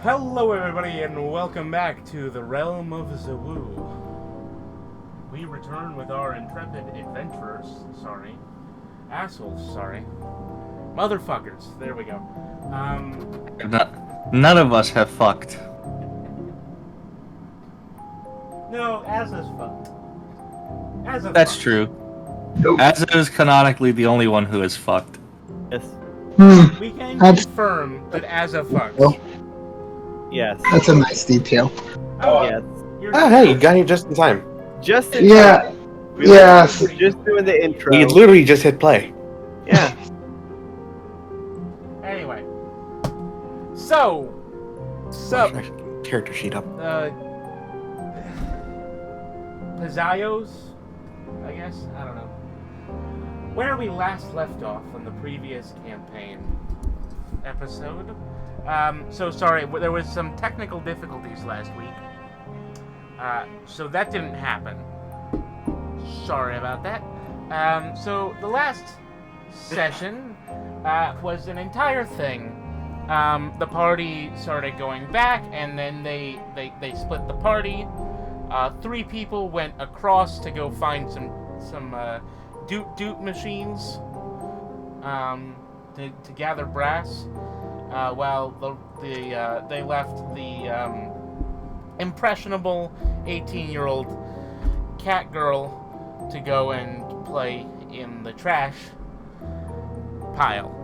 Hello everybody and welcome back to the realm of Zowo. We return with our intrepid adventurers, motherfuckers, there we go. None of us have fucked. No, Aza's fucked. That's true. Asa is canonically the only one who has fucked. Yes. We can confirm that Aza fucks. Yes. That's a nice detail. Oh, Yes. Hey, you got here just in time. Just in Yeah. time. We were Yes. just doing the intro. We literally just hit play. Yeah. Anyway. So Character sheet up. Pizzaios, I guess? I don't know. Where we last left off on the previous campaign episode. So sorry, there was some technical difficulties last week. So that didn't happen. Sorry about that. So the last session was an entire thing. The party started going back, and then they split the party. 3 people went across to go find some doot machines to gather brass, while they left the impressionable 18-year-old cat girl to go and play in the trash pile.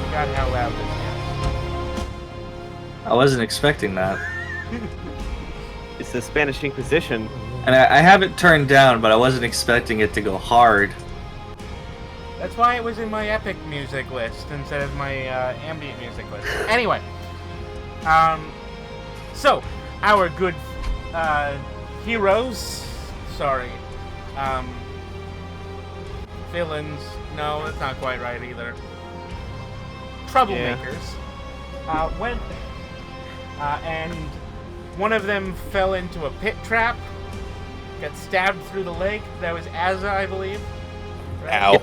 Forgot how loud this is. I wasn't expecting that. It's the Spanish Inquisition. And I have it turned down, but I wasn't expecting it to go hard. That's why it was in my epic music list instead of my ambient music list. Anyway, so our good heroes, villains. No, that's not quite right either. Troublemakers went, and one of them fell into a pit trap. Got stabbed through the leg. That was Aza, I believe. Right? Ow.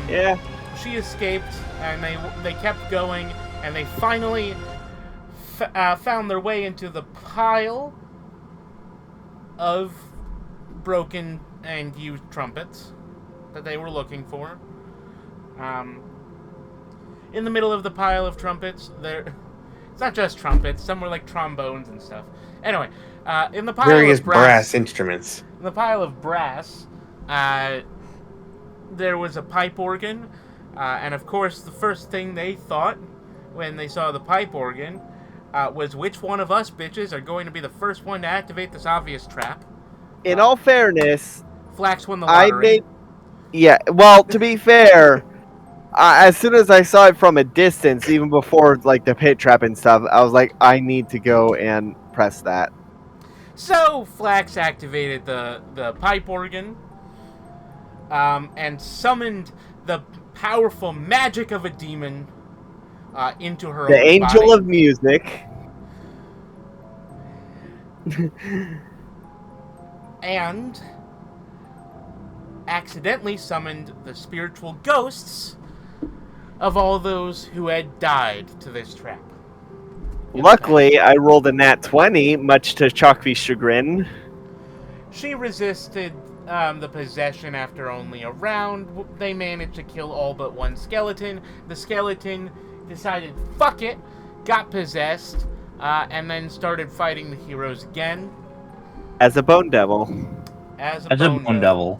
Yeah. She escaped, and they kept going, and they finally found their way into the pile of broken and used trumpets that they were looking for. In the middle of the pile of trumpets, it's not just trumpets. Some were like trombones and stuff. Anyway, in the pile Various of brass instruments. in the pile of brass, there was a pipe organ, and of course, the first thing they thought when they saw the pipe organ was, which one of us bitches are going to be the first one to activate this obvious trap? In all fairness, Flax won the lottery. Well, to be fair, as soon as I saw it from a distance, even before like the pit trap and stuff, I was like, I need to go and press that. So Flax activated the pipe organ, and summoned the powerful magic of a demon into her The own Angel body. of Music. And accidentally summoned the spiritual ghosts of all those who had died to this trap. Luckily, I rolled a nat 20, much to Chalkvy's chagrin. She resisted the possession after only a round. They managed to kill all but one skeleton. The skeleton decided, fuck it, got possessed, and then started fighting the heroes again. As a bone devil. As a Bone Devil.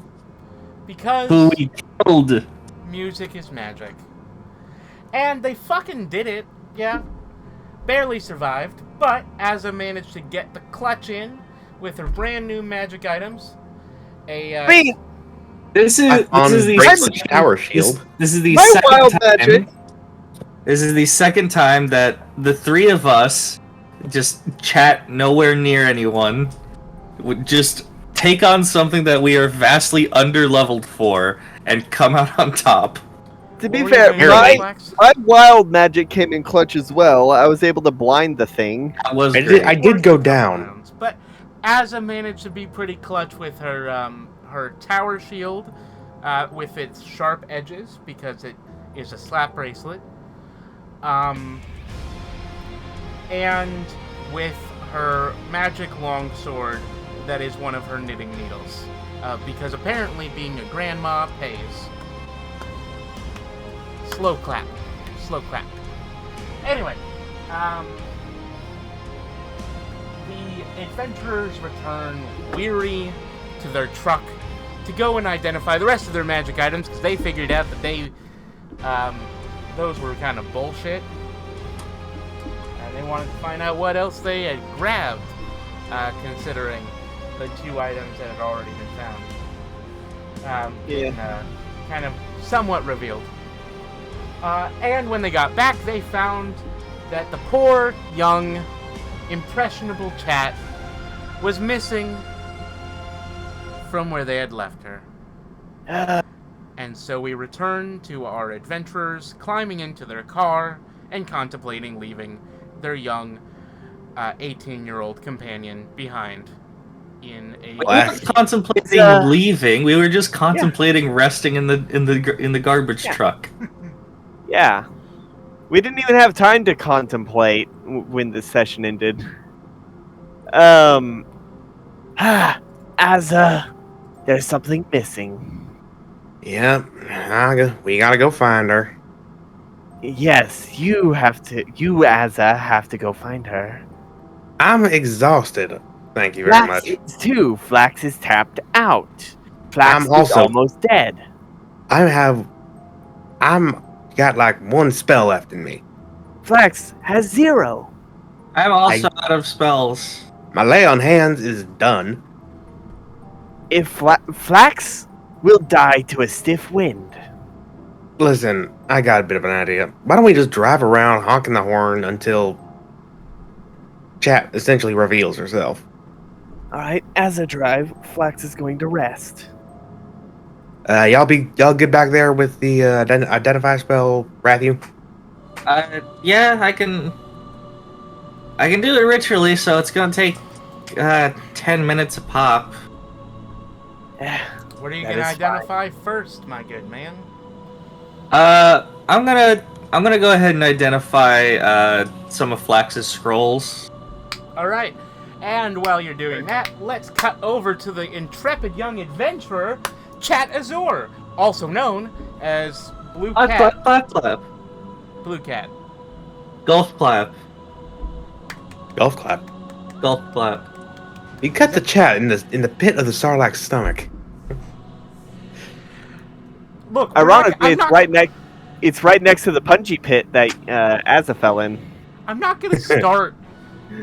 Because Who we killed. music is magic. And they fucking did it, yeah. Barely survived, but Aza managed to get the clutch in with her brand new magic items. Wait, This is the Bracelet Tower Shield. This is the my second wild time. magic. This is the second time that the 3 of us just chat nowhere near anyone. Would just take on something that we are vastly underleveled for and come out on top. To be What were you fair, gonna my- say, Flax? my wild magic came in clutch as well. I was able to blind the thing. That was I great. did go down. But Aza managed to be pretty clutch with her her tower shield, with its sharp edges because it is a slap bracelet. And with her magic longsword that is one of her knitting needles. Because apparently being a grandma pays. Slow clap. Slow clap. Anyway, the adventurers return weary to their truck to go and identify the rest of their magic items because they figured out that those were kind of bullshit. And they wanted to find out what else they had grabbed, considering the 2 items that had already been found. Kind of somewhat revealed. And when they got back, they found that the poor, young, impressionable Chat was missing from where they had left her. And so we return to our adventurers climbing into their car and contemplating leaving their young 18-year-old companion behind in a... We weren't contemplating leaving. We were just contemplating resting in the garbage truck. Yeah. We didn't even have time to contemplate when the session ended. There's something missing. Yep, we gotta go find her. Yes, you, Azza, have to go find her. I'm exhausted. Thank you very much. Flax is too. Flax is tapped out. Flax is almost dead. I'm got like 1 spell left in me. Flax has 0. I'm also out of spells. My lay on hands is done. If Flax will die to a stiff wind. Listen, I got a bit of an idea. Why don't we just drive around honking the horn until Chat essentially reveals herself? Alright, as a drive, Flax is going to rest. Y'all get back there with the identify spell, Rathu? Yeah, I can do it ritually, so it's gonna take 10 minutes a pop. What are you gonna identify first, my good man? I'm gonna go ahead and identify some of Flax's scrolls. All right, and while you're doing that, let's cut over to the intrepid young adventurer, Chat Azur, also known as Blue Cat. Clap. Blue Cat. Golf clap. Golf clap. Golf clap. You cut the Chat in the pit of the Sarlacc's stomach. Look, ironically, it's right next to the punji pit that Azza fell in. I'm not gonna start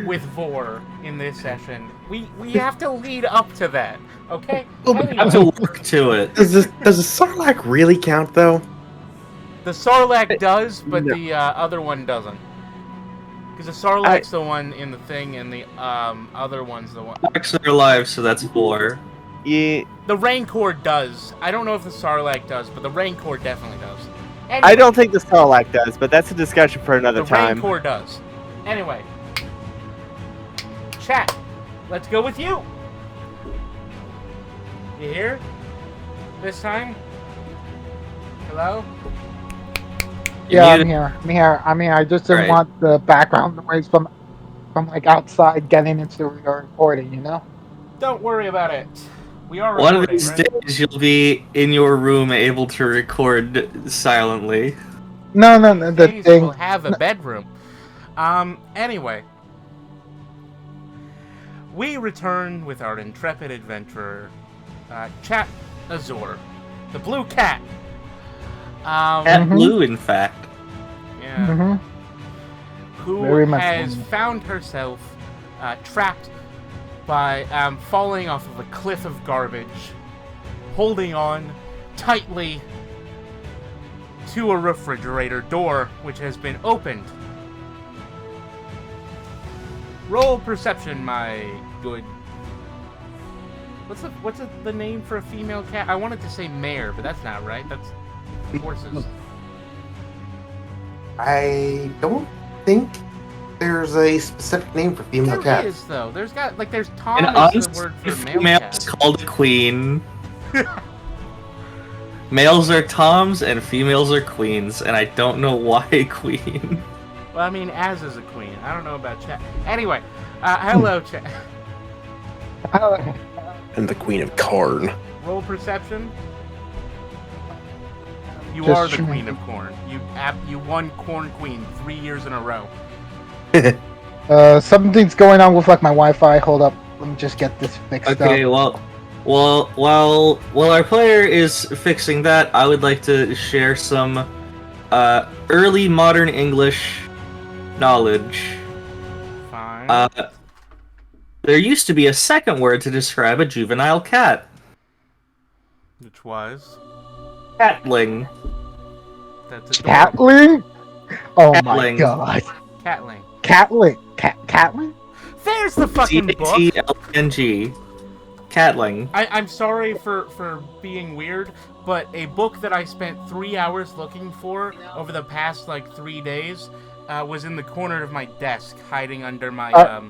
with Vor in this session. We have to lead up to that, okay? We have to work to it. Does the Sarlacc really count, though? The Sarlacc does, but the other one doesn't. Because the Sarlacc's the one in the thing, and the other one's the one. Sarlaccs are alive, so that's 4. Yeah. The Rancor does. I don't know if the Sarlacc does, but the Rancor definitely does. Anyway, I don't think the Sarlacc does, but that's a discussion for another time. The Rancor does. Anyway. Chat, let's go with you. You here? This time? Hello? Yeah, I'm here. I just didn't want the background noise from like outside getting into the recording, you know? Don't worry about it. We are recording. One of these days you'll be in your room able to record silently. No, the thing... We'll have a bedroom. Anyway. We return with our intrepid adventurer, Chat Azur, the Blue Cat. Cat Blue, in fact. Yeah. Who has found herself trapped by falling off of a cliff of garbage, holding on tightly to a refrigerator door which has been opened. Roll perception, my good. What's the name for a female cat? I wanted to say mare, but that's not right. That's horses. I don't think there's a specific name for female cats. There is, though. There's Tom is the word for male cat. Is called a queen. Males are toms and females are queens, and I don't know why queen. Well, I mean, Az is a queen. I don't know about Chat. Anyway, hello, Chat. And the Queen of Karn. Roll perception. You Just are the shooting. queen of corn. You won Corn Queen 3 years in a row. Something's going on with like my Wi-Fi. Hold up, let me just get this fixed Okay, up. while our player is fixing that, I would like to share some early modern English knowledge. Fine. There used to be a second word to describe a juvenile cat. Which was? Catling. That's adorable. Catling? Oh Catling. my god. Catling. Catling? Catling? There's the fucking book! Catling. Catling. I'm sorry for being weird, but a book that I spent 3 hours looking for over the past, 3 days was in the corner of my desk, hiding under my,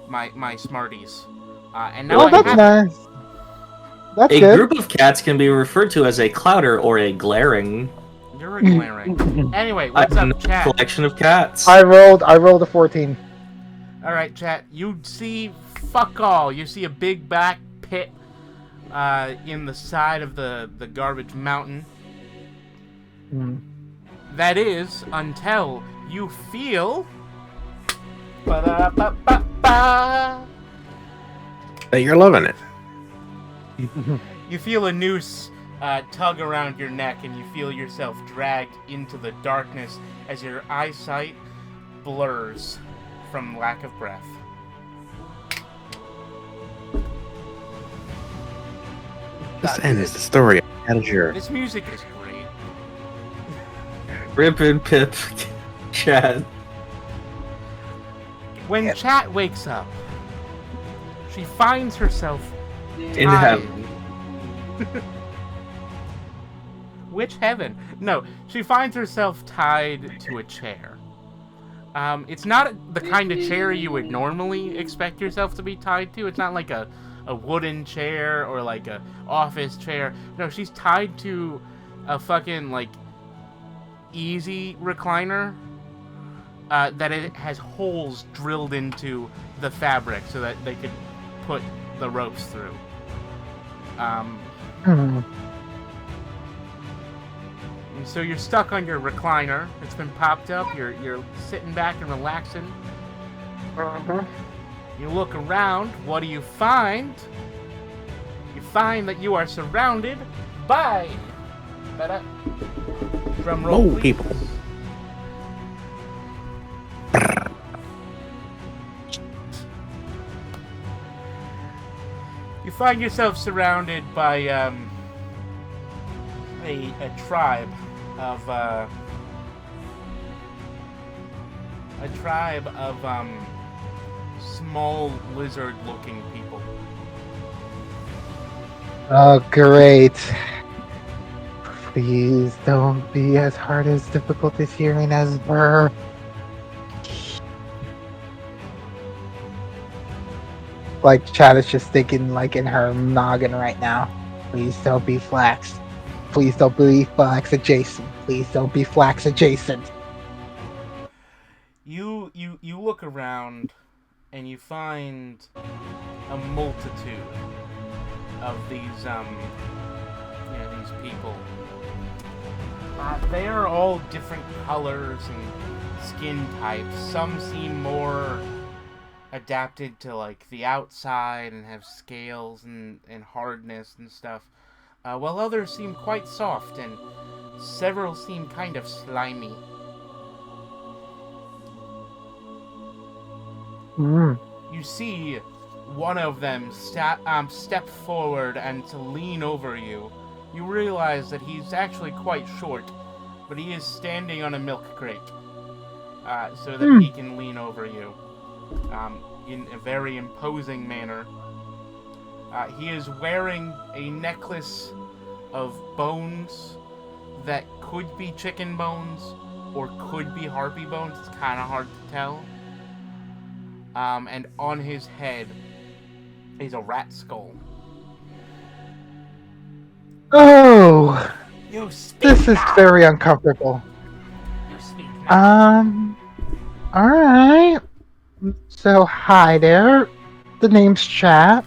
my Smarties. And now Oh, I that's have it. nice. That's A good. group of cats can be referred to as a clouder or a glaring. You're a glaring. Anyway, what's A up, chat? collection of cats. I rolled a 14. Alright, chat. You see fuck all. You see a big back pit in the side of the garbage mountain. That is until you feel... Ba-da-ba-ba-ba. Hey, you're loving it. You feel a noose tug around your neck, and you feel yourself dragged into the darkness as your eyesight blurs from lack of breath. This end is the story of Algier. This music is great. Rip and Pip chat. When Chat wakes up, she finds herself In tied. heaven. Which heaven? No, she finds herself tied to a chair. It's not the kind of chair you would normally expect yourself to be tied to. It's not like a wooden chair or like a office chair. No, she's tied to a fucking easy recliner that it has holes drilled into the fabric so that they could put the ropes through. And so you're stuck on your recliner. It's been popped up. You're sitting back and relaxing. You look around. What do you find? You find that you are surrounded by drum roll, please. People. You find yourself surrounded by a tribe of small lizard-looking people. Oh, great. Please don't be as hard as difficult as hearing as her. Like, Chad is just thinking, in her noggin right now. Please don't be Flax. Please don't be Flax adjacent. Please don't be Flax adjacent. You look around and you find a multitude of these these people. They are all different colors and skin types. Some seem more adapted to the outside and have scales and hardness and stuff, while others seem quite soft and several seem kind of slimy. You see one of them step forward and to lean over you. You realize that he's actually quite short, but he is standing on a milk crate, so that he can lean over you in a very imposing manner. He is wearing a necklace of bones that could be chicken bones or could be harpy bones. It's kind of hard to tell. And on his head is a rat skull. Oh, You speak This is now. very uncomfortable. You speak now. Alright. So, hi there. The name's Chat.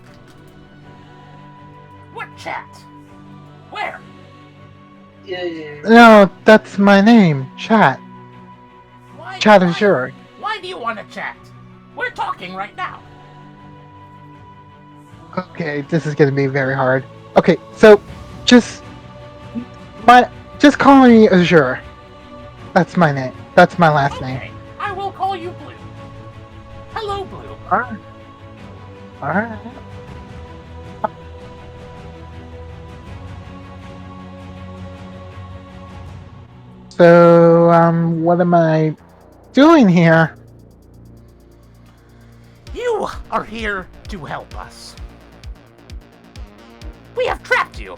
What chat? Where? No, that's my name, Chat. Why? Chat Azure. Why do you want to chat? We're talking right now. Okay, this is gonna be very hard. Okay, so just call me Azure. That's my name. That's my last name. Okay, I will call you Blue. Hello, Blue. Alright. So, what am I doing here? You are here to help us. We have trapped you.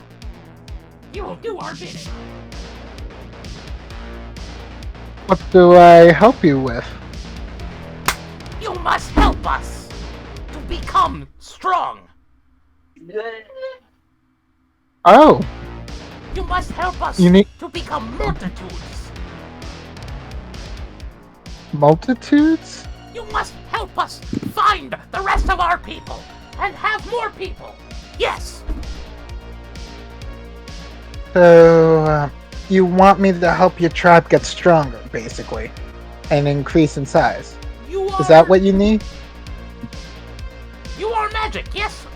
You will do our bidding. What do I help you with? You must help us to become strong. Oh, You must help us You need- to become multitudes. multitudes? You must help us find the rest of our people and have more people. Yes. So, you want me to help your tribe get stronger, basically, and increase in size. You are. Is that what you need? You are magic. Yes.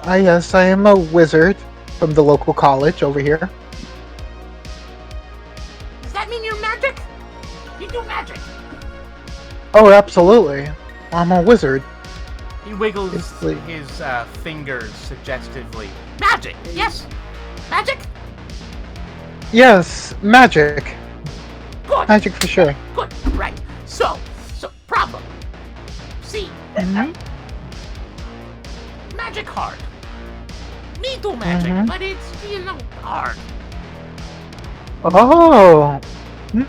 Yes, I am a wizard from the local college over here. Does that mean you're magic? You do magic. Oh, absolutely. I'm a wizard. He wiggles Basically. his fingers suggestively. Magic. Yes. Magic. Yes, magic. Good. Magic for sure. Good. Right. So problem. See, Mhm. magic hard. Me do magic, Mhm. but it's hard. Oh. Hmm.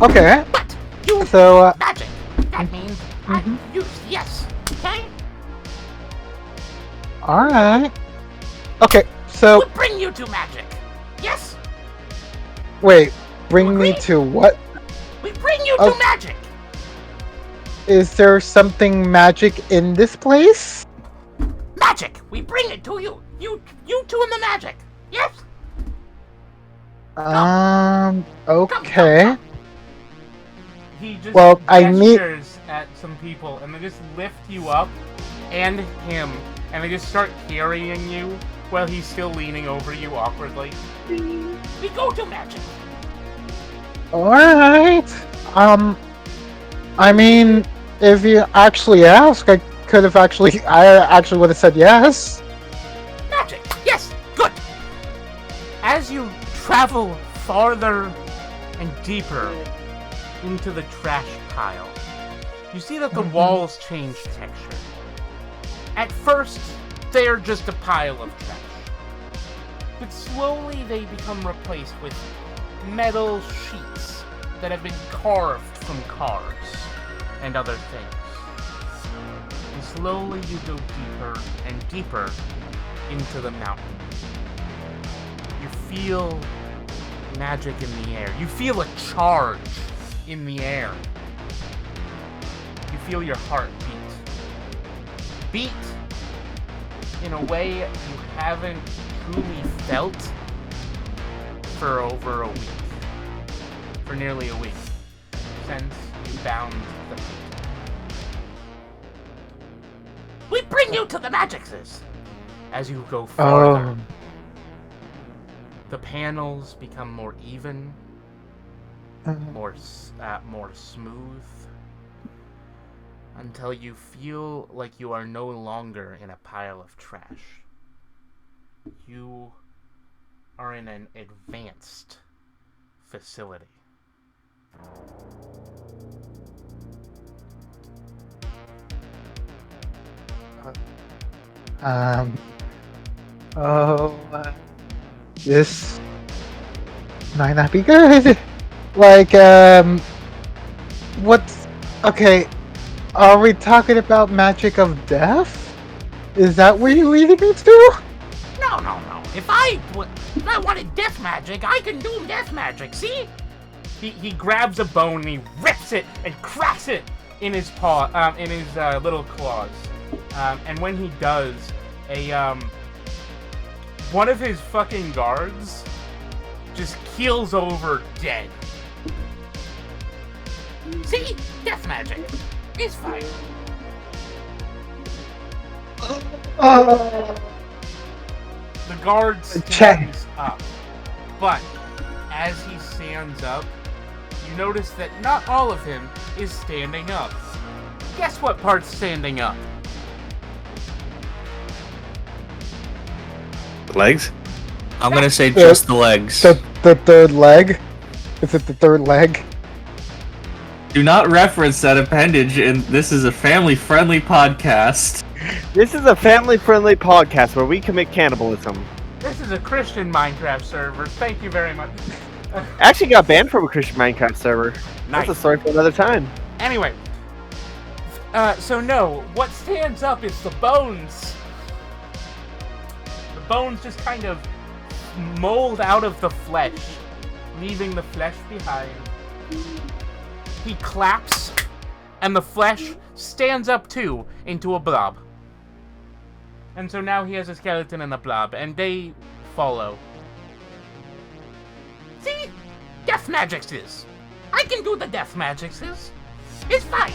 Okay. But you So, magic. That means I Mhm. use yes. Okay. alright. Okay, so, Would bring you to magic. Yes. wait. Bring You me agree? to what? We bring you Oh. to magic. Is there something magic in this place? Magic. We bring it to you. You two in the magic. Yes. Okay. Come. He just Well, I need- gestures at some people, and they just lift you up, and him, and they just start carrying you while he's still leaning over you awkwardly. We go to magic. Alright. I mean, if you actually ask, I actually would have said yes. Magic. Yes. Good. As you travel farther and deeper into the trash pile, you see that the walls change texture. At first, they're just a pile of trash. But slowly they become replaced with metal sheets that have been carved from cars and other things. And slowly you go deeper and deeper into the mountain. You feel magic in the air. You feel a charge in the air. You feel your heart beat. In a way you haven't truly felt for over a week. For nearly a week. Since you bound the feet. We bring you to the magicses! As you go farther, Oh. the panels become more even, more smooth, until you feel like you are no longer in a pile of trash. You are in an advanced facility. This might not be good. Like, what's... Okay, are we talking about magic of death? Is that where you're leading me to? No. If I wanted death magic, I can do death magic, see? He grabs a bone and he rips it and cracks it in his paw, in his little claws. And when he does, one of his fucking guards just keels over dead. See? Death magic. It's fine. The guard stands up. But as he stands up, you notice that not all of him is standing up. Guess what part's standing up? Legs? I'm gonna say just the legs. The third leg? Is it the third leg? Do not reference that appendage, and this is a family-friendly podcast. This is a family-friendly podcast where we commit cannibalism. This is a Christian Minecraft server. Thank you very much. I actually got banned from a Christian Minecraft server. Nice. That's a story for another time. Anyway, so no, what stands up is the bones. The bones just kind of mold out of the flesh, leaving the flesh behind. He claps, and the flesh stands up too into a blob. And so now he has a skeleton and a blob, and they follow. See? Death magics is. I can do the death magics is. It's fine.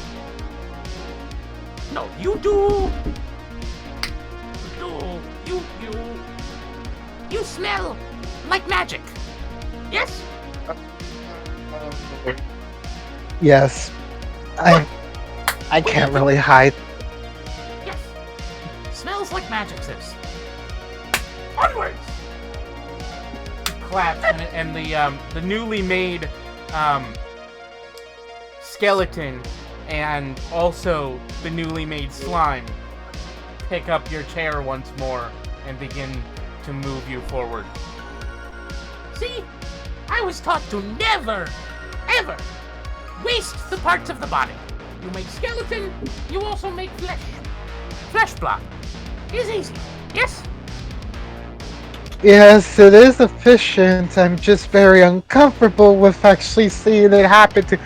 No, you do. You smell like magic. Yes? Yes. I can't really hide. Yes. Smells like magic, sis. Onwards! Claps, and the newly made skeleton and also the newly made slime pick up your chair once more and begin to move you forward. See? I was taught to never, ever waste the parts of the body. You make skeleton, you also make flesh. Flesh block. It's easy. Yes? Yes, it is efficient. I'm just very uncomfortable with actually seeing it happen to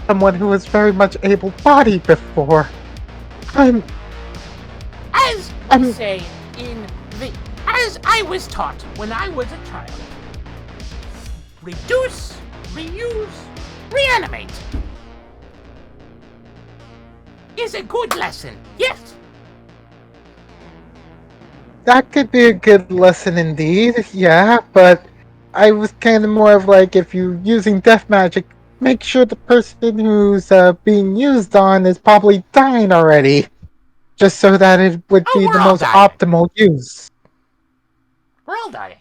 someone who was very much able-bodied before. As I was taught when I was a child. Reduce, reuse, reanimate. Is a good lesson, yes? That could be a good lesson indeed, yeah, but I was kind of more of like, if you're using death magic, make sure the person who's being used on is probably dying already. Just so that it would be the most optimal use. We're all dying.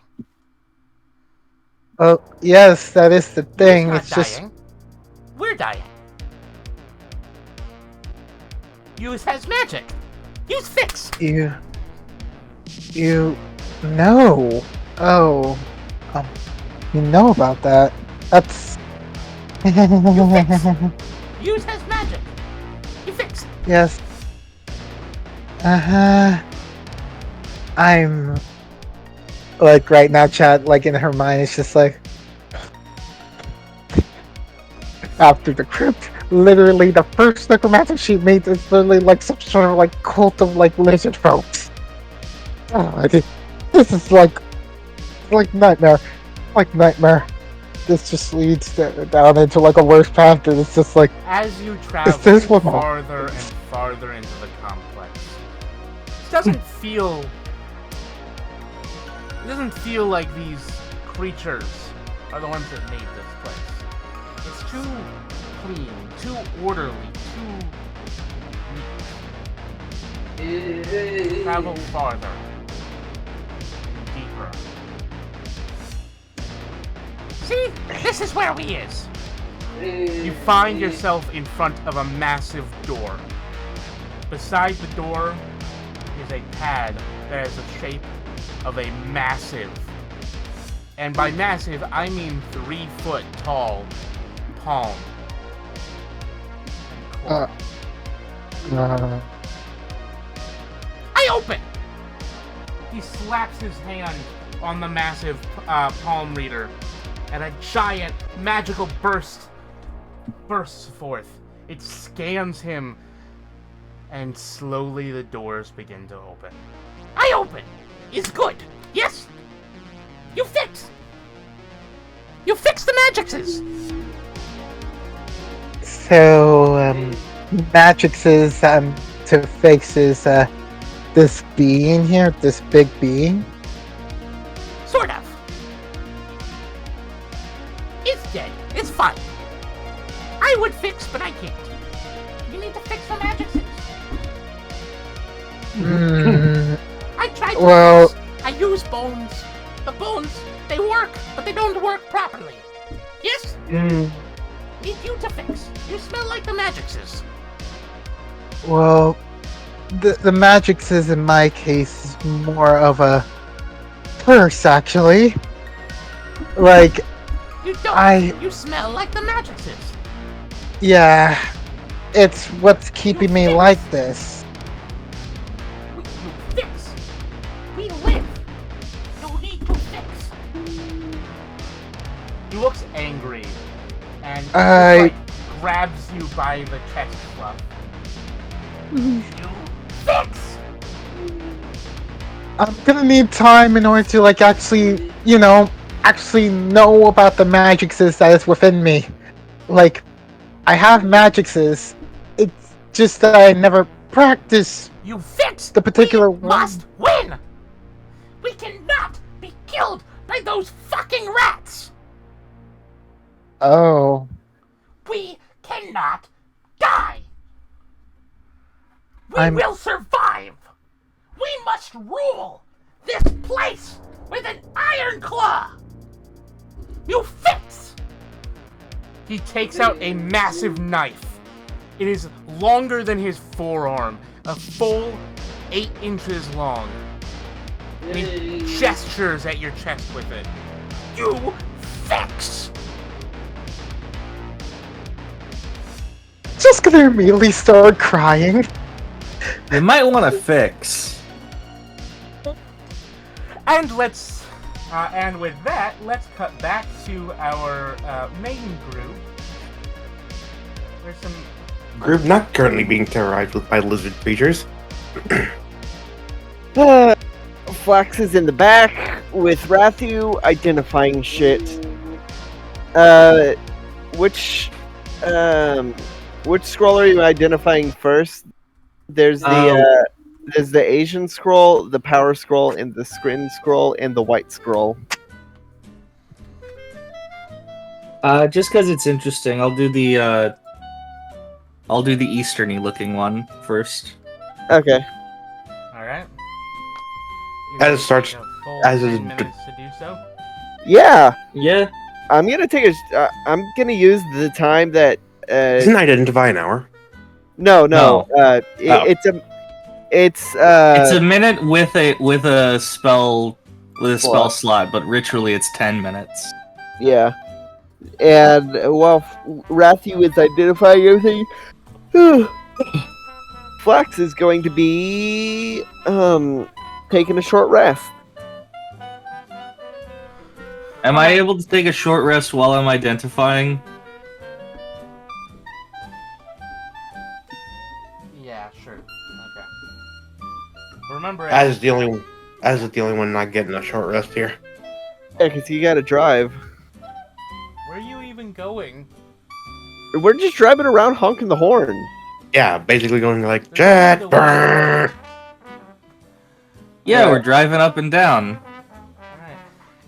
Oh, yes, that is the thing. It's dying. We're dying. Use has magic. Use fix. You know. Oh. You know about that. That's... You fix. Use has magic. You fix. Yes. I'm... Like, right now, chat, like, in her mind, it's just like... After the crypt, literally, the first necromantic she made is literally, like, some sort of, like, cult of, like, lizard folks. Oh, this is, like nightmare. Like, nightmare. This just leads down into, like, a worse path, and it's just like... As you travel farther and farther into the complex, it doesn't feel like these creatures are the ones that made this place. It's too clean, too orderly, too neat. Travel farther, deeper. See? This is where we is. You find yourself in front of a massive door. Beside the door is a pad that has the shape of a massive, and by massive, I mean 3 foot tall palm. I open! He slaps his hand on the massive palm reader, and a giant magical burst bursts forth. It scans him, and slowly the doors begin to open. I open! Is good! Yes! You fix! You fix the magixes! So, Matrix's to fix is this being here, this big being. Sort of. It's dead. It's fine. I would fix, but I can't. You need to fix the magixes. I tried to Well- fix. I use bones. The bones, they work, but they don't work properly. Yes? Need you to fix. You smell like the magixes. Well, the Magixes in my case is more of a curse, actually. Like, You don't. You smell like the magixes. yeah, it's what's keeping me like this. You fix. We live. You need to fix. He looks angry and just, like, grabs you by the chest fluff. You fix. I'm gonna need time in order to, like, actually know about the Magixes that is within me. Like, I have Magixes. It's just that I never practice You fix. the particular We one. must win. We cannot be killed by those fucking rats. Oh. We cannot die. We I'm- will survive. We must rule this place with an iron claw. You fix. He takes out a massive knife. It is longer than his forearm, a full 8 inches long. And he gestures at your chest with it. You fix. Just gonna immediately start crying. You might want to fix. And and with that, let's cut back to our main group. There's some. Group not currently being terrorized by lizard creatures. Flax is in the back with Rathu identifying shit. Which scroll are you identifying first? There's the Asian scroll, the power scroll, and the screen scroll, and the white scroll. Just because it's interesting, I'll do the easterny looking one first. Okay. All right. As it starts- as it- 10 minutes to do so. Yeah, Yeah. I'm gonna use the time that. Isn't identify an hour? No. No. It's It's a minute with a spell Slot. slot, but ritually it's 10 minutes. Yeah. And while Rathu is identifying everything, Flax is going to be taking a short rest. Am I able to take a short rest while I'm identifying? Yeah, sure. Okay. Remember, As the only one not getting a short rest here. Yeah, because you gotta drive. where are you even going? We're just driving around honking the horn. Yeah, basically going like There's jet. only the brrr. Yeah, Yeah. we're driving up and down. All right.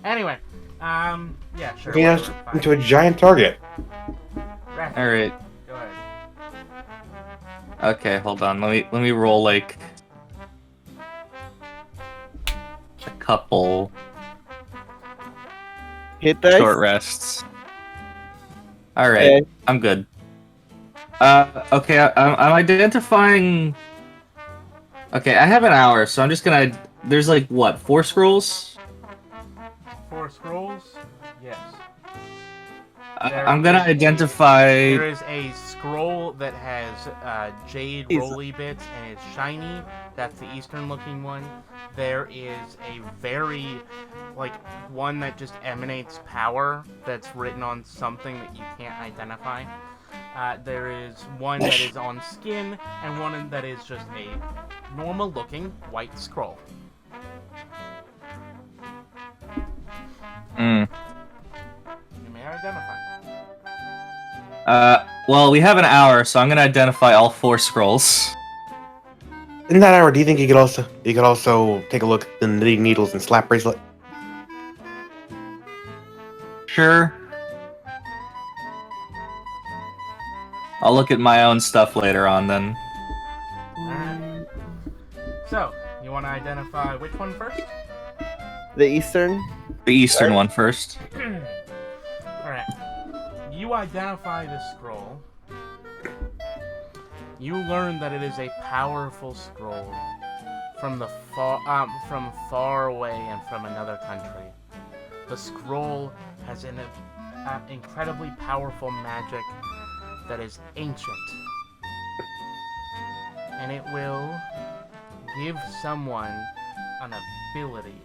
Anyway, yeah, sure. Looking us whatever, fine. into a giant target. Raph, All right. Go ahead. Okay, hold on. Let me roll like a couple Hit dice. short rests. All right, Okay. I'm good. Okay, I'm identifying. Okay, I have an hour, so I'm just gonna. There's like what, 4 scrolls? 4 scrolls? Yes. I'm gonna identify. There is a scroll that has jade roly bits and it's shiny. That's the eastern-looking one. There is a very, one that just emanates power that's written on something that you can't identify. There is one that is on skin and one that is just a normal-looking white scroll. You may identify. Well, we have an hour, so I'm gonna identify all 4 scrolls. In that hour, do you think you could also take a look at the knitting needles and slap bracelet? Sure. I'll look at my own stuff later on then. Alright. So, you want to identify which one first? The Eastern? The eastern one first. Alright. You identify the scroll. You learn that it is a powerful scroll from far away and from another country. The scroll has an incredibly powerful magic that is ancient. And it will give someone an ability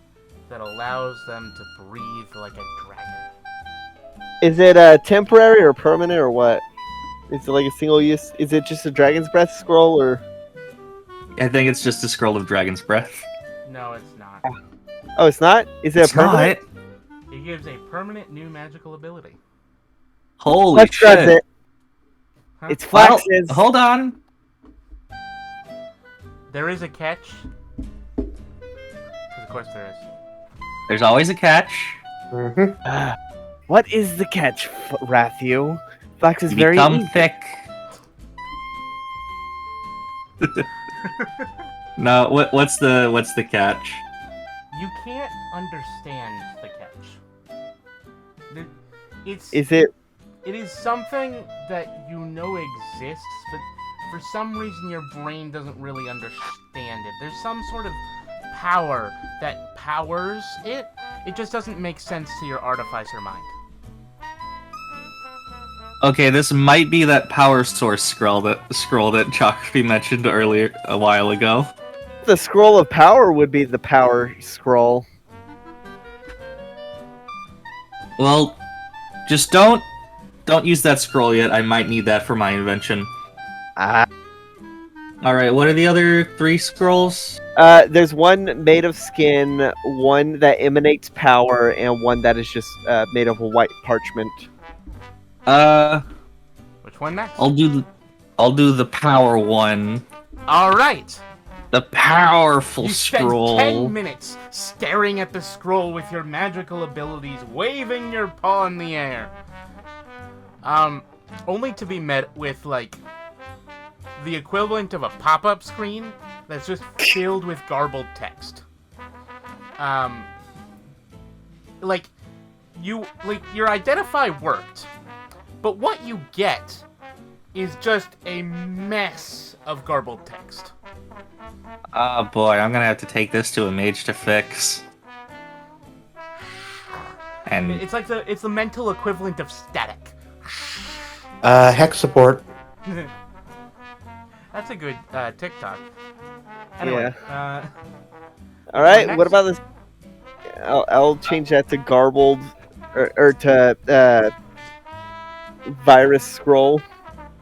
that allows them to breathe like a dragon. Is it temporary or permanent or what? Is it like a single use? Is it just a Dragon's Breath scroll or? I think it's just a scroll of Dragon's Breath. No, it's not. Oh, it's not? Is it It's a permanent? not. It gives a permanent new magical ability. Holy Let's shit. trust it. Huh? It's Well, Flax's. hold on. There is a catch. 'Cause of course there is. There's always a catch. Mm-hmm. What is the catch, Rathu? Flax is You very become easy. thick. No, what's the catch? You can't understand the catch. Is it? It is something that you know exists, but for some reason your brain doesn't really understand it. There's some sort of power that powers it. It just doesn't make sense to your artificer mind. Okay, this might be that power source scroll that Chakri mentioned earlier a while ago. The scroll of power would be the power scroll. Well, just don't use that scroll yet. I might need that for my invention. Ah. All right, what are the other 3 scrolls? There's one made of skin, one that emanates power, and one that is just made of a white parchment. Which one next? I'll do the power one. All right. The powerful You spend scroll. 10 minutes staring at the scroll with your magical abilities, waving your paw in the air. Only to be met with, the equivalent of a pop-up screen that's just filled with garbled text. Your identify worked, but what you get is just a mess of garbled text. Oh boy, I'm gonna have to take this to a mage to fix. And It's the mental equivalent of static. Hex support. That's a good TikTok. Anyway, All right, next? what about this? I'll change that to garbled, or to virus scroll,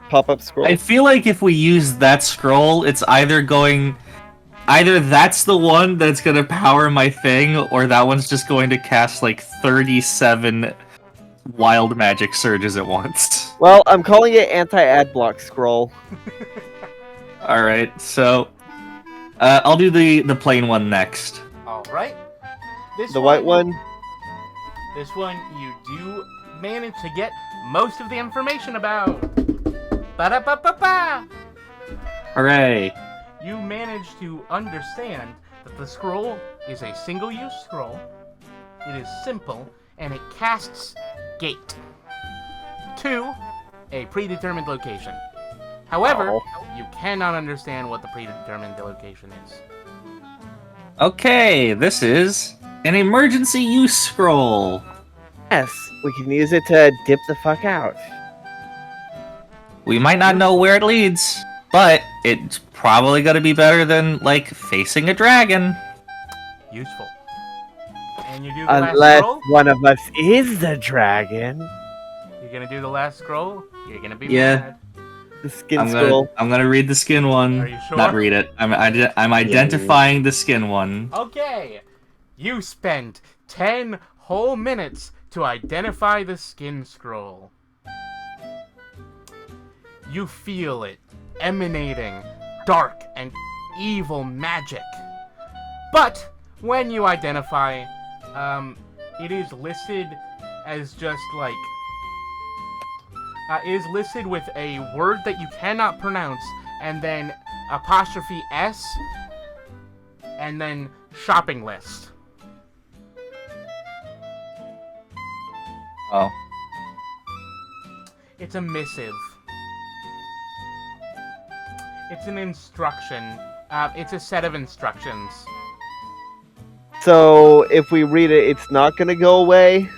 pop-up scroll. I feel like if we use that scroll, it's either that's the one that's gonna power my thing, or that one's just going to cast 37 wild magic surges at once. Well, I'm calling it anti-ad block scroll. Alright, so I'll do the plain one next. all right. The white one. This one you do manage to get most of the information about. Ba-da-ba-ba-ba! Hooray! You manage to understand that the scroll is a single-use scroll. It is simple, and it casts Gate to a predetermined location. However, you cannot understand what the predetermined location is. Okay, this is an emergency use scroll. Yes. We can use it to dip the fuck out. We might not know where it leads, but it's probably gonna be better than, like, facing a dragon. Useful. And you do the last Unless scroll? one of us is the dragon. You're gonna do the last scroll? You're gonna be Yeah. mad. The skin I'm scroll. gonna read the skin one. Are you sure? Not read it. I'm identifying the skin one. Okay. You spent 10 whole minutes to identify the skin scroll. You feel it emanating dark and evil magic. But when you identify, it is listed as just like is listed with a word that you cannot pronounce, and then apostrophe S, and then shopping list. Oh. It's a missive. It's an instruction. It's a set of instructions. So if we read it, it's not gonna go away.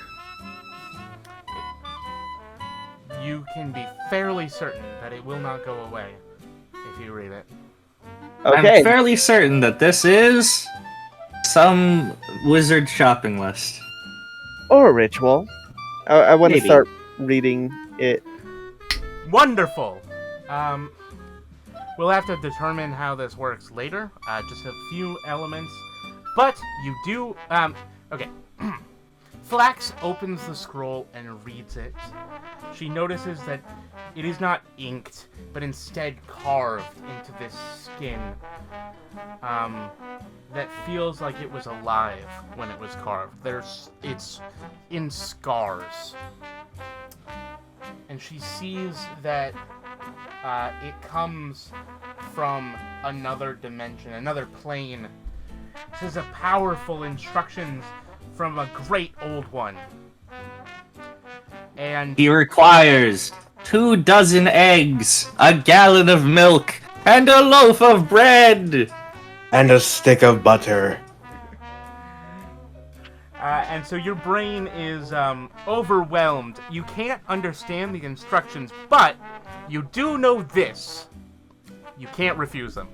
You can be fairly certain that it will not go away if you read it. Okay. I'm fairly certain that this is some wizard shopping list. Or a ritual. I want to Maybe. start reading it. Wonderful! We'll have to determine how this works later. Just a few elements. But you do... okay. Flax opens the scroll and reads it. She notices that it is not inked, but instead carved into this skin. That feels like it was alive when it was carved. It's in scars. And she sees that it comes from another dimension, another plane. This is a powerful instructions from a great old one. And He requires 24 eggs, a gallon of milk, and a loaf of bread. And a stick of butter. and so your brain is overwhelmed. You can't understand the instructions, but you do know this. You can't refuse them.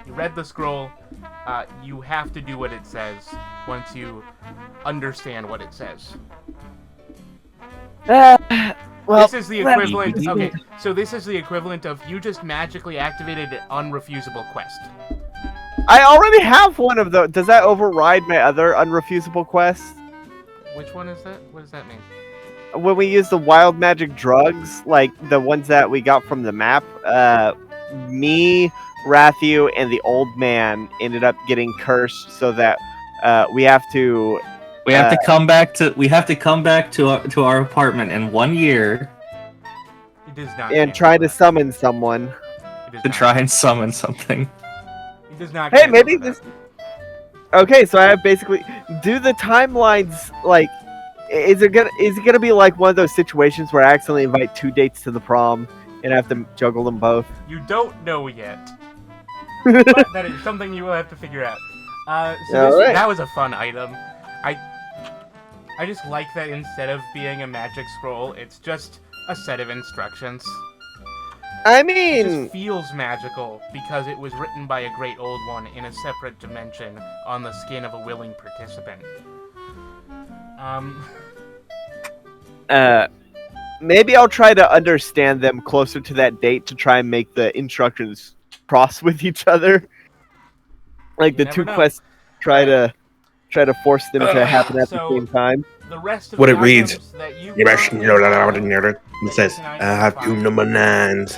You read the scroll. You have to do what it says once you understand what it says. Well, This is the let me equivalent. read Okay, it. so this is the equivalent of you just magically activated an unrefusable quest. I already have one of those. Does that override my other unrefusable quest? Which one is that? What does that mean? When we use the wild magic drugs, like the ones that we got from the map, me, Rathu, and the old man ended up getting cursed, so that we have to. We have to come back to our apartment in 1 year It does not. And try to summon someone. It does to not. try and summon something. It does not. Hey, cancel maybe that. this. Okay, so I have basically do the timelines like. Is it gonna be like one of those situations where I accidentally invite 2 dates to the prom and I have to juggle them both? You don't know yet, but that is something you will have to figure out. Alright. That was a fun item. I just like that instead of being a magic scroll, it's just a set of instructions. I It mean, just feels magical because it was written by a great old one in a separate dimension on the skin of a willing participant. maybe I'll try to understand them closer to that date to try and make the instructions cross with each other. Like You the two never know. quests try to force them to happen at the So- same time. The rest of What the it reads, items that you You currently It says, I have two number 9s.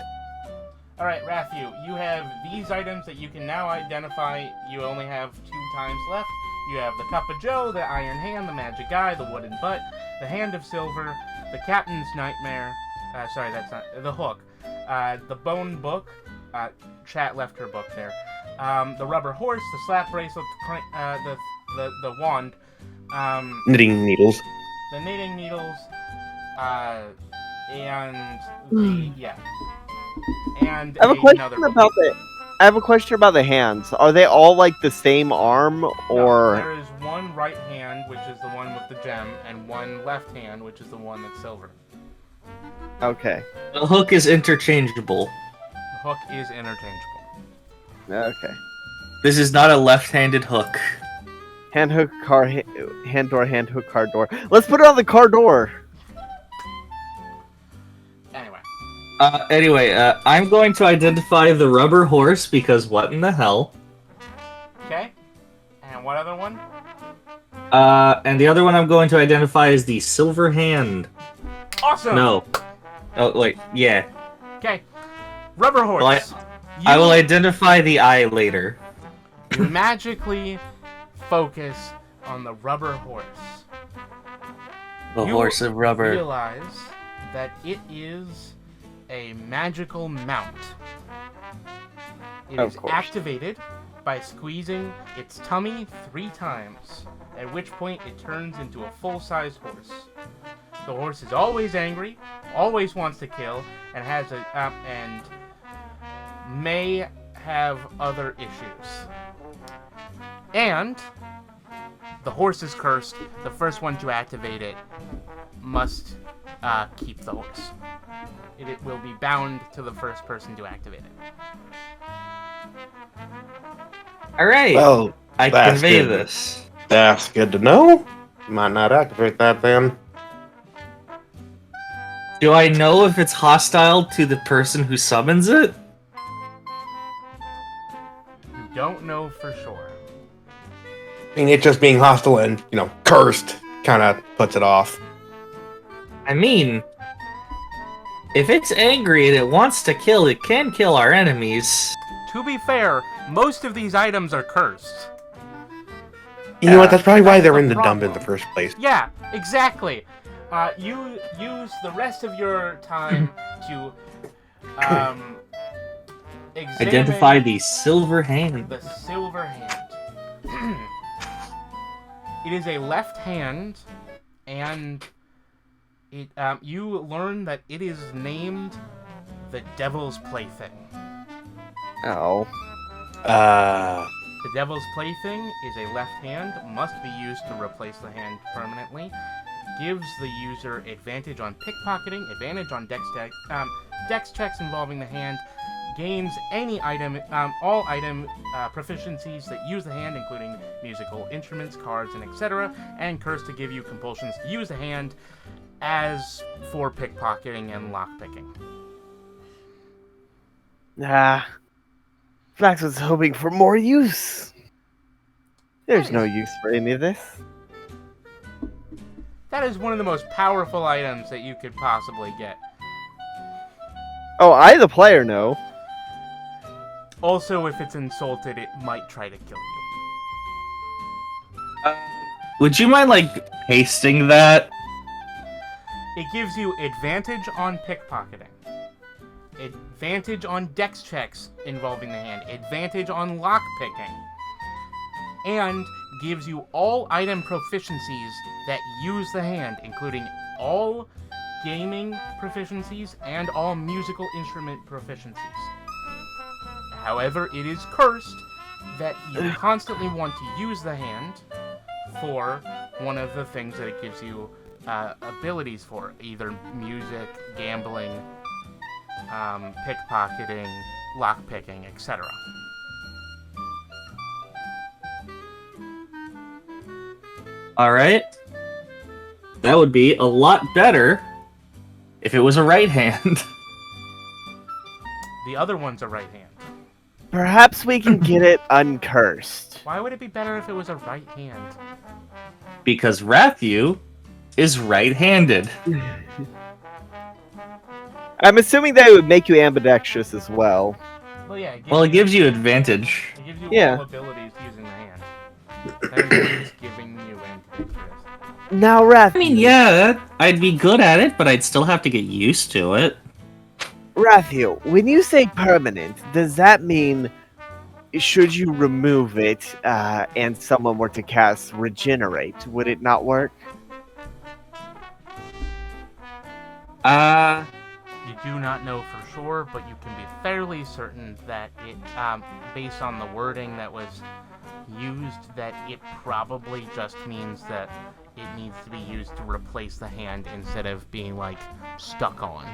Alright, Rathu, you have these items that you can now identify. You only have 2 times left. You have the Cup of Joe, the Iron Hand, the Magic Eye, the Wooden Butt, the Hand of Silver, the Captain's Nightmare. Sorry, that's not the Hook. The Bone Book. Chat left her book there. The Rubber Horse, the Slap Bracelet, the Wand. Knitting needles. The knitting needles, and the and I have a question another about I have a question about the hands. Are they all like the same arm, No, or there is one right hand, which is the one with the gem, and one left hand, which is the one that's silver. Okay. The hook is interchangeable. The hook is interchangeable. Okay. This is not a left-handed hook. Hand hook, hand door, hand hook, car door. Let's put it on the car door. Anyway. I'm going to identify the rubber horse because what in the hell? Okay. And what other one? And the other one I'm going to identify is the silver hand. Awesome! No. Oh, wait, yeah. Okay. Rubber horse. Well, I will identify the eye later. You magically focus on the rubber horse. The You horse of rubber. Realize that it is a magical mount. It Of is course. activated by squeezing its tummy 3 times, at which point it turns into a full-size horse. The horse is always angry, always wants to kill, and has and may have other issues. And the horse is cursed. The first one to activate it must keep the horse. It will be bound to the first person to activate it. Alright. Well, I that's convey good. this. That's good to know. Might not activate that then. Do I know if it's hostile to the person who summons it? You don't know for sure. I mean, it just being hostile and, cursed kind of puts it off. I mean, if it's angry and it wants to kill, it can kill our enemies. To be fair, most of these items are cursed. You know what? That's probably why they're That's in the the dump in problem. the first place. Yeah, exactly. You use the rest of your time to examine Identify the silver hand. the silver hand. It is a left hand, and it you learn that it is named the Devil's Plaything. Oh. The Devil's Plaything is a left hand, must be used to replace the hand permanently. Gives the user advantage on pickpocketing, advantage on dex checks involving the hand, gains any item, all item proficiencies that use the hand, including musical instruments, cards, and etc., and cursed to give you compulsions to use the hand as for pickpocketing and lockpicking. Flax was hoping for more use. There's no use for any of this. That is one of the most powerful items that you could possibly get. Oh, I, the player, know. Also, if it's insulted, it might try to kill you. Would you mind, pasting that? It gives you advantage on pickpocketing, advantage on dex checks involving the hand, advantage on lockpicking, and gives you all item proficiencies that use the hand, including all gaming proficiencies and all musical instrument proficiencies. However, it is cursed that you constantly want to use the hand for one of the things that it gives you abilities for, either music, gambling, pickpocketing, lockpicking, etc. Alright. That would be a lot better if it was a right hand. The other one's a right hand. Perhaps we can get it uncursed. Why would it be better if it was a right hand? Because Rathu is right-handed. I'm assuming that it would make you ambidextrous as well. Well, yeah. Well, it gives you advantage. It gives you Yeah. all abilities using the hand. That includes giving you ambidextrous. Now, Rathu. I mean, yeah, I'd be good at it, but I'd still have to get used to it. Rathu, when you say permanent, does that mean should you remove it and someone were to cast regenerate, would it not work? You do not know for sure, but you can be fairly certain that it, based on the wording that was used, that it probably just means that it needs to be used to replace the hand instead of being, like, stuck on.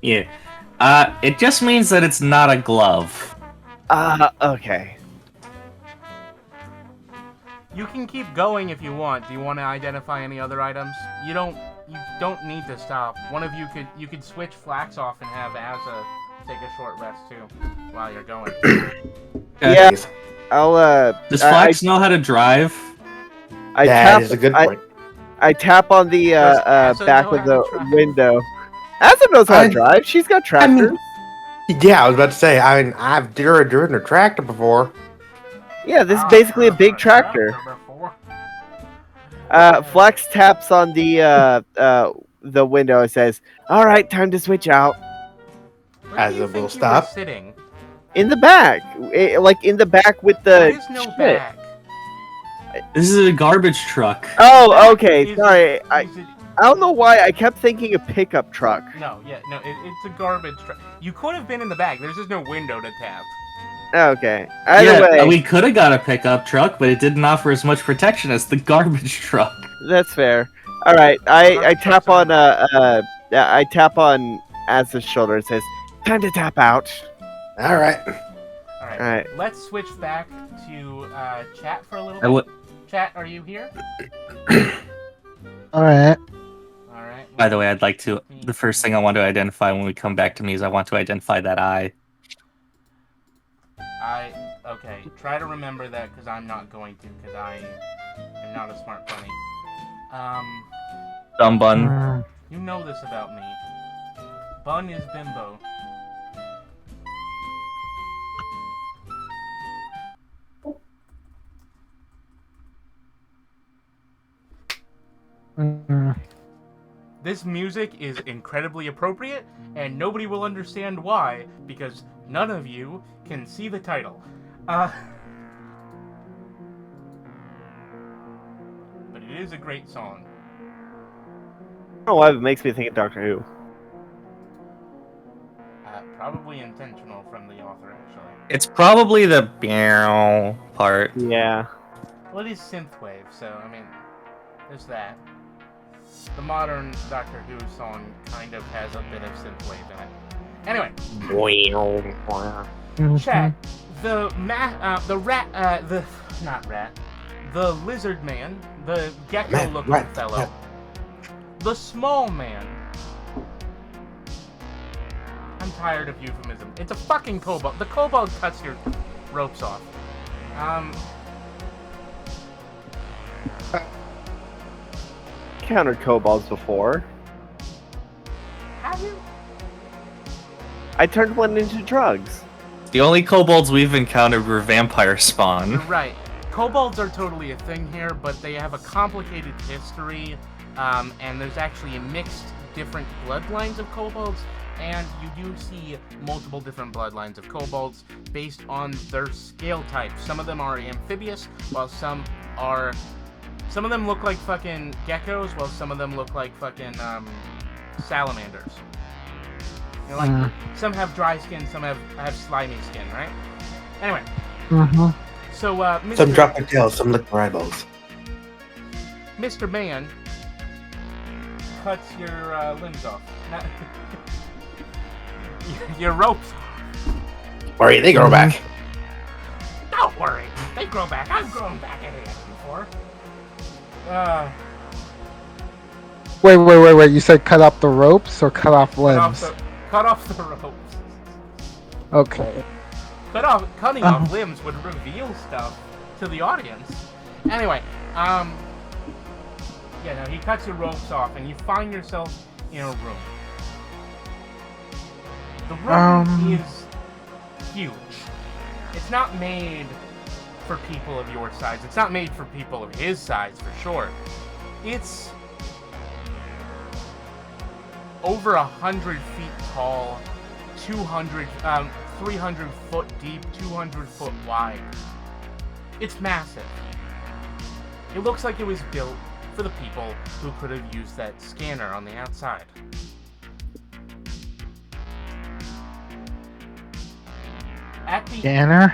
Yeah. It just means that it's not a glove. Okay. You can keep going if you want. Do you want to identify any other items? You don't need to stop. One of you could switch Flax off and have Asa take a short rest too while you're going. Yeah. I'll Does Flax know how to drive? That is a good point. I tap on the Asa back know of how the to drive? window. Asa knows how to drive. She's got tractors. Yeah, I was about to say. I mean, I've driven a tractor before. Yeah, this is basically a big tractor. Flex taps on the window and says, "All right, time to switch out." Where do you Asa will think you were stop. sitting? In the back, like in the back with the. There is no shit. back. This is a garbage truck. Oh, okay. Is Sorry, it- I is it- don't know why I kept thinking a pickup truck. No, it's a garbage truck. You could have been in the back. There's just no window to tap. Okay. Either Yeah, way, we could have got a pickup truck, but it didn't offer as much protection as the garbage truck. that's fair. All right, I Garbage tap trucks on I tap on Asa's shoulder and says, "Time to tap out." All right. Alright. Alright. Let's switch back to chat for a little I bit. would. Chat, are you here? Alright. Alright. By the way, I'd like to. The first thing I want to identify when we come back to me is I want to identify that eye. Okay, try to remember that because I'm not going to, because I am not a smart bunny. Dumb bun. Mm, You know this about me. Bun is bimbo. mm. This music is incredibly appropriate, and nobody will understand why, because none of you can see the title. But it is a great song. I don't know why it makes me think of Doctor Who. Probably intentional from the author, actually. It's probably the meow part. Yeah. Well, it is synthwave, so, I mean, there's that. The modern Doctor Who song kind of has a bit of synthwave in it. Anyway, chat. The lizard man, the gecko-looking fellow, the small man. I'm tired of euphemism. It's a fucking kobold. The kobold cuts your ropes off. Countered kobolds before. Have you? I turned one into drugs. The only kobolds we've encountered were vampire spawn. You're right. Kobolds are totally a thing here, but they have a complicated history, and there's actually mixed different bloodlines of kobolds, and you do see multiple different bloodlines of kobolds based on their scale type. Some of them are amphibious, while some of them look like fucking geckos, while some of them look like fucking salamanders. You know, like some have dry skin, some have slimy skin, right? Anyway, Mhm. so Some drop their tails, some lick their eyeballs. Mr. Man cuts your limbs off. Your ropes off. Worry, they grow back. Don't worry, they grow back. I've grown back in it before. Wait. You said cut off the ropes or cut off limbs? Cut off the ropes. Okay. Cutting off limbs would reveal stuff to the audience. Anyway, yeah, no, he cuts your ropes off, and you find yourself in a room. The room is huge. It's not made for people of your size. It's not made for people of his size, for sure. It's over 100 feet tall, 300 foot deep, 200 foot wide. It's massive. It looks like it was built for the people who could have used that scanner on the outside. At the Scanner?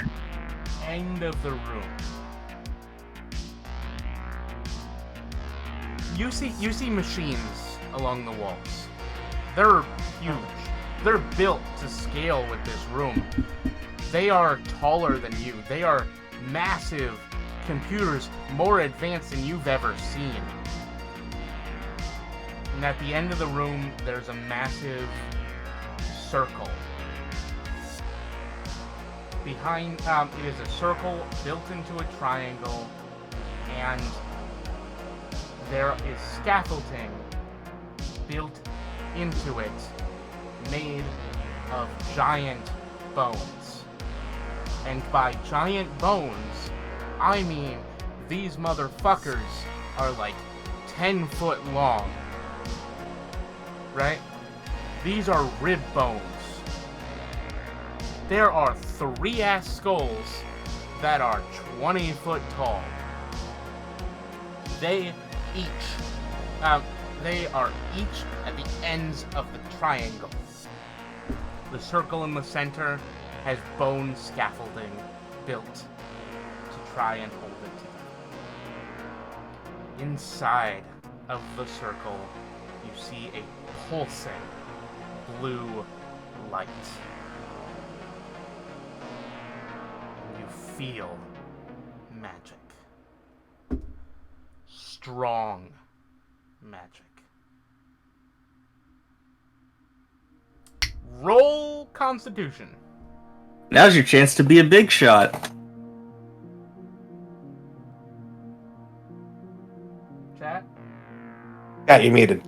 end of the room, You see machines along the walls. They're huge. They're built to scale with this room. They are taller than you. They are massive computers, more advanced than you've ever seen. And at the end of the room, there's a massive circle. Behind, it is a circle built into a triangle, and there is scaffolding built into it, made of giant bones. And by giant bones, I mean these motherfuckers are like 10 foot long. Right? These are rib bones. There are 3 ass skulls that are 20 foot tall. They are each at the ends of the triangle. The circle in the center has bone scaffolding built to try and hold it together. Inside of the circle, you see a pulsing blue light. You feel magic. Strong magic. Roll Constitution. Now's your chance to be a big shot. Chat. Yeah, you muted.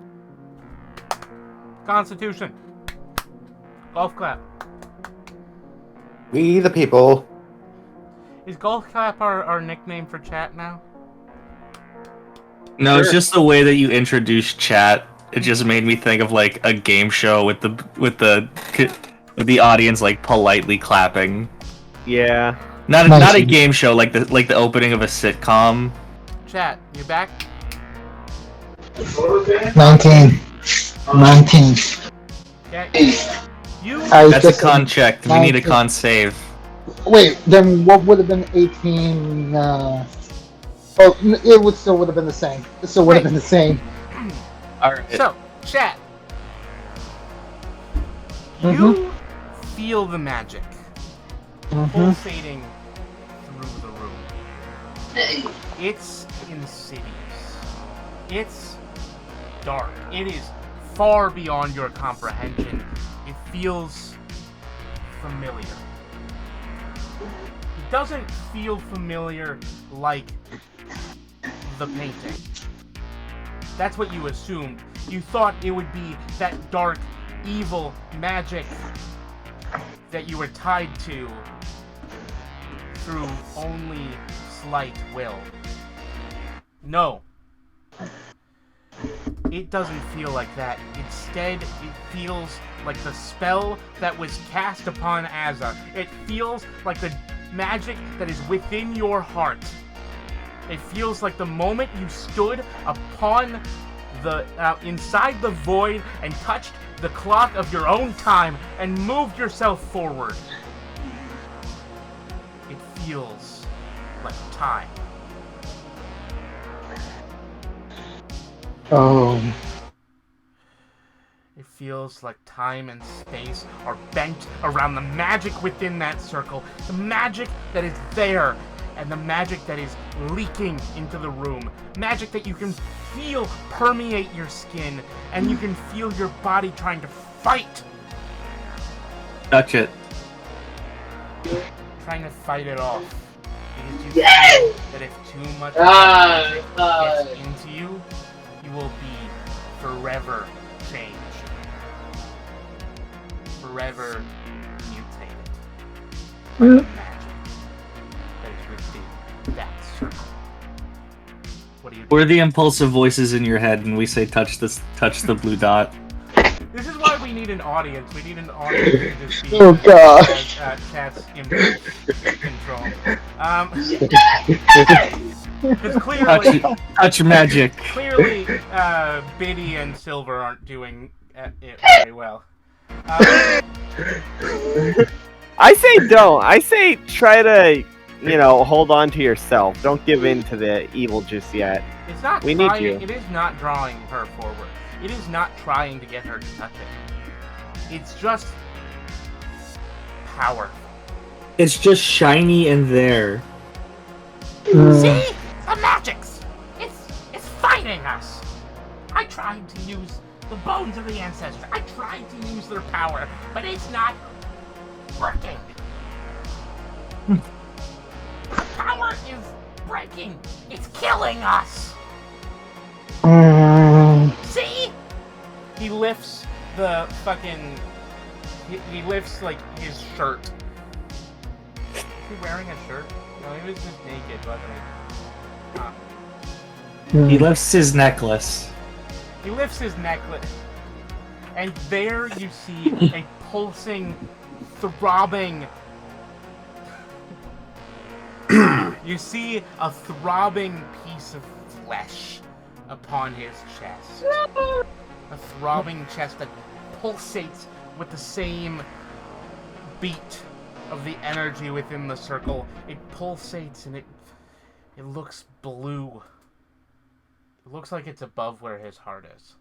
Constitution. Golf clap. We the people. Is golf clap our nickname for chat now? No, it's Sure. just the way that you introduce chat. It just made me think of like a game show with the audience like politely clapping. Yeah. Not Nice. not a game show like the opening of a sitcom. Chat, you back? 19. 19. Okay. You I That's a just- con check. We need a 19. con save. Wait, then what would have been 18? It would still would have been the same. It still would have been the same. Alright. So, chat. Mhm. You feel the magic Mhm. pulsating through the room. It's insidious. It's dark. It is far beyond your comprehension. It feels familiar. It doesn't feel familiar like the painting. That's what you assumed. You thought it would be that dark, evil magic that you were tied to through only slight will. No. It doesn't feel like that. Instead, it feels like the spell that was cast upon Azza. It feels like the magic that is within your heart. It feels like the moment you stood upon the inside the void and touched the clock of your own time and moved yourself forward. It feels like time. Oh. It feels like time and space are bent around the magic within that circle. The magic that is there, and the magic that is leaking into the room. Magic that you can feel permeate your skin, and you can feel your body trying to fight. Touch it. Trying to fight it off. Because you feel that if too much magic gets into you, you will be forever changed. Forever mutated. By the magic that is within that circle. What do you do? We're the impulsive voices in your head, and we say touch the blue dot. This is why we need an audience. We need an audience to just be Oh, God. Chat's impulse control. Because clearly, Touch magic. clearly, Biddy and Silver aren't doing it very well. I say don't. I say try to hold on to yourself. Don't give in to the evil just yet. It's not We need trying, you. It is not drawing her forward. It is not trying to get her to touch it. It's just powerful. It's just shiny and there. See? The magics! It's fighting us! I tried to use the bones of the ancestors. I tried to use their power, but it's not working. The power is breaking. It's killing us. See? He lifts the fucking... He lifts, like, his shirt. Is he wearing a shirt? No, he was just naked, wasn't he? Huh. He lifts his necklace. He lifts his necklace. And there you see a pulsing, throbbing... You see a throbbing piece of flesh upon his chest. A throbbing chest that pulsates with the same beat of the energy within the circle. It pulsates and it looks blue. It looks like it's above where his heart is.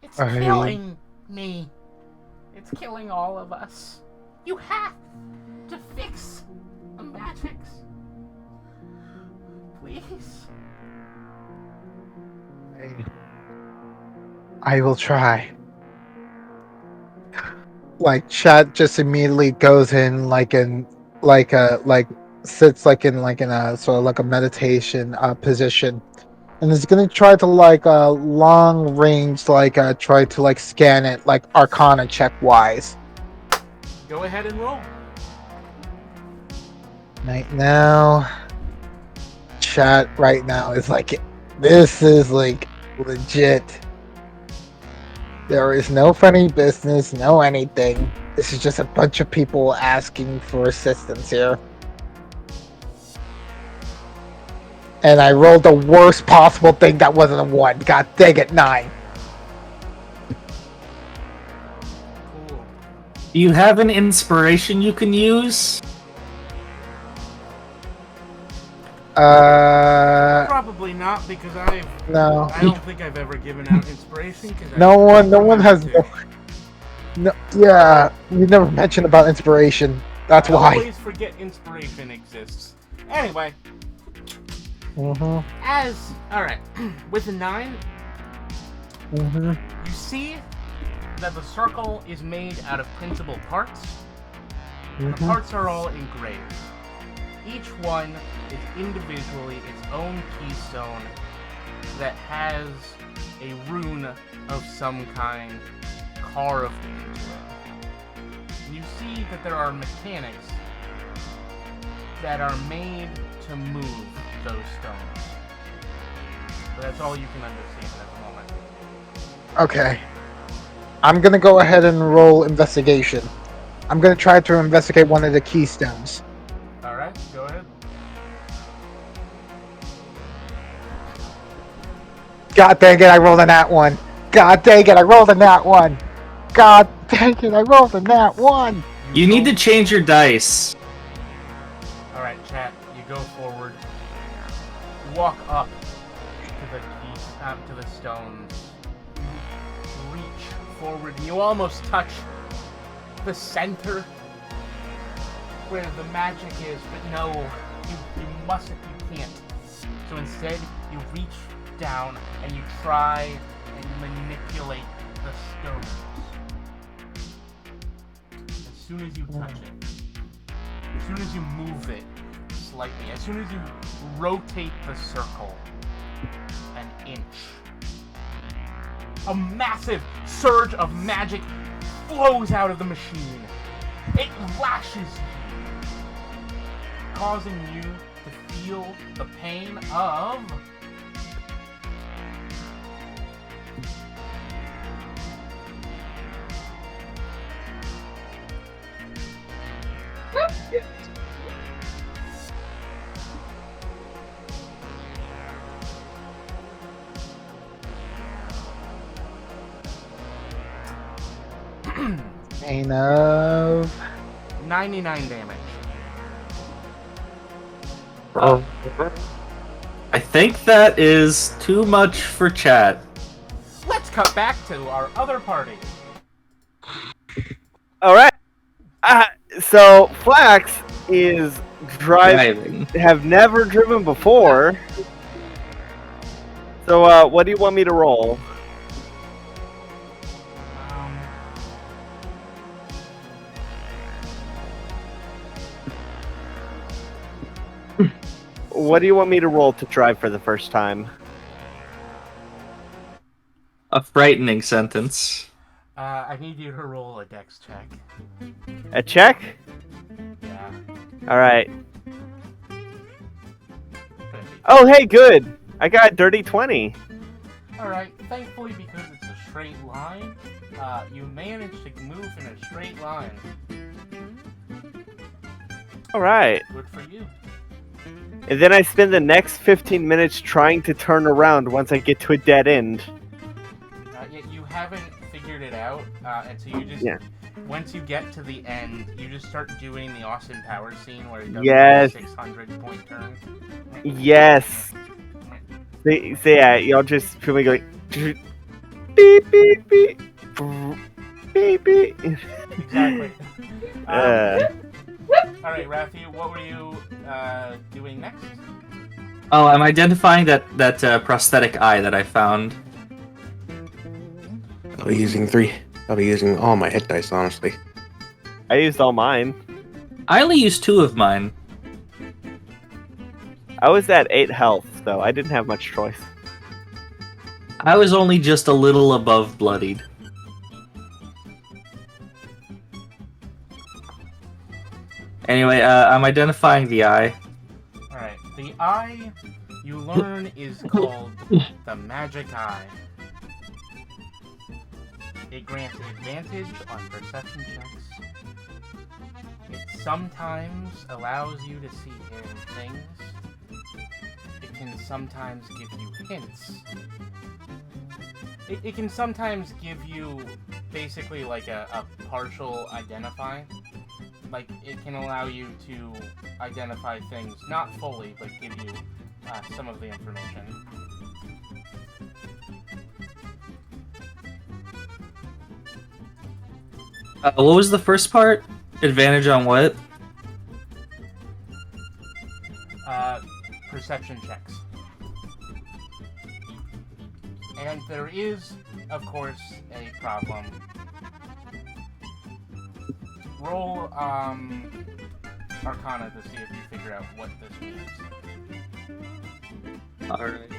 It's killing me. It's killing all of us. You have to fix the magics. Please. I will try. Like Chad just immediately goes in sits in a sort of like a meditation position, and is gonna try to long range try to scan it Arcana check wise. Go ahead and roll. Right now, chat right now is this is legit. There is no funny business, no anything. This is just a bunch of people asking for assistance here. And I rolled the worst possible thing that wasn't a 1. God dang it, 9. Cool. You have an inspiration you can use? Probably not, because I don't think I've ever given out inspiration. No one has. No, yeah, we never mentioned about inspiration. That's I why. always forget inspiration exists. Anyway. Mm-hmm. Alright, with a 9, Mm-hmm. you see that the circle is made out of principal parts. The parts are all engraved. Each one is individually its own keystone that has a rune of some kind carved into it. You see that there are mechanics that are made to move those stones. But that's all you can understand at the moment. Okay. I'm gonna go ahead and roll investigation. I'm gonna try to investigate one of the keystones. Alright, go ahead. God dang it, I rolled a nat 1. God dang it, I rolled a nat 1. God dang it, I rolled a nat 1. You need to change your dice. Alright, chat, you go forward. You walk up to the keys, to the stones. You reach forward and you almost touch the center where the magic is, but no, you mustn't, you can't. So instead, you reach down and you try and manipulate the stones. As soon as you touch it, as soon as you move it slightly, as soon as you rotate the circle an inch, a massive surge of magic flows out of the machine. It lashes you, causing you to feel the pain of Pain of 99 damage. I think that is too much for chat. Let's cut back to our other party. All right. So Flax is Driving. have never driven before. So what do you want me to roll? What do you want me to roll to drive for the first time? A frightening sentence. I need you to roll a dex check. A check? Yeah. All right. Oh, hey, good. I got a dirty 20. Alright, thankfully because it's a straight line, you managed to move in a straight line. All right. Good for you. And then I spend the next 15 minutes trying to turn around once I get to a dead end. Yet you haven't figured it out, and so you just, once you get to the end, you just start doing the Austin Powers scene where he does the 600 point turn. Yes. So yeah, y'all just feel me going beep beep beep beep beep. Exactly. Alright, Rafi, what were you doing next? Oh, I'm identifying that prosthetic eye that I found. I'll be using 3. I'll be using all my hit dice, honestly. I used all mine. I only used 2 of mine. I was at 8 health, so I didn't have much choice. I was only just a little above bloodied. Anyway, I'm identifying the eye. Alright, the eye you learn is called the Magic Eye. It grants advantage on perception checks. It sometimes allows you to see hidden things. It can sometimes give you hints. It can sometimes give you basically like a partial identify. Like, it can allow you to identify things, not fully, but give you some of the information. What was the first part? Advantage on what? Perception checks. And there is, of course, a problem. Roll, Arcana to see if you figure out what this means. Alright.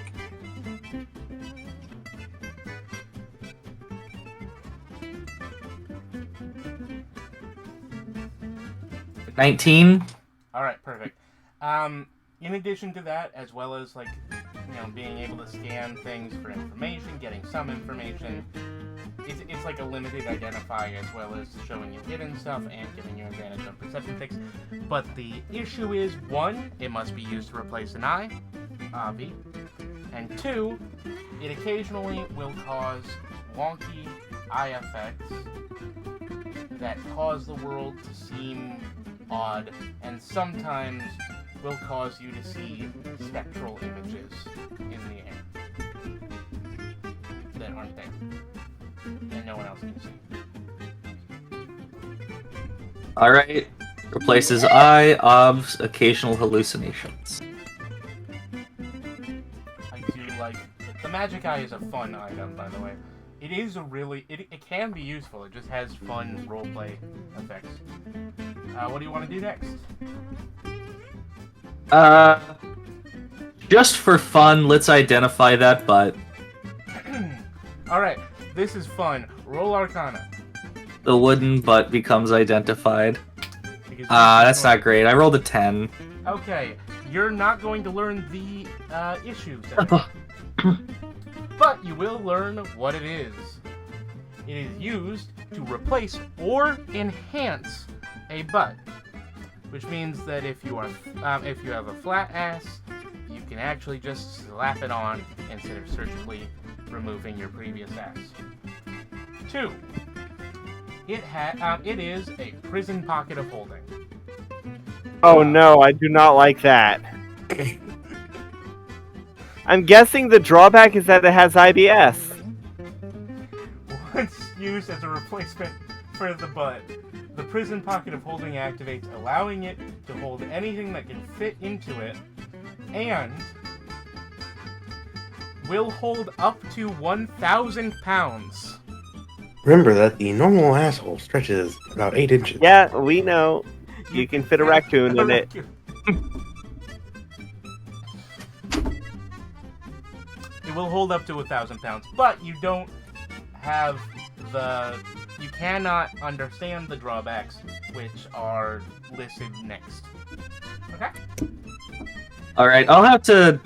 $19. Alright, perfect. In addition to that, as well as, like, you know, being able to scan things for information, getting some information, it's like a limited identify as well as showing you hidden stuff and giving you advantage on perception checks. But the issue is, 1, it must be used to replace an eye, obvi, and 2, it occasionally will cause wonky eye effects that cause the world to seem odd, and sometimes will cause you to see spectral images in the air that aren't there, and no one else can see. Alright. Replaces eye, obs, occasional hallucinations. I do like... The Magic Eye is a fun item, by the way. It is a really... It can be useful, it just has fun roleplay effects. What do you want to do next? Just for fun, let's identify that butt. Alright, this is fun. Roll Arcana. The wooden butt becomes identified. That's not great. I rolled a 10. Okay, you're not going to learn the issues. But you will learn what it is. It is used to replace or enhance a butt, which means that if you have a flat ass, you can actually just slap it on instead of surgically removing your previous ass. 2. It is a prison pocket of holding. Oh no, I do not like that. I'm guessing the drawback is that it has IBS. Once used as a replacement for the butt, the prison pocket of holding activates, allowing it to hold anything that can fit into it, and will hold up to 1,000 pounds. Remember that the normal asshole stretches about 8 inches. Yeah, we know. You can fit a raccoon in it. It will hold up to 1,000 pounds, but you don't have you cannot understand the drawbacks, which are listed next. Okay? Alright, I'll have to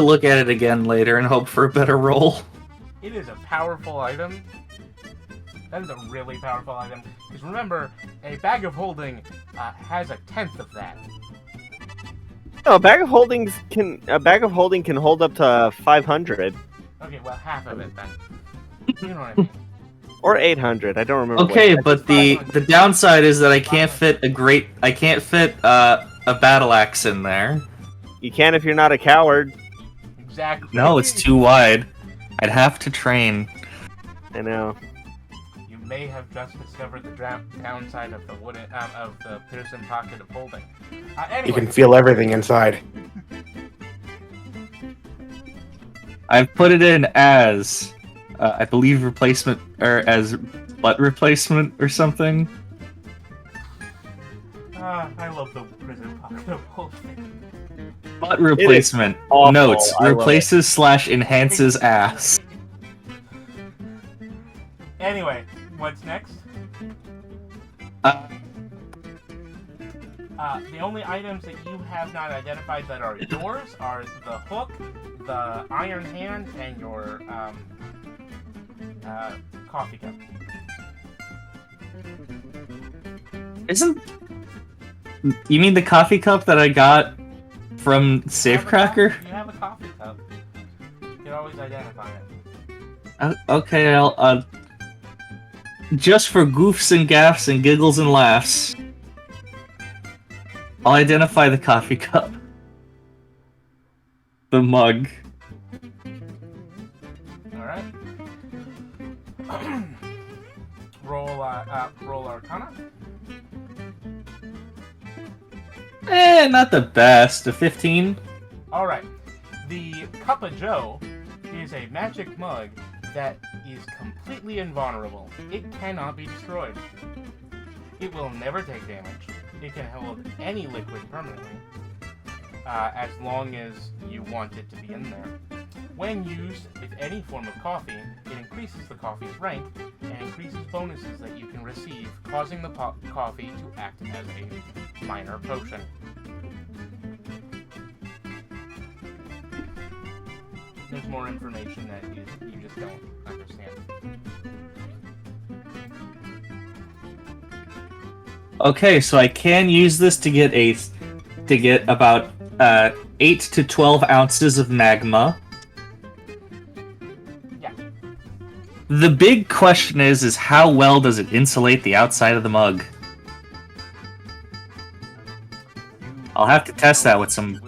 look at it again later and hope for a better roll. It is a powerful item. That is a really powerful item. Because remember, a bag of holding has 1/10 of that. No, a bag of holding can hold up to 500 Okay, well, half of it then. You know what I mean. or 800. I don't remember. Okay, what but the downside is that I can't fit a battle axe in there. you can if you're not a coward. Exactly. No, it's too wide. I'd have to train. I know. You may have just discovered the downside of the of the prison pocket of holding. Anyway. You can feel everything inside. I've put it in as, I believe, replacement, or as butt replacement or something. I love the prison pocket of holding. Butt replacement. awful. Notes. I love Replaces / enhances ass. Anyway, what's next? The only items that you have not identified that are yours are the hook, the iron hand, and your coffee cup. Isn't... You mean the coffee cup that I got from Safecracker? You have a coffee cup. You can always identify it. Okay, I'll, just for goofs and gaffs and giggles and laughs, I'll identify the coffee cup. The mug. Alright. Roll Arcana. Not the best. A 15? Alright. The Cup of Joe is a magic mug that is completely invulnerable. It cannot be destroyed. It will never take damage. It can hold any liquid permanently, as long as you want it to be in there. When used with any form of coffee, it increases the coffee's rank and increases bonuses that you can receive, causing the coffee to act as a minor potion. There's more information that you just don't understand. Okay, so I can use this to get about 8 to 12 ounces of magma. Yeah. The big question is how well does it insulate the outside of the mug? I'll have to test that with some...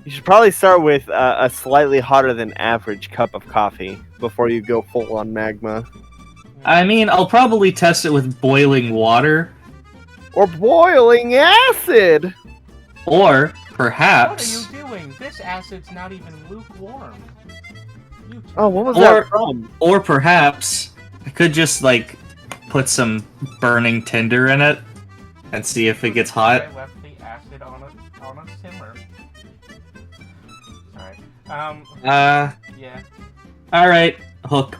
You should probably start with a slightly hotter than average cup of coffee before you go full on magma. I mean, I'll probably test it with boiling water. Or boiling acid! Or, perhaps... What are you doing? This acid's not even lukewarm. Oh, what was that from? Or perhaps, I could just, like, put some burning tinder in it and see if it gets hot. I left the acid on a simmer. Alright. Yeah. Alright, hook.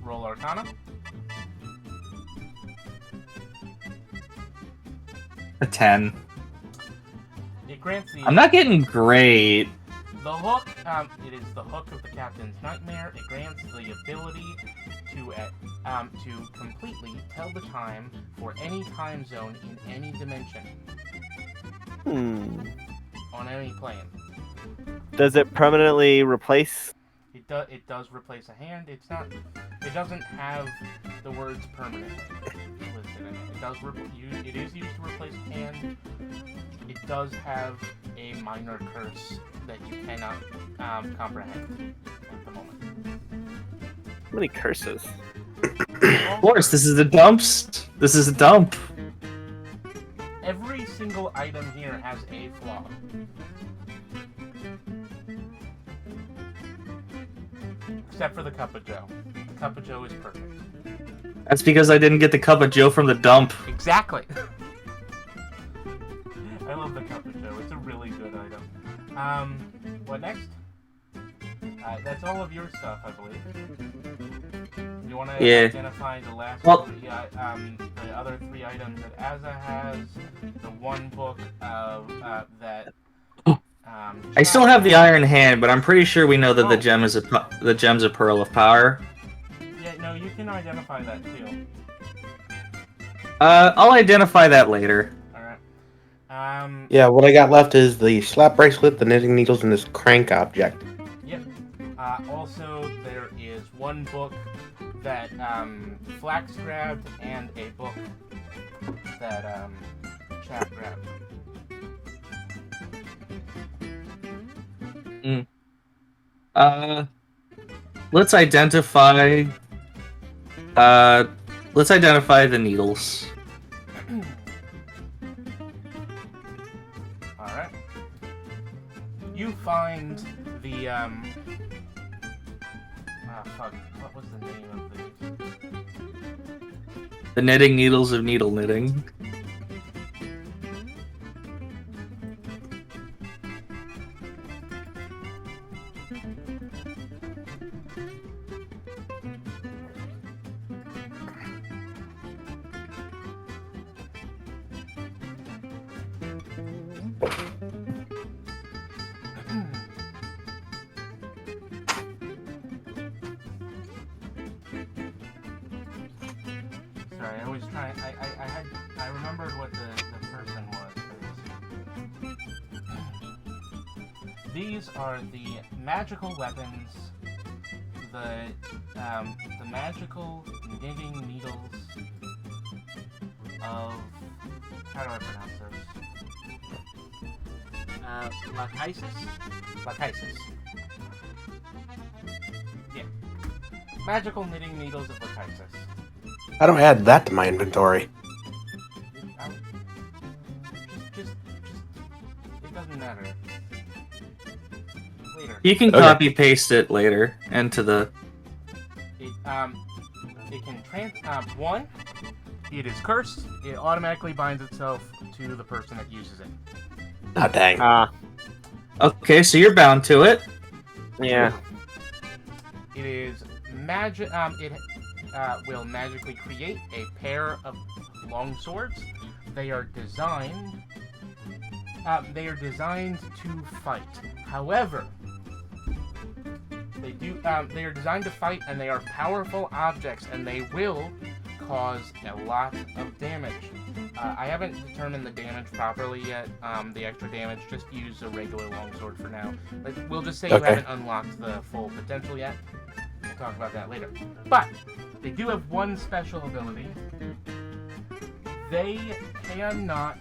Roll Arcana. A 10. It grants the... I'm not getting great. The hook, it is the hook of the Captain's Nightmare. It grants the ability to completely tell the time for any time zone in any dimension. Hmm. On any plane. Does it permanently replace It does replace a hand. It doesn't have the words permanently listed in it. It is used to replace a hand. It does have a minor curse that you cannot comprehend at the moment. How many curses? Of course, this is a dumps. This is a dump. Every single item here has a flaw. Except for the Cup of Joe. The Cup of Joe is perfect. That's because I didn't get the cup of Joe from the dump. Exactly. I love the Cup of Joe. It's a really good item. What next? That's all of your stuff, I believe. You want to identify the last the other 3 items that Azza has, the one book that. I still have the iron hand, but I'm pretty sure we know that the gem's a pearl of power. Yeah, no, you can identify that too. I'll identify that later. All right. Yeah, what I got left is the slap bracelet, the knitting needles, and this crank object. Yep. Also, there is one book that Flax grabbed, and a book that Chap grabbed. Let's identify. Let's identify the needles. All right. You find the fuck. What was the name of these? The knitting needles of needle knitting. Sorry, I was trying. I remembered what the person was. These are the magical weapons, the magical knitting needles of, how do I pronounce those? Lachesis. Yeah. Magical knitting needles of Lachesis. I don't add that to my inventory. Just, it doesn't matter. Later. You can copy paste it later into the. It can one. It is cursed. It automatically binds itself to the person that uses it. Oh dang. Okay, so you're bound to it. Yeah. It is magic. It will magically create a pair of long swords. They are designed. They are designed to fight. However, they are designed to fight, and they are powerful objects, and they will cause a lot of damage. I haven't determined the damage properly yet. The extra damage. Just use a regular longsword for now. But we'll just say you haven't unlocked the full potential yet. We'll talk about that later. But they do have one special ability. They cannot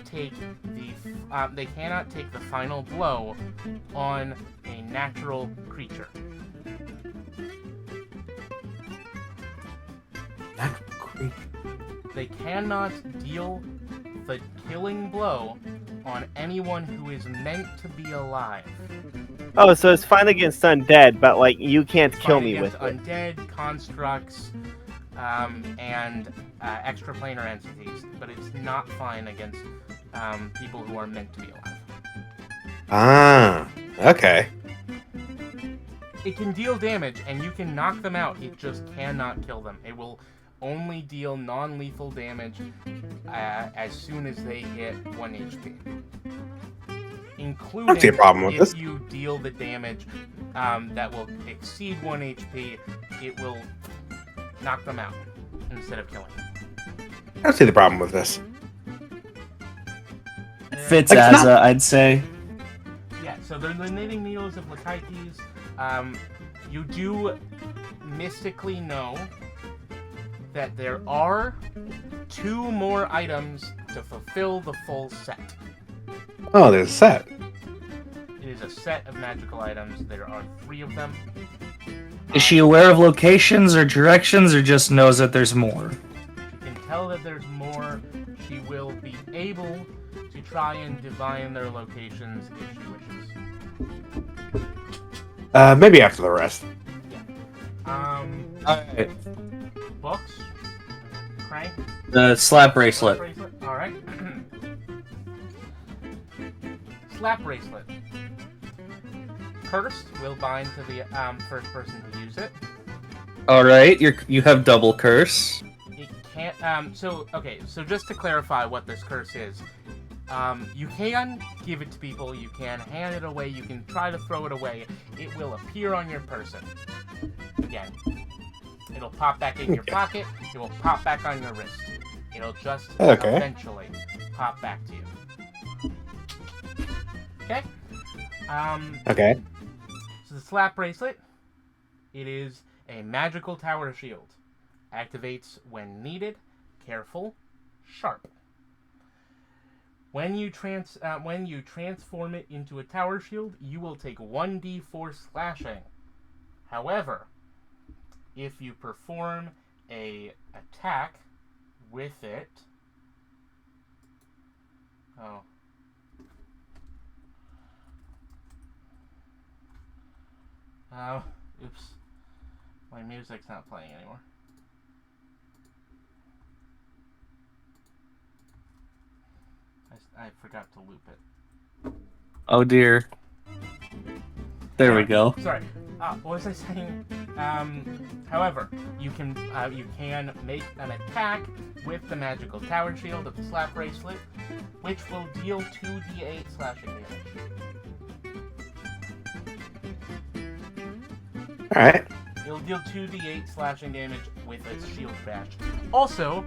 take the final blow on a natural creature. Natural creature. They cannot deal the killing blow on anyone who is meant to be alive. Oh, so it's fine against undead, but like you can't kill me with it. Undead constructs and extraplanar entities, but it's not fine against people who are meant to be alive. Ah, okay. It can deal damage, and you can knock them out. It just cannot kill them. It will only deal non-lethal damage as soon as they hit 1 HP. Including I don't see a problem with if this. you deal the damage that will exceed 1 HP, it will knock them out instead of killing them. I don't see the problem with this. Fits Like, it's Azza, I'd say. Yeah, So they're the knitting needles of Lakaites. You do mystically know that there are 2 more items to fulfill the full set. Oh, there's a set. It is a set of magical items. There are 3 of them. Is she aware of locations or directions, or just knows that there's more? She can tell that there's more. She will be able to try and divine their locations if she wishes. Maybe after the rest. Alright. Books. Crank. The slap bracelet. All right. Slap bracelet. Cursed will bind to the first person to use it. Alright, you have double curse. It can't. So just to clarify what this curse is, you can give it to people. You can hand it away. You can try to throw it away. It will appear on your person. Again, it'll pop back in your pocket. It will pop back on your wrist. It'll just eventually pop back to you. Okay. Okay. So the slap bracelet, it is a magical tower shield. Activates when needed. Careful. Sharp. When you transform it into a tower shield, you will take 1d4 slashing. However, if you perform a attack with it, oops, my music's not playing anymore. I forgot to loop it. Oh dear. There we go. Sorry. What was I saying? However, you can make an attack with the magical tower shield of the slap bracelet, which will deal 2d8 slashing damage. Alright. It'll deal 2d8 slashing damage with its shield bash. Also,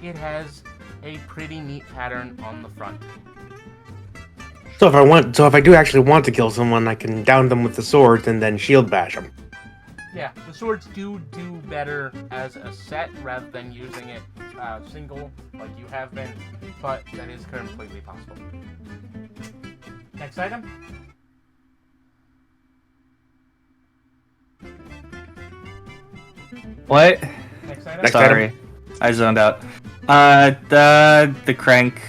it has a pretty neat pattern on the front. So if I do actually want to kill someone, I can down them with the swords and then shield bash them. Yeah, the swords do better as a set rather than using it single like you have been, but that is completely possible. Next item. What? Next item. Next Sorry, item. I zoned out. The crank.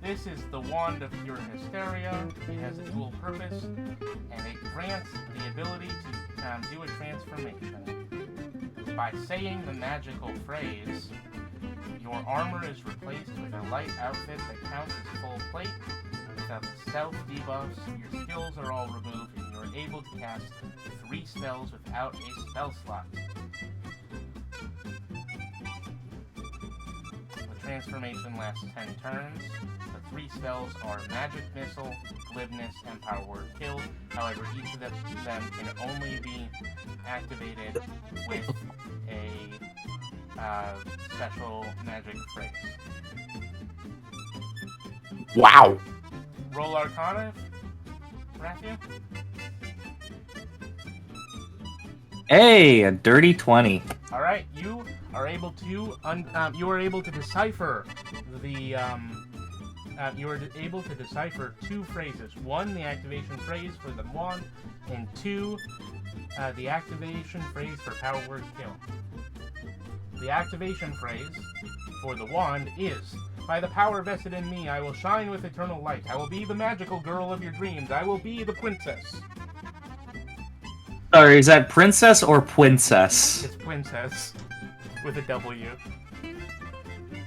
This is the Wand of Pure Hysteria. It has a dual purpose, and it grants the ability to do a transformation. By saying the magical phrase, your armor is replaced with a light outfit that counts as full plate. Without the stealth debuffs, your skills are all removed, and you're able to cast 3 spells without a spell slot. The transformation lasts 10 turns. The 3 spells are Magic Missile, Glibness, and Power Word Kill. However, each of them can only be activated with a special magic phrase. Wow. Roll Arcana, Matthew. Hey, a dirty 20. All right, you are able to decipher the you are able to decipher 2 phrases. 1, the activation phrase for the wand, and 2, the activation phrase for Power Word Kill. The activation phrase for the wand is, by the power vested in me, I will shine with eternal light. I will be the magical girl of your dreams. I will be the princess. Sorry, is that princess or princess? It's princess with a W.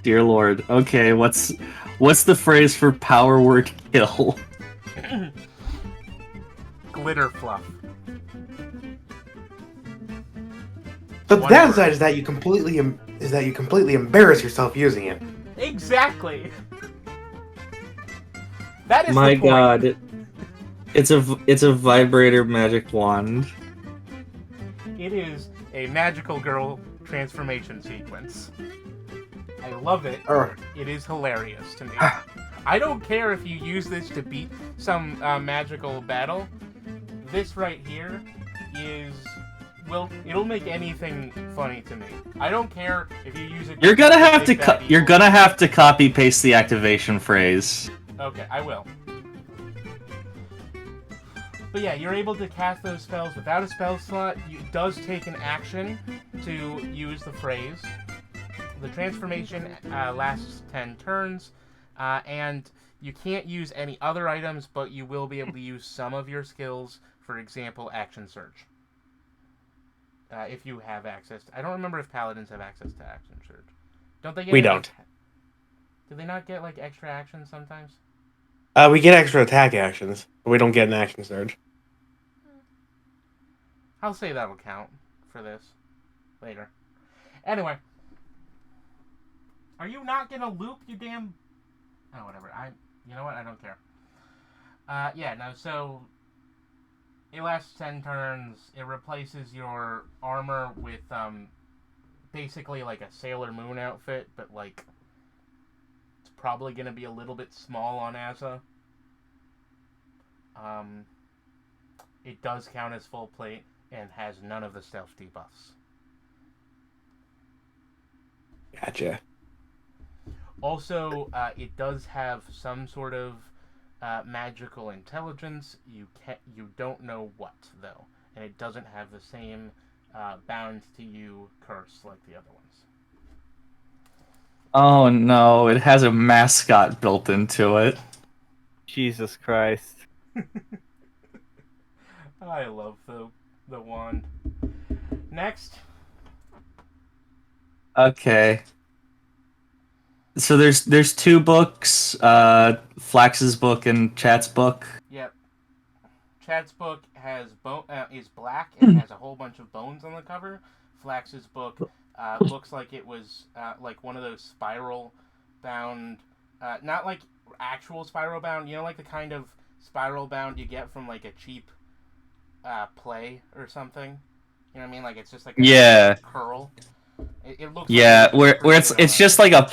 Dear Lord. Okay, what's the phrase for power word kill? Glitter fluff. The downside is that you completely embarrass yourself using it. Exactly. That is My the point. God, it's a vibrator magic wand. It is a magical girl transformation sequence. I love it. It is hilarious to me. I don't care if you use this to beat some magical battle. This right here is... Well, it'll make anything funny to me. I don't care if you use it... You're gonna have to copy paste the activation phrase. Okay, I will. But yeah, you're able to cast those spells without a spell slot. It does take an action to use the phrase. The transformation lasts 10 turns, and you can't use any other items, but you will be able to use some of your skills, for example, Action Surge. If you have access I don't remember if Paladins have access to Action Surge. Don't they get... We don't. Do they not get, like, extra actions sometimes? We get extra attack actions, but we don't get an action surge. I'll say that'll count for this later. Anyway. Are you not gonna loop, you damn... Oh, whatever. You know what? I don't care. Yeah, no, so... It lasts 10 turns. It replaces your armor with, basically like a Sailor Moon outfit, but, like... It's probably gonna be a little bit small on Asa. It does count as full plate and has none of the stealth debuffs. Gotcha. Also, it does have some sort of magical intelligence. You don't know what, though, and it doesn't have the same bound to you curse like the other ones. Oh no, it has a mascot built into it. Jesus Christ. I love the wand. Next. Okay. So there's two books, Flax's book and Chat's book. Yep. Chat's book has is black and has a whole bunch of bones on the cover. Flax's book looks like it was like one of those spiral bound, not like actual spiral bound. You know, like the kind of spiral bound you get from like a cheap play or something. You know what I mean? Like it's just like a curl. It looks like where it's just like a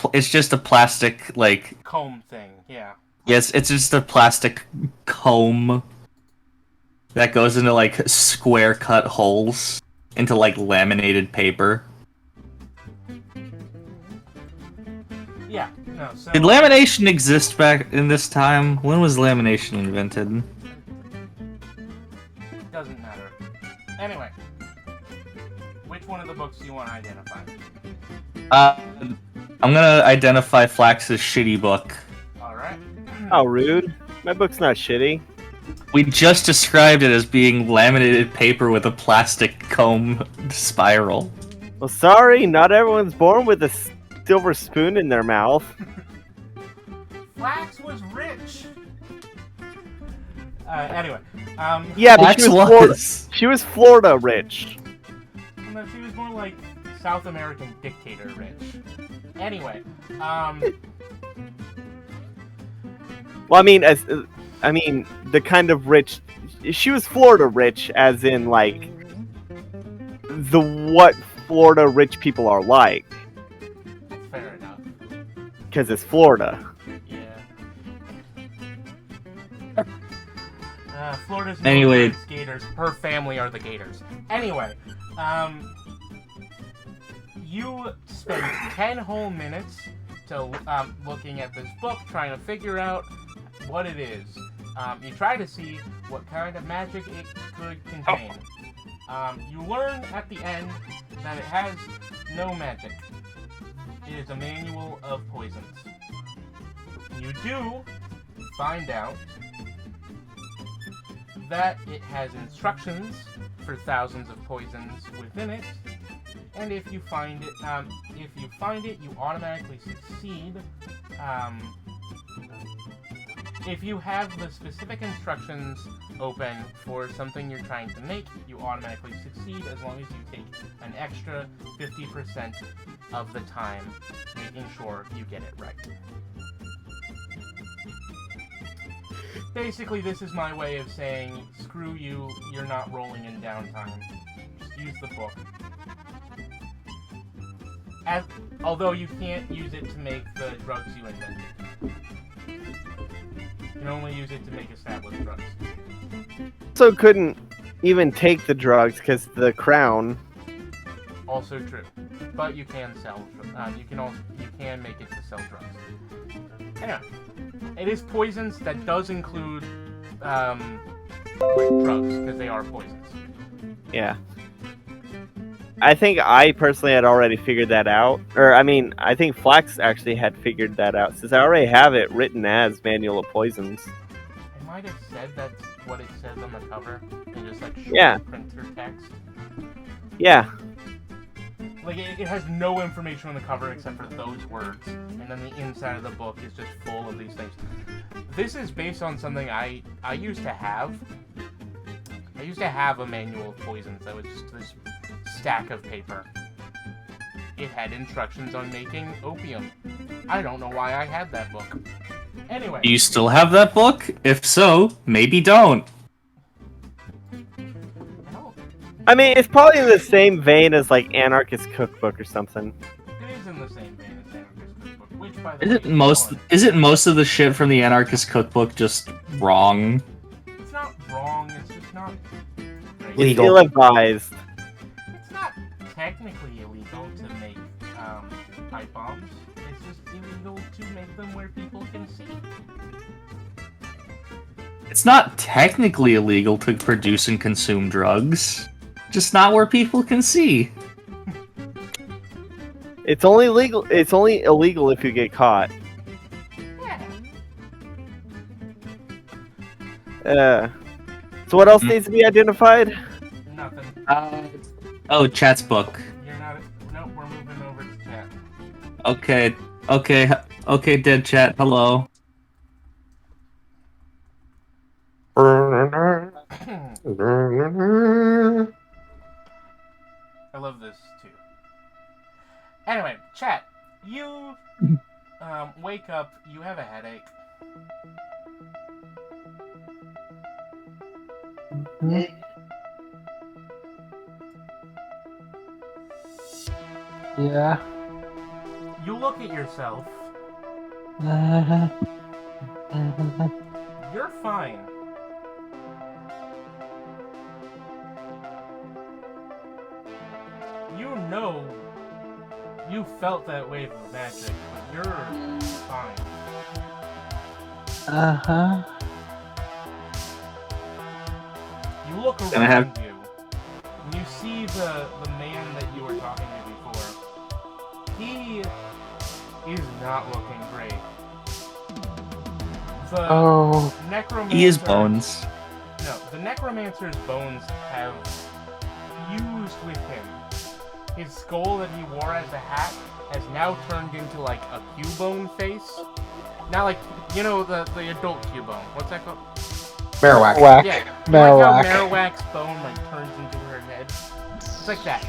plastic like comb thing. Yeah. Yes, it's just a plastic comb that goes into like square cut holes into like laminated paper. Yeah. No. So Did lamination exist back in this time? When was lamination invented? Doesn't matter. Anyway, which one of the books do you want to identify? I'm gonna identify Flax's shitty book. Alright. How rude. My book's not shitty. We just described it as being laminated paper with a plastic comb spiral. Well, sorry, not everyone's born with a silver spoon in their mouth. Flax was rich! Anyway. Yeah, but Flax she was Florida rich. No, she was more like South American dictator rich. Anyway, Well, I mean, the kind of rich. She was Florida rich, as in like what Florida rich people are like. fair enough. Because it's Florida. Yeah. Florida's Anyway. Gators. Her family are the Gators. Anyway, you spend 10 whole minutes to looking at this book, trying to figure out what it is. You try to see what kind of magic it could contain. You learn at the end that it has no magic. It is a manual of poisons. You do find out that it has instructions for thousands of poisons within it, and if you find it, you automatically succeed. If you have the specific instructions open for something you're trying to make, you automatically succeed as long as you take an extra 50% of the time making sure you get it right. Basically, this is my way of saying, screw you, you're not rolling in downtime. Just use the book. Although you can't use it to make the drugs you invented. can only use it to make established drugs. Also couldn't even take the drugs because the crown. Also true, but you can sell. You can make it to sell drugs. Anyway, it is poisons. That does include like drugs because they are poisons. Yeah. I think I personally had already figured that out. Or, I mean, I think Flax actually had figured that out since I already have it written as Manual of Poisons. I might have said that's what it says on the cover and just like short Yeah. printer text. Yeah. Like it has no information on the cover except for those words, and then the inside of the book is just full of these things. This is based on something I used to have. I used to have a manual of poisons that was just this stack of paper. It had instructions on making opium. I don't know why I had that book. Anyway. Do you still have that book? If so, maybe don't. I mean, it's probably in the same vein as, like, Anarchist Cookbook or something. It is in the same vein as Anarchist Cookbook, which, by the Isn't way, most of the shit from the Anarchist Cookbook just wrong? It's not wrong, it's just not great. Legal. Ill-advised. It's not technically illegal to make pipe bombs. It's just illegal to make them where people can see. It's not technically illegal to produce and consume drugs. Just not where people can see. It's only legal. It's only illegal if you get caught. Yeah. So what else needs to be identified? Nothing. Oh, chat's book. You're not. Nope, we're moving over to chat. Okay, dead chat, hello. I love this too. Anyway, chat. You wake up. You have a headache. Yeah. You look at yourself. You're fine. You know you felt that wave of magic, but you're fine. Uh-huh. You look Can I around you, and you see the man that you were talking to before. He is not looking great. The necromancer... He is bones. No, the necromancer's bones have fused with him. His skull that he wore as a hat has now turned into like a Cubone face. Now, like, you know, the adult Cubone. What's that called? Marowak. Whack. Yeah. Marowak. Like how Marowak's bone like turns into her head. It's like that.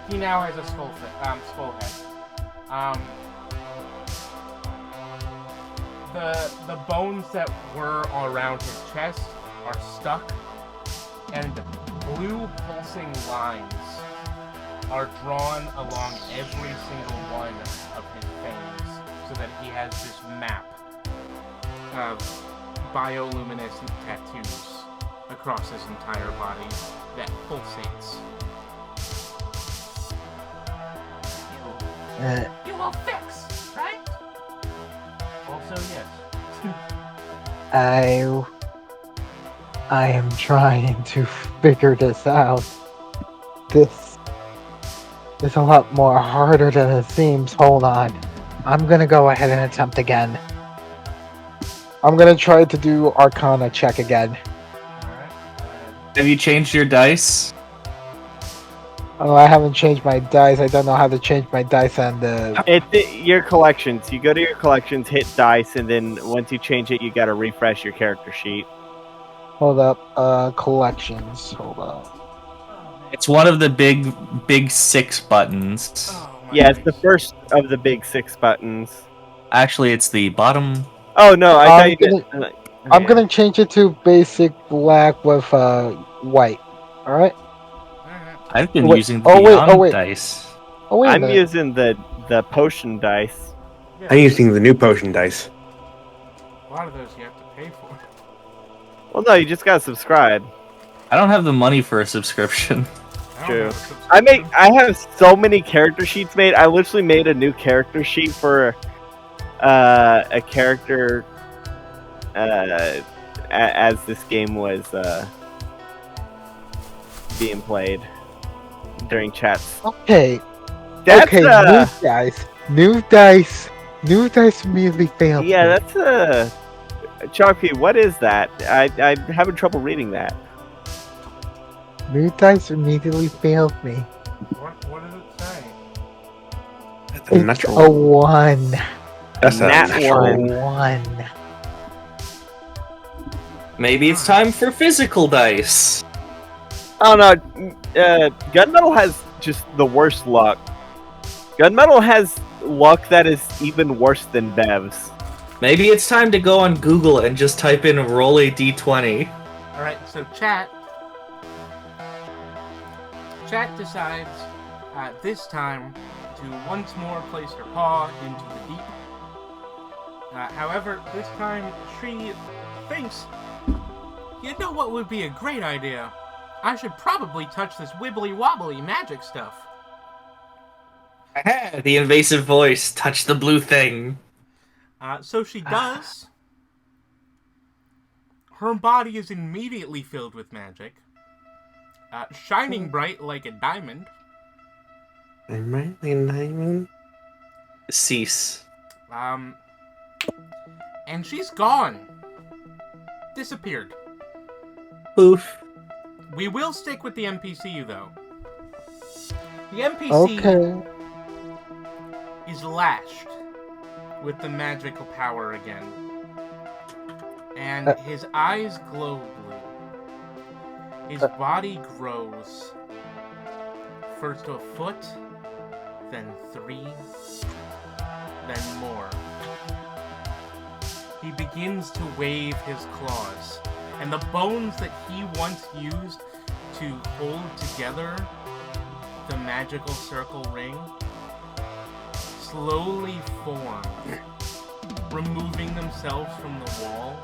He now has a skull head. The bones that were around his chest are stuck, and blue pulsing lines are drawn along every single one of his veins, so that he has this map of bioluminescent tattoos across his entire body that pulsates. You will fix, right? Also, yes. I am trying to figure this out. This is a lot more harder than it seems. Hold on. I'm gonna go ahead and attempt again. I'm gonna try to do Arcana check again. Alright. Have you changed your dice? Oh, I haven't changed my dice. I don't know how to change my dice on the... Your collections. You go to your collections, hit dice, and then once you change it, you gotta refresh your character sheet. Hold up. Collections. Hold up. It's one of the big 6 buttons. Oh, my Yeah, it's the face. first of the big 6 buttons. Actually, it's the bottom. Oh no, I thought you did. I'm gonna change it to basic black with white. All right. Alright. I've been Wait, using the oh, wait, Beyond oh, wait. dice. Oh wait a I'm minute. using the potion dice. Yeah. I'm using the new potion dice. A lot of those you have to pay for. Well, no, you just gotta subscribe. I don't have the money for a subscription. I don't True. have a subscription. I have so many character sheets made. I literally made a new character sheet for a character as this game was being played during chats. Okay. That's okay, new dice immediately failed. yeah, me. that's Chalky, what is that? I'm having trouble reading that. New dice immediately failed me. What does it say? That's a It's natural. a 1. That's a nat natural. one. 1. Maybe it's time for physical dice. I don't know. Gunmetal has just the worst luck. Gunmetal has luck that is even worse than Bev's. Maybe it's time to go on Google and just type in roll a d20. Alright, so chat decides this time to once more place her paw into the deep. However, this time she thinks, you know what would be a great idea? I should probably touch this wibbly wobbly magic stuff. The invasive voice, touch the blue thing. So she does. Her body is immediately filled with magic, shining bright like a diamond. Cease. And she's gone. Disappeared. Poof. We will stick with the NPC, though. The NPC Okay. is lashed with the magical power again. And his eyes glow blue. His body grows. First a foot, then 3, then more. He begins to wave his claws, and the bones that he once used to hold together the magical circle ring slowly form, removing themselves from the wall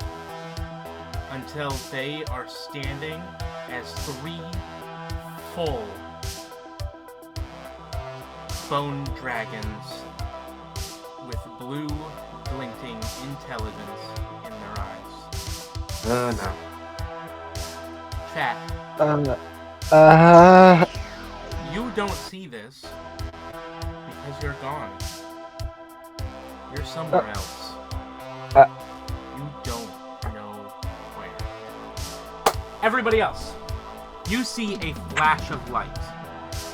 until they are standing as 3 full bone dragons with blue glinting intelligence in their eyes. No. Chat, you don't see this because you're gone. You're somewhere else. You don't know where. Everybody else, you see a flash of light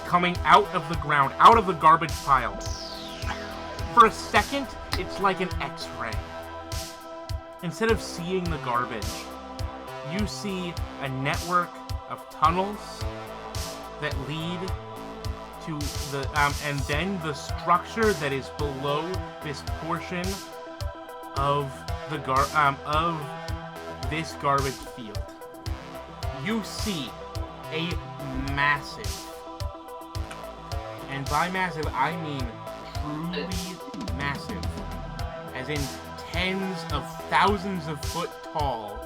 coming out of the ground, out of the garbage pile. For a second, it's like an X-ray. Instead of seeing the garbage, you see a network of tunnels that lead to the and then the structure that is below this portion of the of this garbage field. You see a massive, and by massive I mean truly massive, as in tens of thousands of foot tall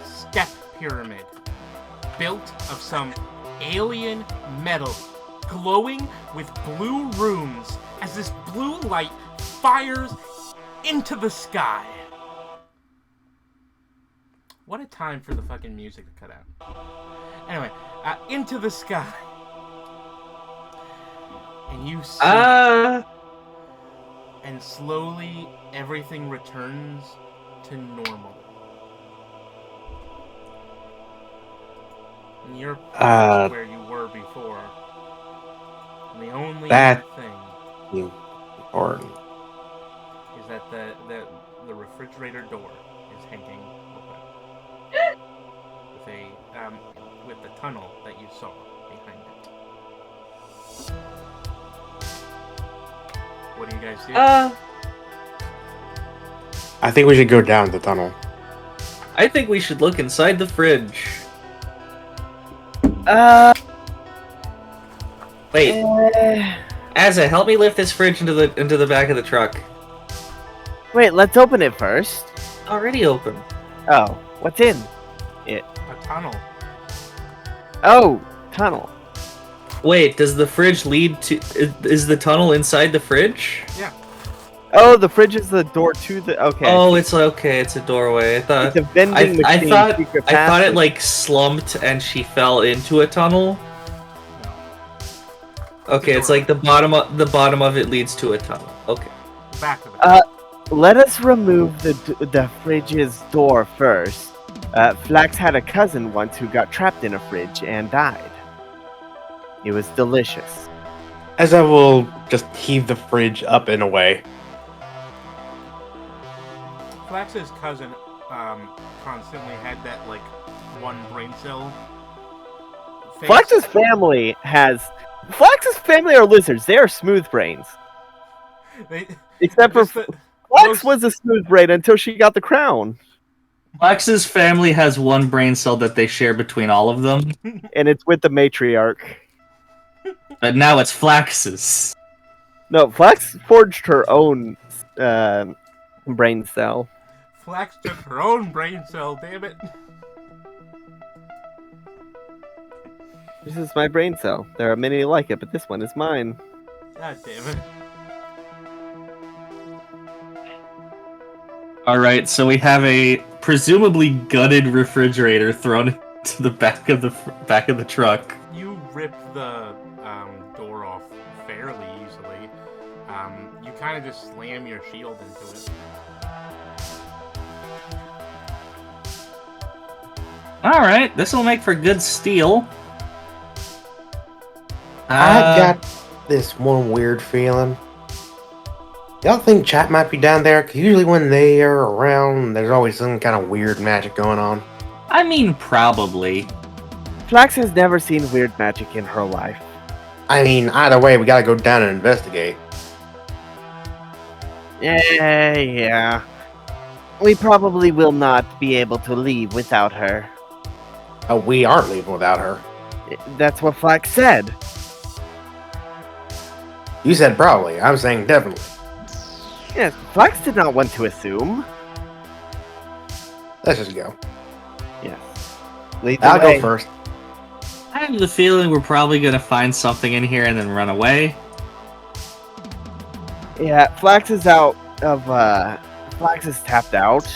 step pyramid built of some alien metal glowing with blue runes as this blue light fires into the sky. What a time for the fucking music to cut out. Anyway, into the sky. And you see... And slowly, everything returns to normal. And you're where you were before. And the only That- thing Important. is that the refrigerator door is hanging open. With the tunnel that you saw behind it. What do you guys do? I think we should go down the tunnel. I think we should look inside the fridge. Wait. Azza, help me lift this fridge into the back of the truck. Wait, let's open it first. Already open. Oh, what's in? A tunnel. Oh, tunnel. Wait, does the fridge lead to? Is the tunnel inside the fridge? Yeah. Oh, the fridge is the door to the. Okay. Oh, it's okay. It's a doorway. I thought. It's a vending I machine. thought secret I thought it passage. like slumped and she fell into a tunnel. Okay, it's like the bottom of it leads to a tunnel. Okay. Back of it. Let us remove the fridge's door first. Flax had a cousin once who got trapped in a fridge and died. It was delicious. As I will just heave the fridge up and away. Flax's cousin constantly had that like one brain cell. Face. Flax's family are lizards. They are smooth brains. Except for Just the- Flax most- was a smooth brain until she got the crown. Flax's family has one brain cell that they share between all of them, And it's with the matriarch. but now it's Flax's. No, Flax forged her own brain cell. Flax took her own brain cell. Damn it. This is my brain cell. There are many like it, but this one is mine. God damn it. All right, so we have a presumably gutted refrigerator thrown into the back of the truck. You ripped the door off fairly easily. You kind of just slam your shield into it. All right, this will make for good steel. I got this one weird feeling. Y'all think chat might be down there? Because usually when they are around, there's always some kind of weird magic going on. I mean, probably. Flax has never seen weird magic in her life. I mean, either way, we gotta go down and investigate. Yeah. We probably will not be able to leave without her. Oh, we aren't leaving without her. That's what Flax said. You said probably. I'm saying definitely. Yes, Flax did not want to assume. Let's just go. Yes. Lead the I'll way. go first. I have the feeling we're probably gonna find something in here and then run away. Yeah, Flax is out of Flax is tapped out.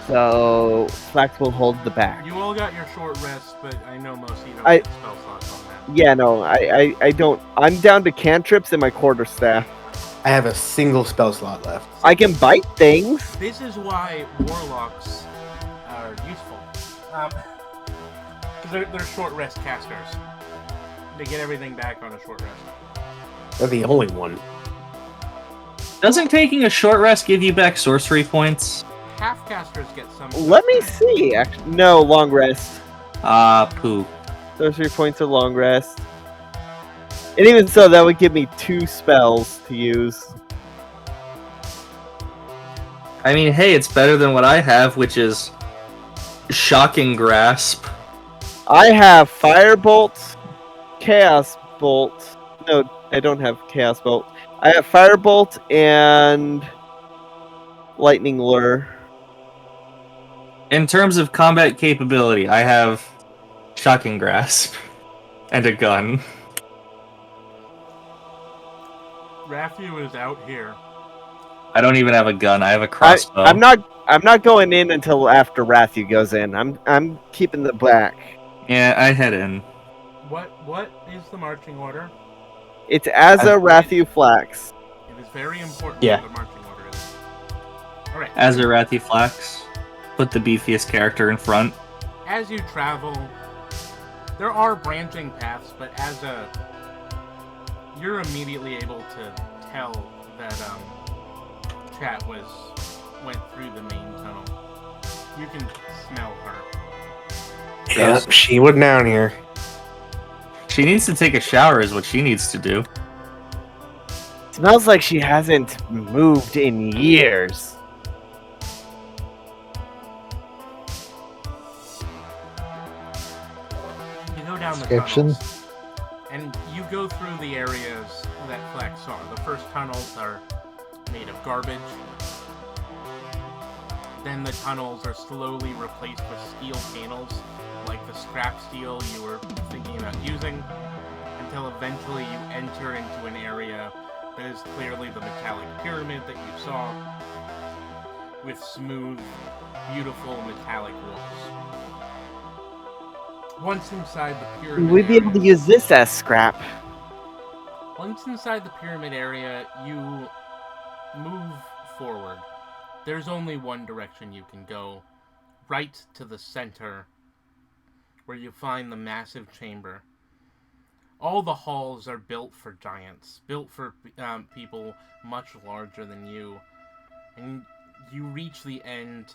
So Flax will hold the back. You all got your short rest, but I know most of you don't I- get spell slots on that. Yeah, no, I don't. I'm down to cantrips and my quarterstaff. I have a single spell slot left. I can bite things. This is why warlocks are useful. Because they're short rest casters. They get everything back on a short rest. They're the only one. Doesn't taking a short rest give you back sorcery points? Half casters get some. Let me see. Actually, no, long rest. Poo. Sorcery points are long rest. And even so, that would give me 2 spells to use. I mean, hey, it's better than what I have, which is Shocking Grasp. I have Firebolt, Chaos Bolt. No, I don't have Chaos Bolt. I have Firebolt and Lightning Lure. In terms of combat capability, I have Shocking Grasp and a gun. Rathu is out here. I don't even have a gun. I have a crossbow. I'm not going in until after Rathu goes in. I'm keeping the back. Yeah, I head in. What is the marching order? It's Azza, Rathu, Flax. It is very important Yeah. what the marching order is. Alright. Azarathi Flax. Put the beefiest character in front. As you travel, there are branching paths, but you're immediately able to tell that Chat went through the main tunnel. You can smell her. Yep, she went down here. She needs to take a shower is what she needs to do. Smells like she hasn't moved in years. You go down the Description. tunnels, and you go through the areas that Flex saw. The first tunnels are made of garbage. then the tunnels are slowly replaced with steel panels, like the scrap steel you were thinking about using, until eventually you enter into an area that is clearly the metallic pyramid that you saw, with smooth, beautiful metallic walls. Once inside the pyramid We'd be able to use this as scrap. Once inside the pyramid area, you move forward. There's only one direction you can go, right to the center, where you find the massive chamber. All the halls are built for giants, built for people much larger than you. And you reach the end.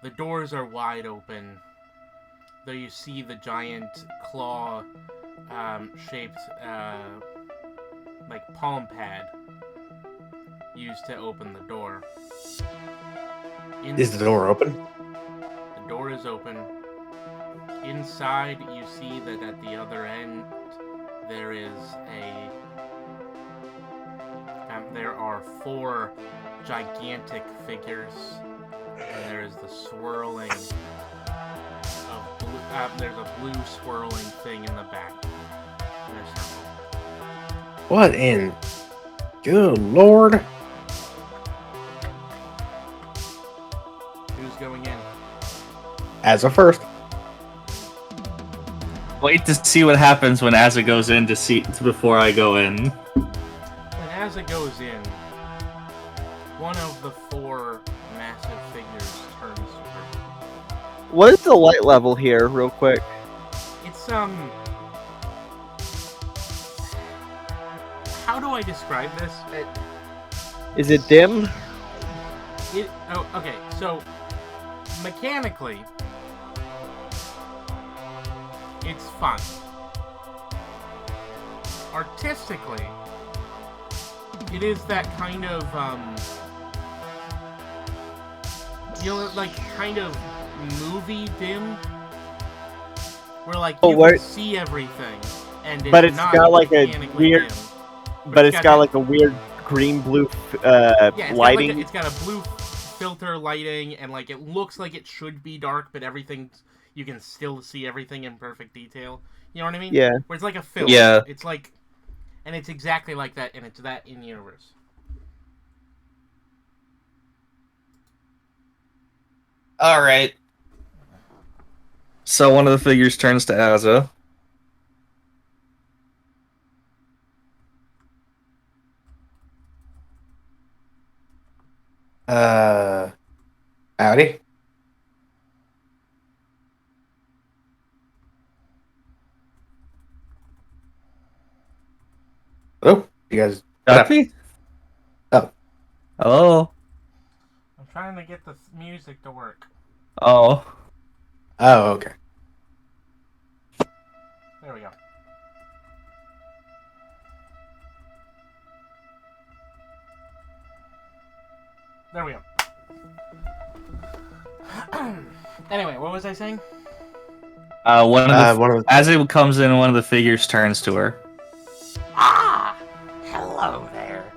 The doors are wide open, though you see the giant claw shaped like palm pad used to open the door. Is the door open? The door is open. Inside, you see that at the other end there is there are 4 gigantic figures, and there is the swirling of blue, there's a blue swirling thing in the back. In a circle. What in? Good lord. Who's going in? As a first. Wait to see what happens when Asa goes in before I go in. When Asa goes in, one of the 4 massive figures turns to her. What is the light level here, real quick? It's how do I describe this? Is it dim? Okay, so mechanically it's fun. Artistically, it is that kind of like kind of movie dim, where like you can see everything, and but it's not got like a weird, dim. but it's got like a weird green-blue lighting. It's got a blue filter lighting, and like it looks like it should be dark, but you can still see everything in perfect detail. You know what I mean? Yeah. Where it's like a film. Yeah. It's like, and it's exactly like that, and it's that in universe. All right. So one of the figures turns to Asa. Howdy. Oh, you guys. Duffy? Oh. Hello? I'm trying to get the music to work. Oh. Oh, okay. There we go. There we go. Anyway, what was I saying? As it comes in, one of the figures turns to her. Ah! Hello there,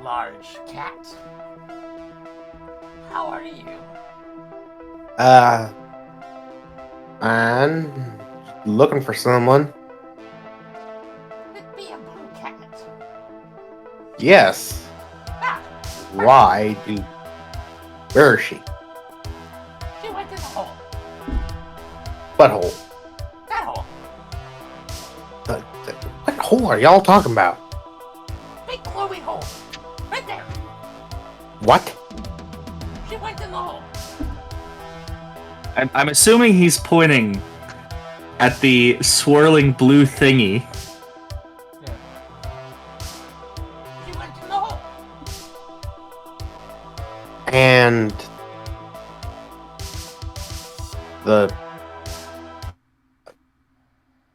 large cat. How are you? I'm looking for someone. It'd be a blue cat. Yes. Ah! Why do... Where is she? She went in the hole. Butthole. That hole. What hole are y'all talking about? Big glowy hole. Right there. What? She went in the hole. I'm assuming he's pointing at the swirling blue thingy. Yeah. She went in the hole. And...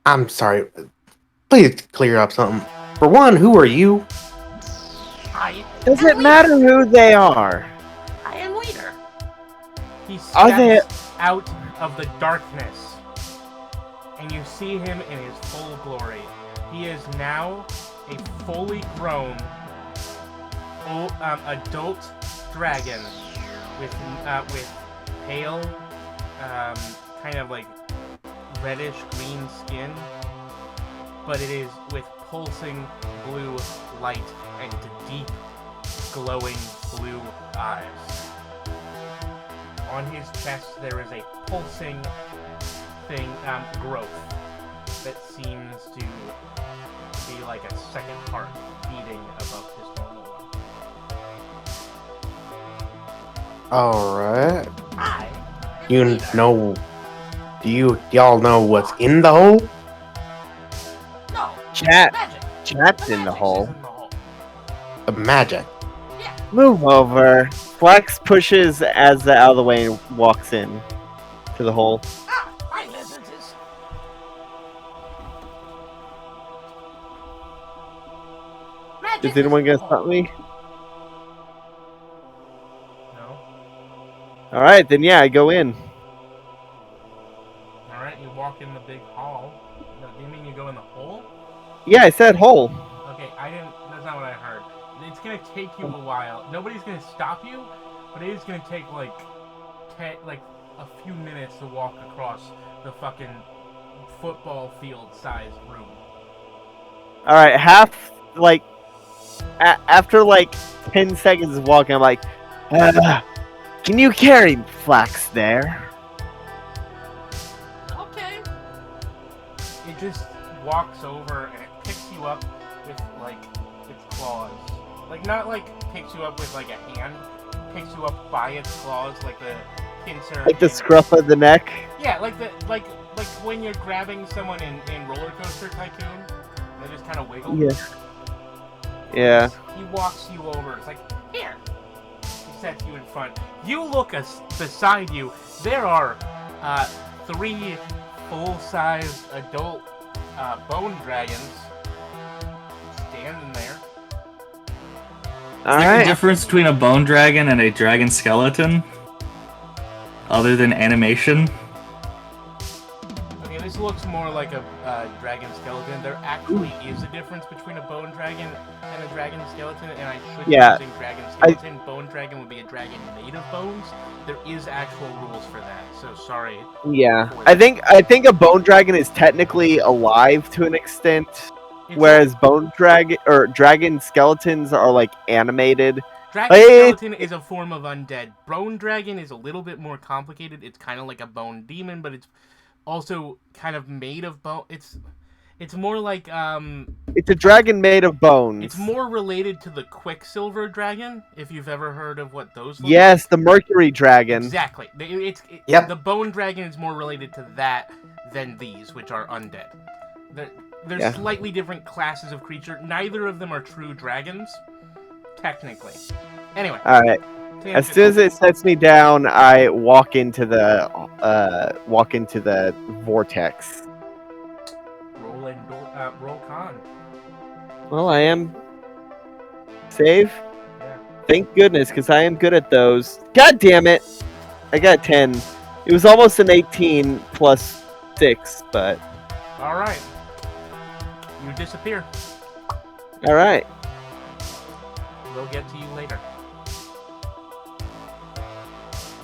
I'm sorry. Please clear up something. For one, who are you? Does it matter who they are? I am leader. He Are they- steps out of the darkness, and you see him in his full glory. He is now a fully grown adult dragon with pale, kind of like reddish green skin, but it is with pulsing blue light and deep glowing blue eyes. On his chest there is a pulsing growth that seems to be like a second heart beating above his normal one. Alright. I You know. Y'all know what's in the hole? No. Chat. Magic. Chat's in the magic's hole. in the hole. The magic. Move over. Flex pushes Azza out of the way and walks in to the hole. Ah, hi, lizards. Magic Is anyone in gonna the stop hole. me? No. Alright, then yeah, I go in. Alright, you walk in the big hall. No, do you mean you go in the hole? Yeah, I said hole. Okay, that's not what I heard. It's gonna take you a while. Nobody's gonna stop you, but it is gonna take like a few minutes to walk across the fucking football field sized room. Alright, after 10 seconds of walking, I'm like, can you carry Flax there? Okay. It just walks over and it picks you up with its claws. Not picks you up with a hand. Picks you up by its claws like the pincer. Like the scruff of the neck? Yeah, like when you're grabbing someone in Roller Coaster Tycoon, they just kind of wiggle. Yeah. Yeah. He walks you over. It's like, here. He sets you in front. You look beside you. There are 3 full-size adult bone dragons standing there. Is there a difference between a bone dragon and a dragon skeleton? Other than animation? Okay, this looks more like a dragon skeleton. There actually is a difference between a bone dragon and a dragon skeleton, and I should be using dragon skeleton. Bone dragon would be a dragon made of bones. There is actual rules for that, so sorry. Yeah. I think a bone dragon is technically alive to an extent. Whereas dragon skeletons are animated. Dragon skeleton is a form of undead. Bone dragon is a little bit more complicated. It's kind of like a bone demon, but it's also kind of made of bone. It's more like It's a dragon made of bones. It's more related to the Quicksilver dragon, if you've ever heard of what those look Yes, the Mercury dragon. Exactly. Yep. The bone dragon is more related to that than these, which are undead. They're slightly different classes of creature. Neither of them are true dragons, technically. Anyway. Alright. As soon as it sets me down, I walk into the vortex. Roll con. Well, I am save. Yeah. Thank goodness, because I am good at those. God damn it! I got a 10. It was almost an 18 plus 6, but... Alright. You disappear. Alright. We'll get to you later.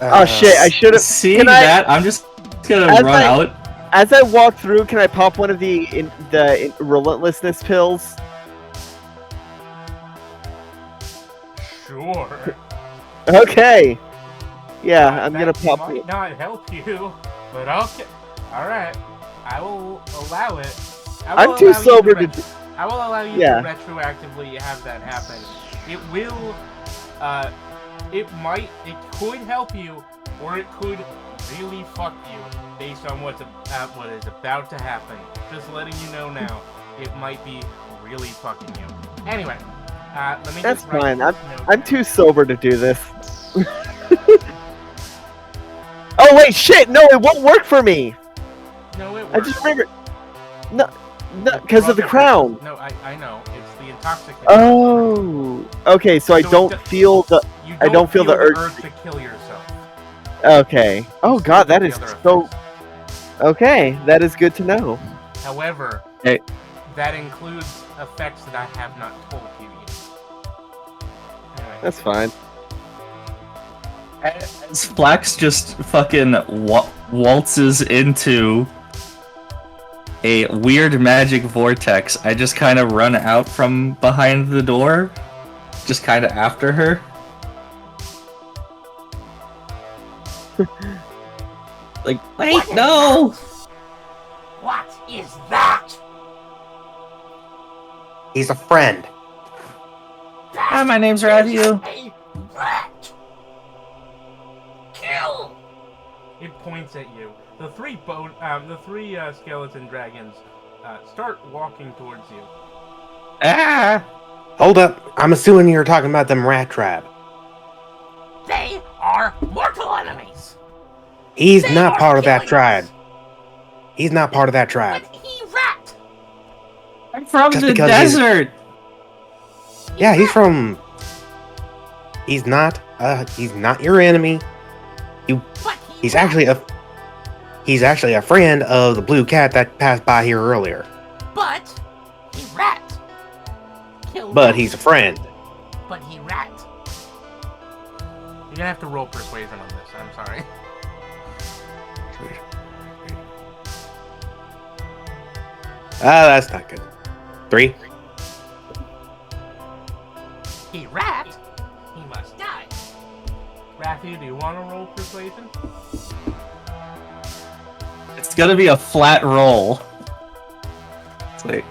Oh shit, I should have... Seeing that, I'm just gonna run out. As I walk through, can I pop one of the relentlessness pills? Sure. Okay. Yeah, I'm gonna pop might it. not help you, but okay. Alright. I will allow it. I'm too sober to... I will allow you to retroactively have that happen. It will, it could help you, or it could really fuck you, based on what is about to happen. Just letting you know now, it might be really fucking you. Anyway, let me That's just write fine. this I'm note too down. sober to do this. Oh wait, shit! No, it won't work for me. No, it works. I just remembered. No, because of the crown. No, I know. It's the intoxication. Oh, okay. So I don't feel the. You I don't feel the urge to kill yourself. Okay. Oh god, that is The other so. effects. Okay, that is good to know. However, Hey. that includes effects that I have not told you yet. Anyway. That's fine. As Flax just fucking waltzes into a weird magic vortex, I just kind of run out from behind the door, just kind of after her. Like, wait, no! What is that? He's a friend. Hi, my name's Ravu. A rat. Kill. It points at you. The three skeleton dragons start walking towards you. Ah! Hold up. I'm assuming you're talking about them rat tribe. They are mortal enemies. He's They not are part of that killing tribe. us. He's not part of that tribe. But he rat. I'm from Just the because he's- desert! Yeah, he's from. He's not your enemy. But He's actually a friend of the blue cat that passed by here earlier. But he rat. Killed But us. he's a friend. But he rat. You're gonna have to roll persuasion on this. I'm sorry. That's not good. 3. He rat. He must die. Rafi, do you want to roll persuasion? It's gonna be a flat roll. It's like,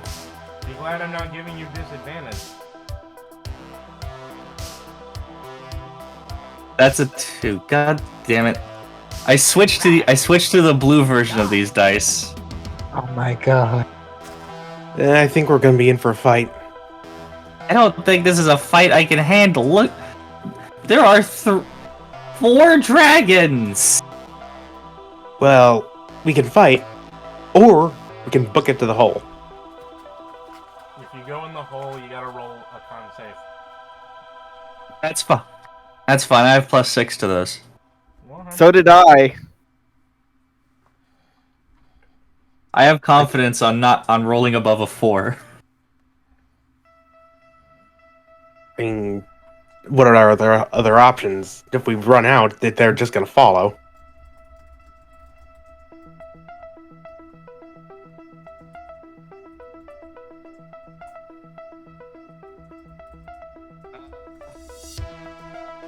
Be glad I'm not giving you disadvantage. that's a 2. God damn it. I switched to the blue version of these dice. Oh my god. I think we're gonna be in for a fight. I don't think this is a fight I can handle. Look, there are 4 dragons. Well, we can fight, or we can book it to the hole. If you go in the hole, you gotta roll a con save. That's fine. That's fine. I have +6 to this. So did I. I have confidence on rolling above a 4. I mean, what are our other options? If we run out, that they're just gonna follow.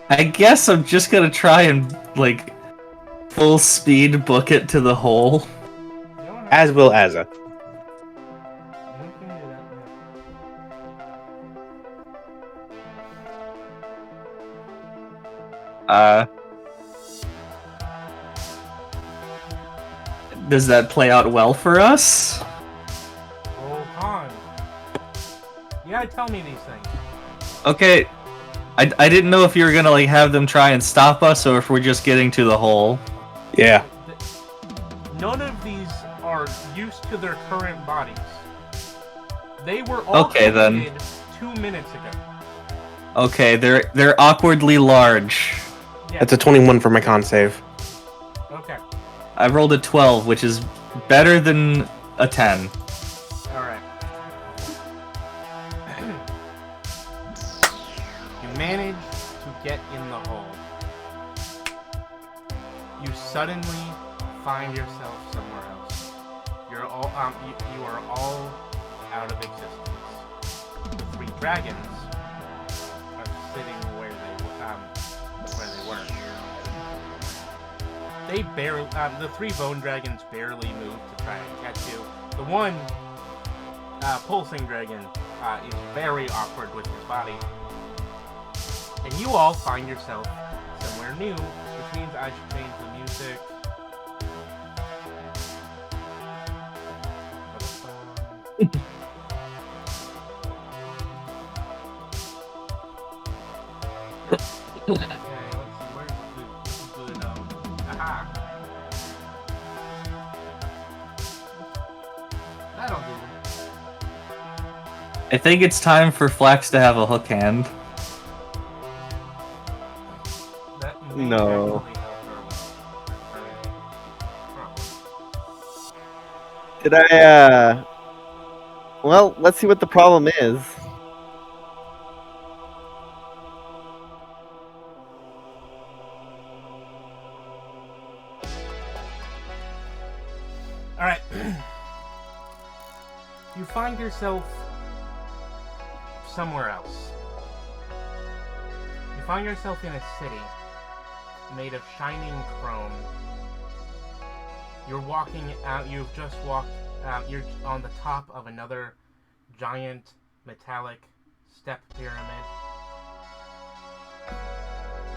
I guess I'm just gonna try and like full speed book it to the hole. You don't have As will Azza. you can do that. Does that play out well for us? Roll con. You gotta tell me these things. Okay. I didn't know if you were gonna like have them try and stop us or if we're just getting to the hole. Yeah. None of these are used to their current bodies. They were all Okay, then. created 2 minutes ago. Okay, they're awkwardly large. Yeah. That's a 21 for my con save. Okay. I rolled a 12, which is better than a 10. All right. You manage to get in the hole. You suddenly find yourself somewhere else. You're all you are all out of existence. The 3 dragons are sitting where they were. They barely the 3 bone dragons barely move to try and catch you. The one pulsing dragon is very awkward with his body. And you all find yourself somewhere new, which means I should change the music. Okay, let's see, where's the good, aha! That'll do. I think it's time for Flax to have a hook hand. That may No. actually help her with her problem. Did I, Well, let's see what the problem is. find yourself somewhere else. You find yourself in a city made of shining chrome. You're walking out, you've just walked out, you're on the top of another giant metallic step pyramid.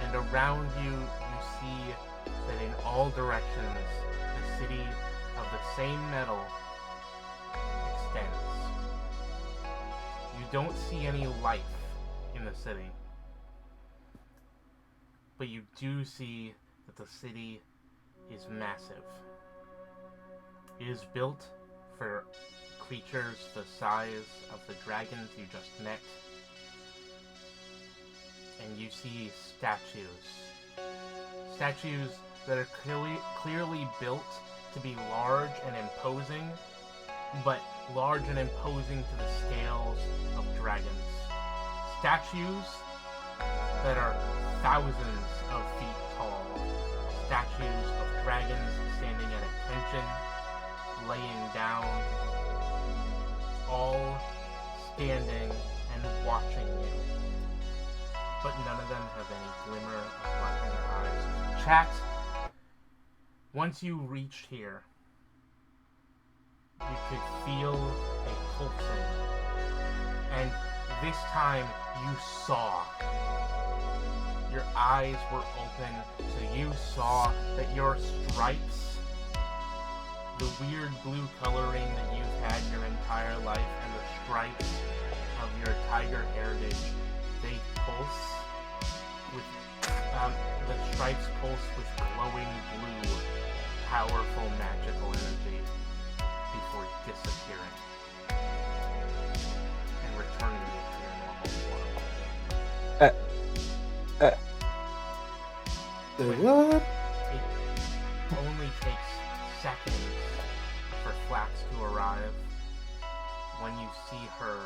And around you, you see that in all directions, the city of the same metal extends. You don't see any life in the city, but you do see that the city is massive. It is built for creatures the size of the dragons you just met. And you see statues. Statues that are clearly built to be large and imposing, but large and imposing to the scales of dragons. Statues that are thousands of feet tall. Statues of dragons standing at attention, laying down, all standing and watching you. But none of them have any glimmer of light in their eyes. Chat, once you reached here, you could feel a pulsing. And this time you saw. Your eyes were open, so you saw that your stripes, the weird blue coloring that you've had your entire life, and the stripes of your tiger heritage, they pulse with, the stripes pulse with glowing blue, powerful magical energy before disappearing and returning you to your normal form. What? It only takes seconds for Flax to arrive. When you see her,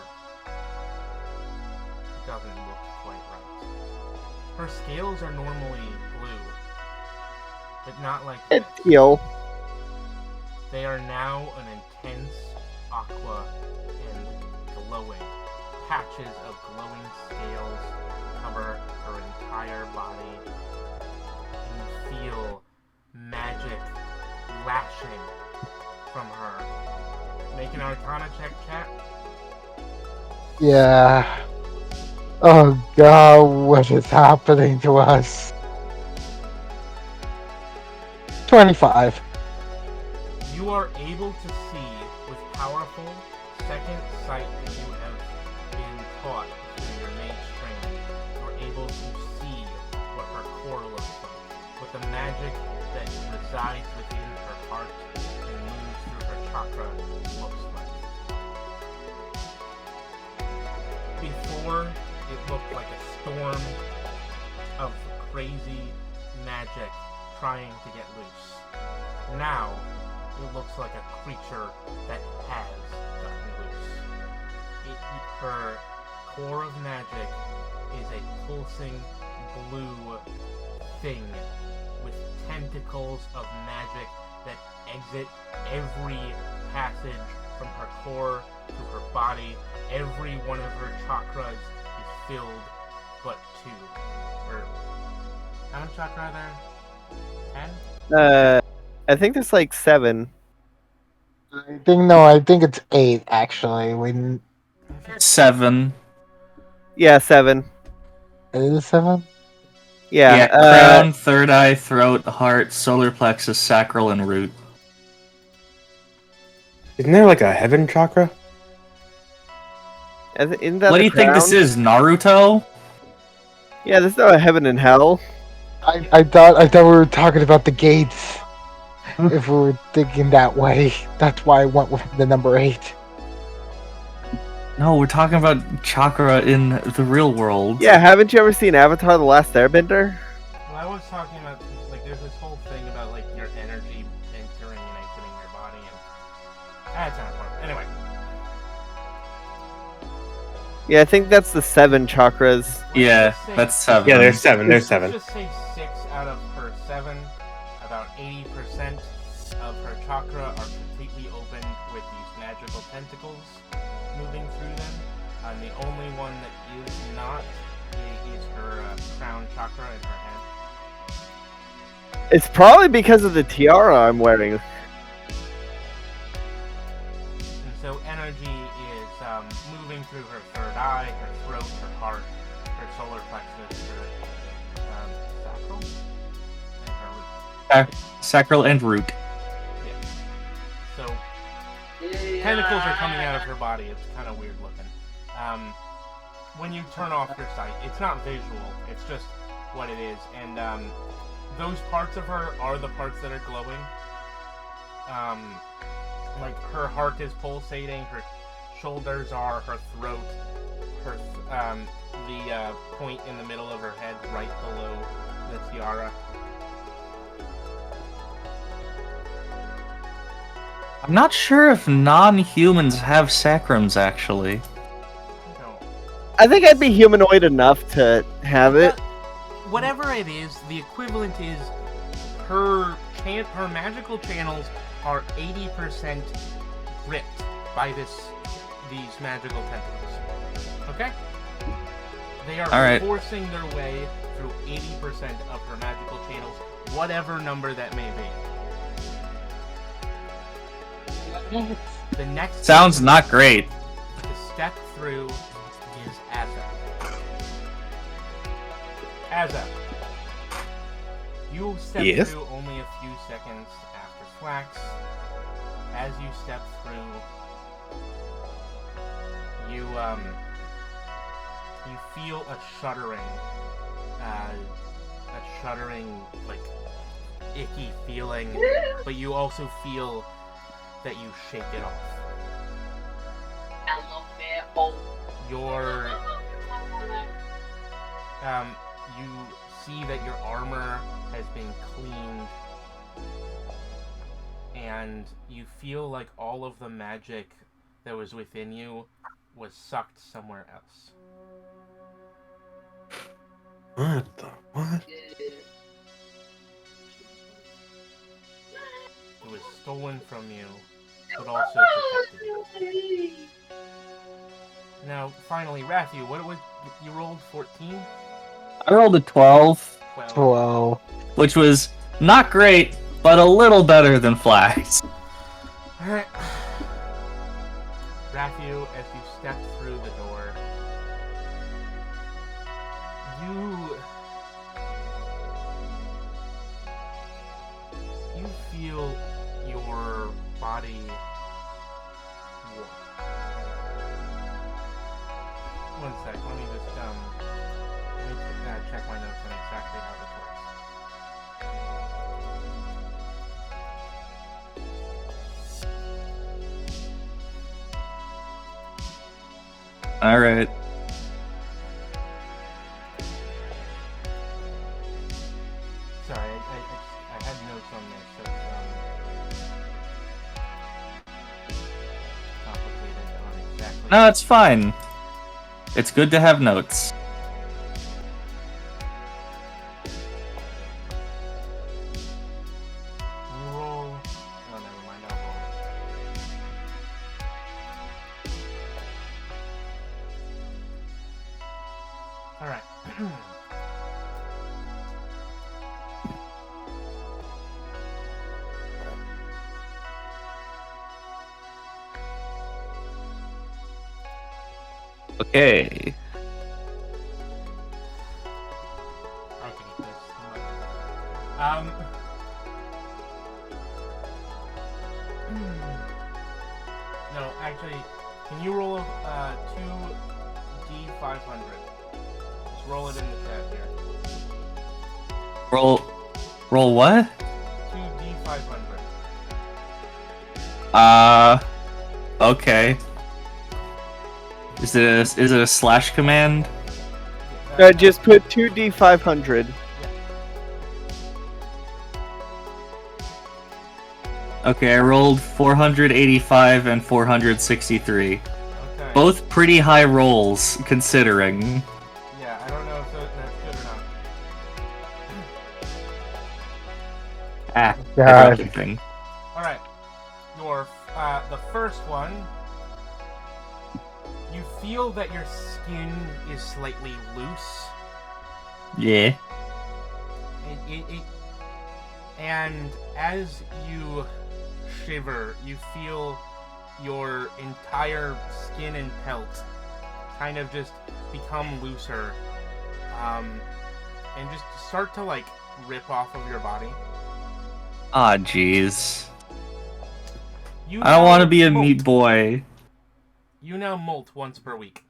it doesn't look quite right. Her scales are normally blue, but not like It's this. teal. They are now an intense aqua and glowing. Patches of glowing scales cover her entire body. And you feel magic lashing from her. Make an Arcana check, chat. Yeah. Oh god, what is happening to us? 25. You are able to see with powerful second sight that you have been taught through your mage training. You are able to see what her core looks like, what the magic that resides within her heart and moves through her chakra looks like. Before, it looked like a storm of crazy magic trying to get loose. Now, it looks like a creature that has gotten loose. Her core of magic is a pulsing blue thing with tentacles of magic that exit every passage from her core to her body. Every one of her chakras is filled but two. Or, how much chakra are there? 10? I think there's like 7. I think it's 8 actually. We 7. Yeah, 7. is it 7? Yeah. Crown, third eye, throat, heart, solar plexus, sacral, and root. Isn't there like a heaven chakra? Isn't that What do the you think this crown? is, Naruto? Yeah, there's no heaven and hell. I thought we were talking about the gates. If we were thinking that way, that's why I went with the number 8. No, we're talking about chakra in the real world. Yeah, haven't you ever seen Avatar: The Last Airbender? Well, I was talking about, like, there's this whole thing about, like, your energy entering and exiting your body, and that's not important. Anyway, Yeah, I think that's the 7 chakras. let's Yeah, just say- that's 7. Yeah, there's 7. There's let's 7. just say 6 out of her 7, about 80%, of her chakra are completely open with these magical tentacles moving through them. And the only one that is not is her crown chakra in her head. It's probably because of the tiara I'm wearing. And so energy is moving through her third eye, her throat, her heart, her solar plexus, her sacral, and her root. Sacral and root. Yeah. So tentacles are coming out of her body. It's kind of weird looking. When you turn off your sight, it's not visual. It's just what it is. And those parts of her are the parts that are glowing. Like her heart is pulsating, her shoulders are, her throat, her the point in the middle of her head, right below the tiara. I'm not sure if non-humans have sacrums, actually. I think I'd be humanoid enough to have it. Whatever it is, the equivalent is her magical channels are 80% ripped by these magical tentacles. Okay? They are forcing their way through 80% of her magical channels, whatever number that may be. The next Sounds not great. to step through is Azza. Azza, you step Yes? through only a few seconds after Flax. As you step through, you feel a shuddering, like icky feeling, but you also feel that you shake it off. You see that your armor has been cleaned, and you feel like all of the magic that was within you was sucked somewhere else. What the what? It was stolen from you, but also protected you. Now, finally, Rathu, what was you rolled? 14? I rolled a 12, 12. Whoa. which was not great, but a little better than Flax. Alright. Rathu, as you step through the door, you feel your body warm. One sec, let me just check my notes on exactly how this works. Alright. Sorry, I had notes on this, so it's complicated on exactly. No, it's fine. It's good to have notes. Can you roll? Oh, never mind, I'll roll it. Alright. Okay. I can eat this. No, actually, can you roll a 2d500? Just roll it in the chat here. Roll what? 2d500. Okay. Is it a slash command? Just put 2d500. Okay, I rolled 485 and 463. Okay. Both pretty high rolls, considering. Yeah, I don't know if that's good or not. I God. dropped the thing. the first one, you feel that your skin is slightly loose. Yeah. And as you shiver, you feel your entire skin and pelt kind of just become looser, and just start to like rip off of your body. Ah, jeez. You I don't now want to be a molt. meat boy. You now molt once per week.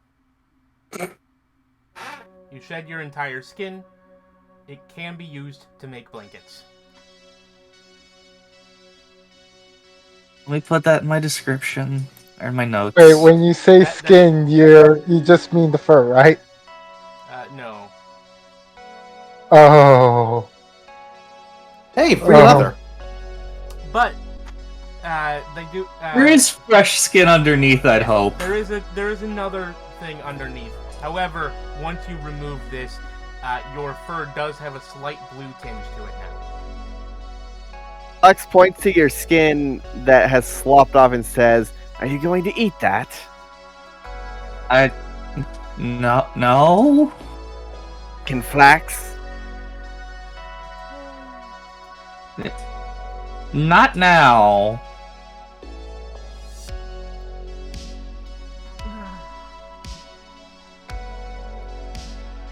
You shed your entire skin. It can be used to make blankets. Let me put that in my description or my notes. Wait, when you say That- skin, you just mean the fur, right? No. Oh. Hey, free Oh. leather. But they do. There is fresh skin underneath, I'd hope. There is another thing underneath. However, once you remove this, your fur does have a slight blue tinge to it now. Lux points to your skin that has slopped off and says, "Are you going to eat that?" No. Can flax? Not now.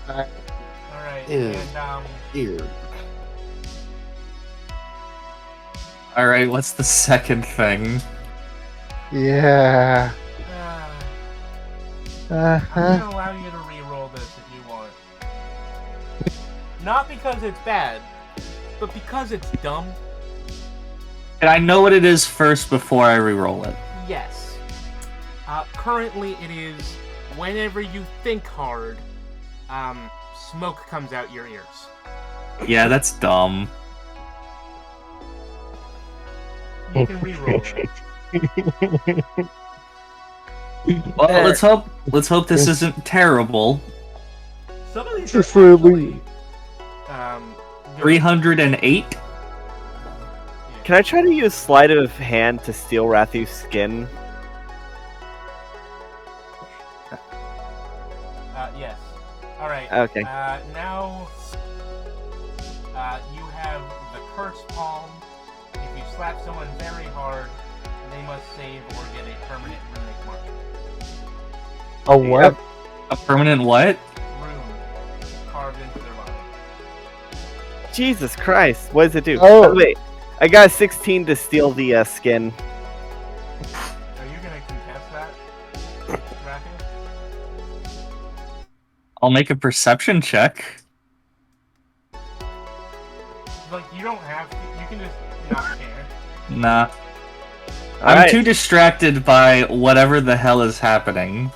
Alright, Ew. and Ew. Alright, what's the second thing? Yeah. I'm Uh-huh. gonna allow you to re-roll this if you want. Not because it's bad, but because it's dumb. And I know what it is first before I reroll it. Yes. Currently, it is whenever you think hard, smoke comes out your ears. Yeah, that's dumb. You can re-roll it. Well, let's hope this isn't terrible. Some of these Just are really- actually, good. 308? Can I try to use sleight of hand to steal Rathu's skin? Yes. Alright. Okay. Now, you have the curse palm. If you slap someone very hard, they must save or get a permanent runic mark. A what? A permanent what? Rune carved into their body. Jesus Christ, what does it do? Oh. Wait, I got a 16 to steal the skin. Are you gonna contest that, Rathu? I'll make a perception check. Like, you don't have to. You can just not care. Nah. I'm Alright. too distracted by whatever the hell is happening. Yeah.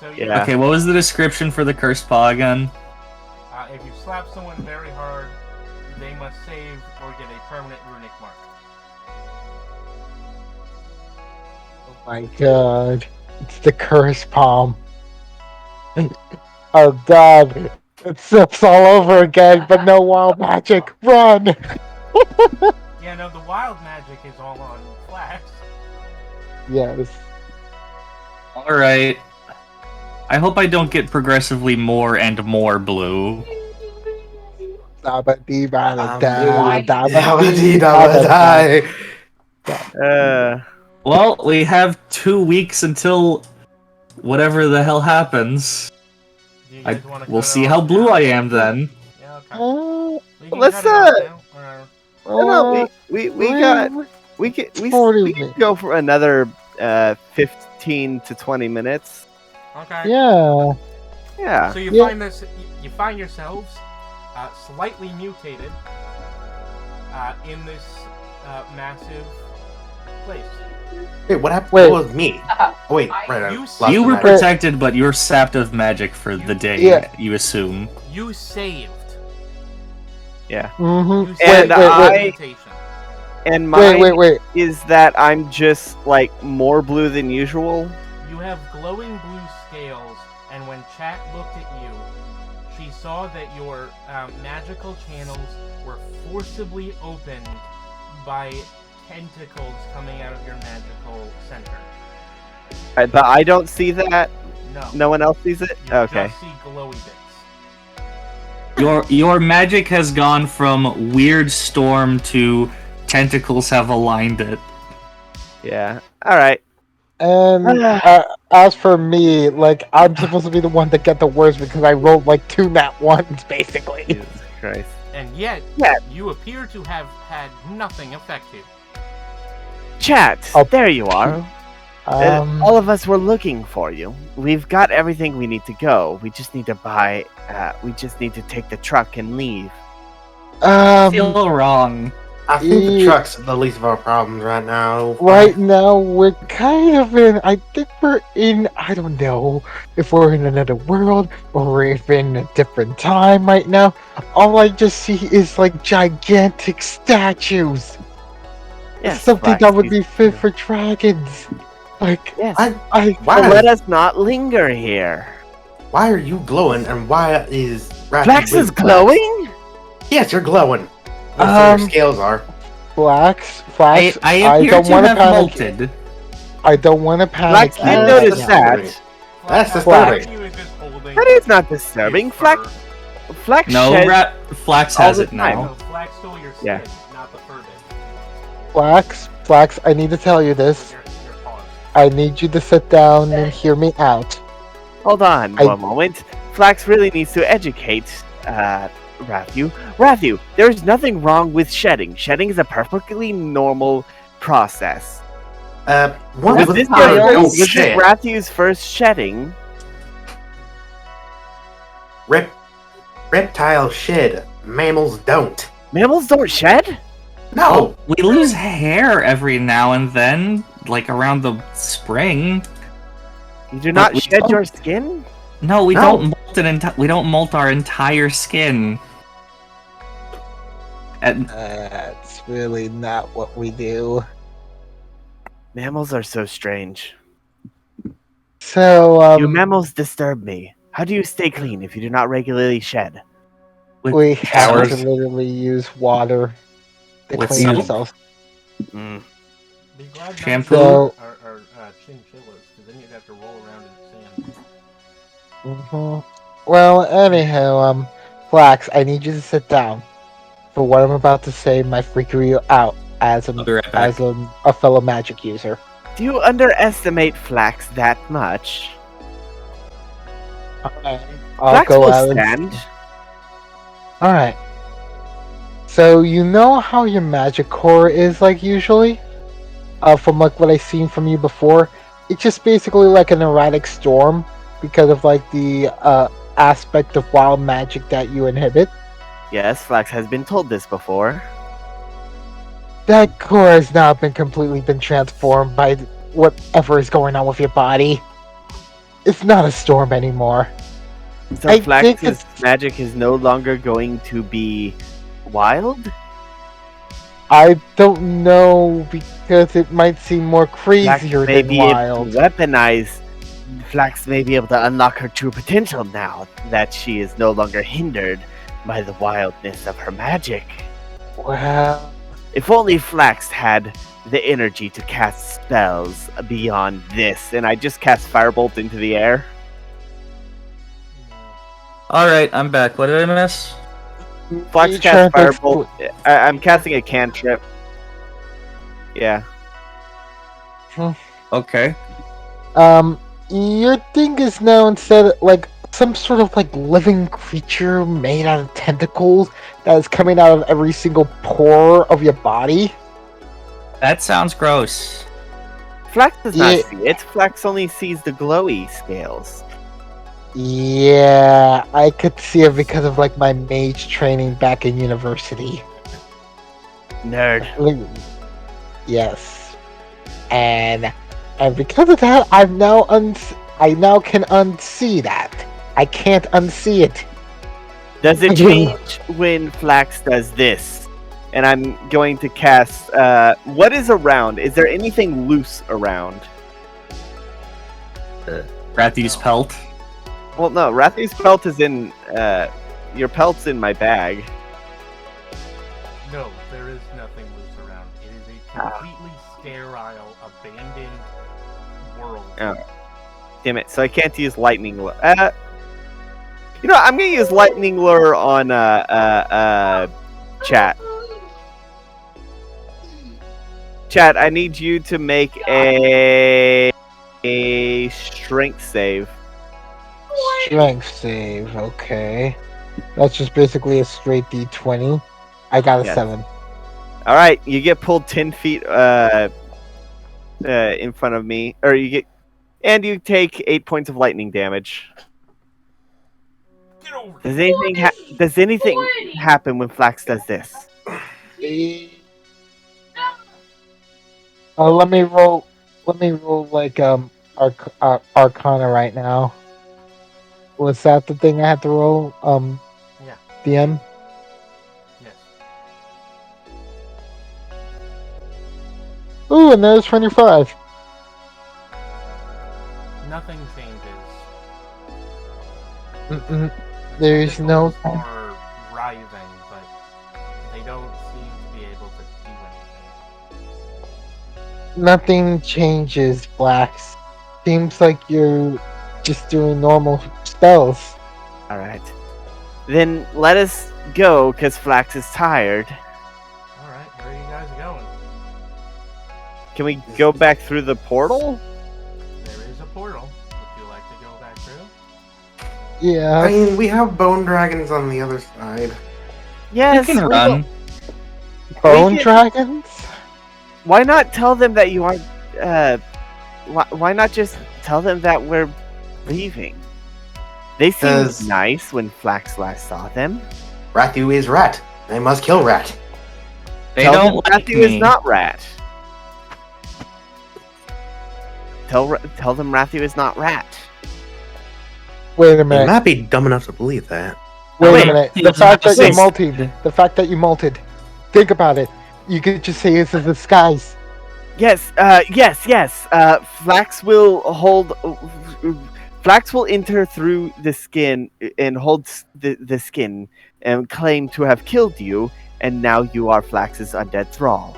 So you, Yeah. Okay, what was the description for the cursed paw again? if you slap someone very hard, they must save or get a permanent runic mark. Oh my god. It's the curse palm. Oh god. It sips all over again, but no wild magic. Run! Yeah, no, the wild magic is all on flax. Yes. Alright. I hope I don't get progressively more and more blue. Well, we have 2 weeks until whatever the hell happens. Do you guys wanna We'll cut it see off how blue now? I am then. Yeah, okay. Oh, We can let's, cut it off now, or- No, we can 40 go for another 15 to 20 minutes. Okay. yeah. Yeah. So you Yeah. find this. You find yourselves slightly mutated in this massive place. Wait, what happened? Wait. What was me? Oh, wait, right. You lost You the were magic. protected, but you're sapped of magic for the day, Yeah. you assume. You saved. Mm-hmm. You And saved I- the mutation. And mine Wait. is that I'm just like more blue than usual. You have glowing blue scales, and when Chat looked at you, she saw that your magical channels were forcibly opened by tentacles coming out of your magical center. But I don't see that. No. No one else sees it. You Okay. just see glowy bits. Your magic has gone from weird storm to tentacles have aligned it. Yeah. All right. And as for me, like, I'm supposed to be the one that get the worst because I rolled like 2 nat ones, basically. Jesus Christ. And yet, Yeah. you appear to have had nothing affect you. Chat. Oh. There you are. Um, All of us were looking for you. We've got everything we need to go. We just need to buy. We just need to take the truck and leave. I feel wrong. I think the Yeah. truck's the least of our problems right now. right now, we're kind of in. I think we're in. I don't know if we're in another world or we're in a different time right now. All I just see is like gigantic statues. Yes, Something that would Flax, be fit for dragons. Like, Yes. I Why? Let us not linger here. Why are you glowing? And why is Flax is glowing? Yes, you're glowing. That's where your scales are. Flax. I appear don't to want to have panic. molted. I don't want to Flax panic. did That's notice disturbing. that. That's Flax disturbing. is just holding That is not disturbing. his Flax, fur. Flax No, shed. Flax all has the it time. now. No, Flax stole your skin, Yeah. not the fur bit. Flax. I need to tell you this. Your paws. I need you to sit down and hear me out. Hold on one moment. Flax really needs to educate Rathu. Rathu, there is nothing wrong with shedding. Shedding is a perfectly normal process. What Was was this, oh, was this shit. Rathu's first shedding? Reptiles shed. Mammals don't. Mammals don't shed? No. We lose hair every now and then, like around the spring. You do not we shed don't. your skin? No, we No. don't molt we don't molt our entire skin. And That's really not what we do. Mammals are so strange. So, You mammals disturb me. How do you stay clean if you do not regularly shed? with we have showers. to literally use water to With clean soap? ourselves. Mm. Be glad Shampoo? So, Are chinchillas, because then you'd have to roll around in sand. well, anyhow, Flax, I need you to sit down. For what I'm about to say might freak you out as I'll be right back. a fellow magic user. Do you underestimate Flax that much? I'll Flax go will out and stand. Alright. So you know how your magic core is like usually? From like what I've seen from you before? It's just basically like an erratic storm because of like the aspect of wild magic that you inhibit. Yes, Flax has been told this before. That core has now completely been transformed by whatever is going on with your body. It's not a storm anymore. So I think Flax's magic is no longer going to be wild? I don't know because it might seem more Flax crazier may than be wild. able to weaponize. Flax may be able to unlock her true potential now that she is no longer hindered by the wildness of her magic. Well, If only Flax had the energy to cast spells beyond this, and I just cast Firebolt into the air. Alright, I'm back. What did I miss? Flax you cast trying to Firebolt. I'm casting a cantrip. Yeah. Okay. Your thing is now instead of, like some sort of like living creature made out of tentacles that is coming out of every single pore of your body. That sounds gross. Flax does not Yeah. see it. Flax only sees the glowy scales. Yeah, I could see it because of like my mage training back in university. Nerd. Yes, and because of that, I now can unsee that. I can't unsee it. Does it change when Flax does this? And I'm going to cast. What is around? Is there anything loose around? Rathy's pelt. Well, no. Rathy's pelt is in. Your pelt's in my bag. No, there is nothing loose around. It is a completely sterile, abandoned world. Oh. Damn it! So I can't use lightning lure. I'm gonna use lightning lure on chat. Chat, I need you to make a strength save. Strength save, okay. That's just basically a straight D20. I got a Yes. 7. All right, you get pulled 10 feet in front of me, or you take 8 points of lightning damage. Get over Does here. anything happen when Flax does this? Let me roll like Arcana right now. Was that the thing I had to roll? Yeah. DM? Yes. Ooh, and there's 25. Nothing changes. Mm-mm. The There's no- tentacles are writhing, but they don't seem to be able to do anything. Nothing changes, Blacks. Seems like you're just doing normal spells. All right, then let us go, cause Flax is tired. All right, where are you guys going? Can we go back through the portal? There is a portal. Would you like to go back through? Yeah. I mean, we have bone dragons on the other side. Yes. You can we run. Bone we can- dragons? Why not tell them that you are? Why not just tell them that we're leaving? They seemed 'Cause- nice when Flax last saw them. Rathu is rat. They must kill rat. They Tell don't them like Rathu me. is not rat. Tell them Rathu is not rat. Wait a They minute. might be dumb enough to believe that. Wait Wait, a minute. he The doesn't fact have that to you say- molted. The fact that you molted. Think about it. You could just say it's a disguise. Yes, yes. Flax will hold. Flax will enter through the skin and hold the skin and claim to have killed you, and now you are Flax's undead thrall.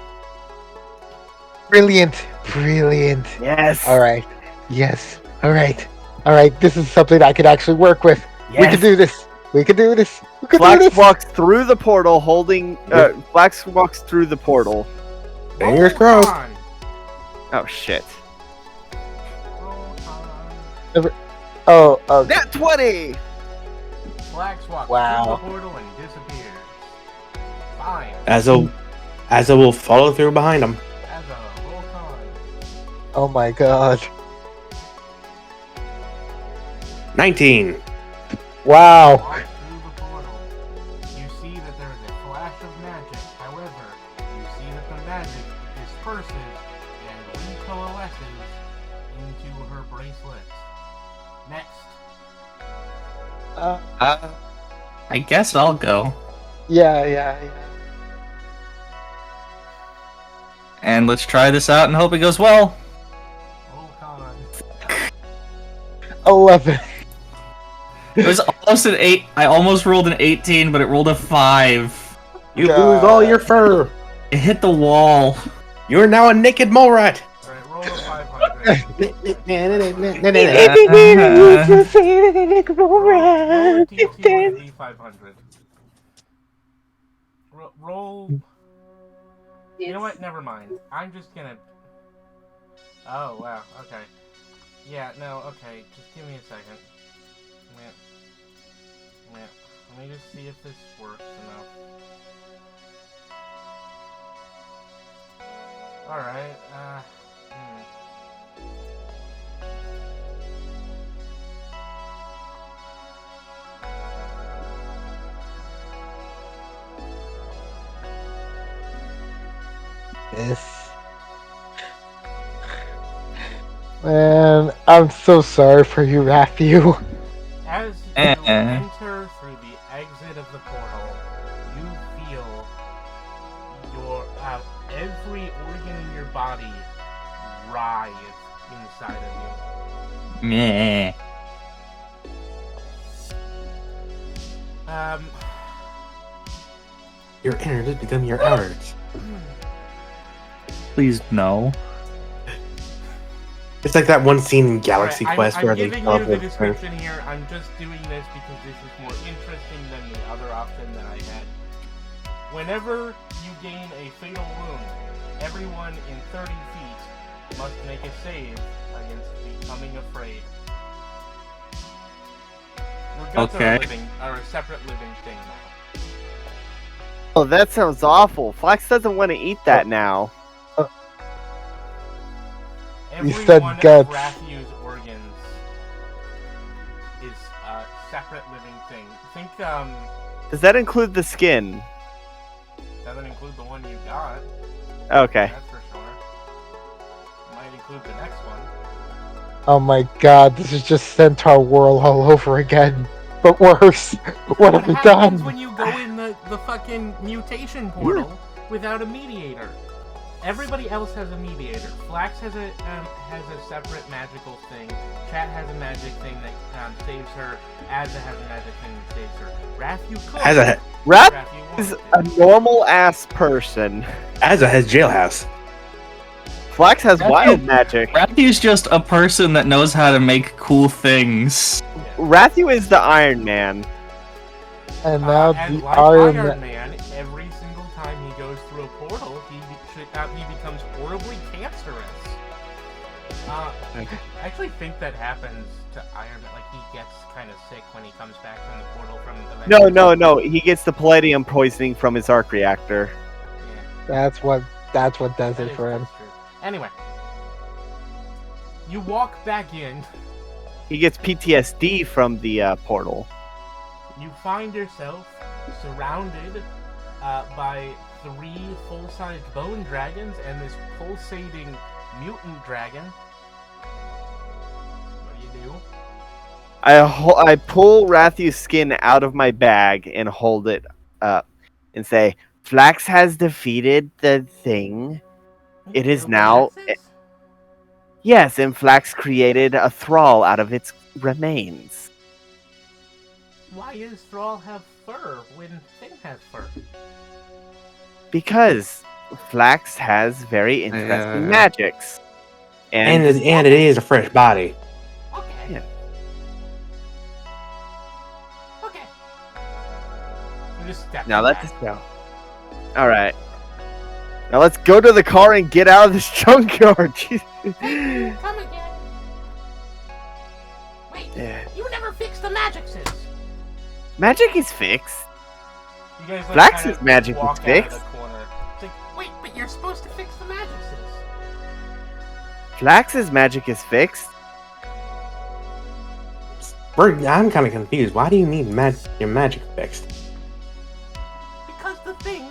Brilliant. Brilliant. Yes. Alright. Yes. Alright. Alright. This is something I could actually work with. Yes. We can do this. We can do this. We can do Flax this. walks through the portal holding. Flax walks through the portal. Fingers Roll crossed. con. Oh shit. Roll con. Oh, Nat 20. Flax walks Wow. through the portal and disappears. Fine. Azza will follow through behind him. As a roll con. oh my god. 19. Wow. Walk through the portal. You see that there is a flash of magic. However, you see that the magic disperses and recoalesces into her bracelet. Next. I guess I'll go. Yeah. And let's try this out and hope it goes well. Roll con. 11. It was almost an 8. I almost rolled an 18, but it rolled a 5. You God. lose all your fur. It hit the wall. You are now a naked mole rat. Alright, roll a 500. Roll a D2 and a D500. Roll. You know what? Never mind. I'm just gonna. Oh, wow. Okay. Yeah, no, okay. Just give me a second. Let me just see if this works enough. Alright, This. Man, I'm so sorry for you, Matthew. As you Eh. enter through the exit of the portal, you feel every organ in your body writhe inside of Meh. you. Your innards become your outwards. Please no. It's like that one scene in Galaxy Alright, Quest where I'm they giving you teleport the the description here. I'm just doing this because this is more interesting than the other option that I had. Whenever you gain a fatal wound, everyone in 30 feet must make a save against becoming afraid. Your guts are a separate living thing now. Oh, that sounds awful. Flax doesn't want to eat that now. You Every said one guts. of Rathiu's organs is a separate living thing. Think, Does that include the skin? doesn't include the one you got. Okay. That's for sure. Might include the next one. Oh my god, this is just Centaur World all over again. But worse. What have we happens done? when you go in the fucking mutation portal without a mediator? Everybody else has a mediator. Flax has a separate magical thing. Chat has a magic thing that saves her. Azza has a magic thing that saves her. Rathu could. Wrath Rathu is wanted a normal ass person. Azza has Jailhouse. Flax has wild magic. Rathu's just a person that knows how to make cool things. Rathu is the Iron Man. And now and the like Iron Iron Man. Man, every single time he goes through a portal, he becomes horribly cancerous. I actually think that happens to Iron Man. Like, he gets kind of sick when he comes back from the portal from Avengers. No. He gets the palladium poisoning from his arc reactor. Yeah, That's what does that it is- for him. that's true. Anyway, you walk back in. He gets PTSD from the portal. You find yourself surrounded by 3 full-sized bone dragons and this pulsating mutant dragon. What do you do? I pull Rathu's skin out of my bag and hold it up and say, Flax has defeated the thing. It is Little now... glasses? Yes, and Flax created a thrall out of its remains. Why does Thrall have fur when Thing has fur? Because Flax has very interesting magics. And it is a fresh body. Okay. Yeah. Okay. You just step Now back. let's go. Alright. Now let's go to the car and get out of this junkyard. Come again. Wait, Yeah. you never fixed the magicses. Magic is fixed. You guys like Flax's kind of magic walk is out fixed. of the corner. It's like, wait, but you're supposed to fix the magicses. Flax's magic is fixed. I'm kind of confused. Why do you need your magic fixed? Because the Thing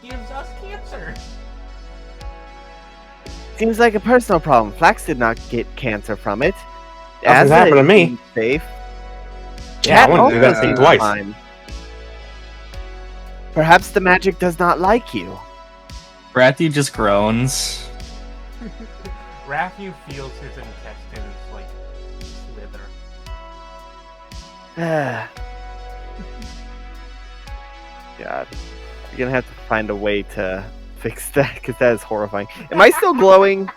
gives us cancer. Seems like a personal problem. Flax did not get cancer from it. Nothing's happened to me. seems safe. Yeah, I Chat wanted to do that also thing seems twice. fine. Perhaps the magic does not like you. Rathu just groans. Rathu feels his intestines like slither. God. You're gonna have to find a way to fix that, because that is horrifying. Am I still glowing?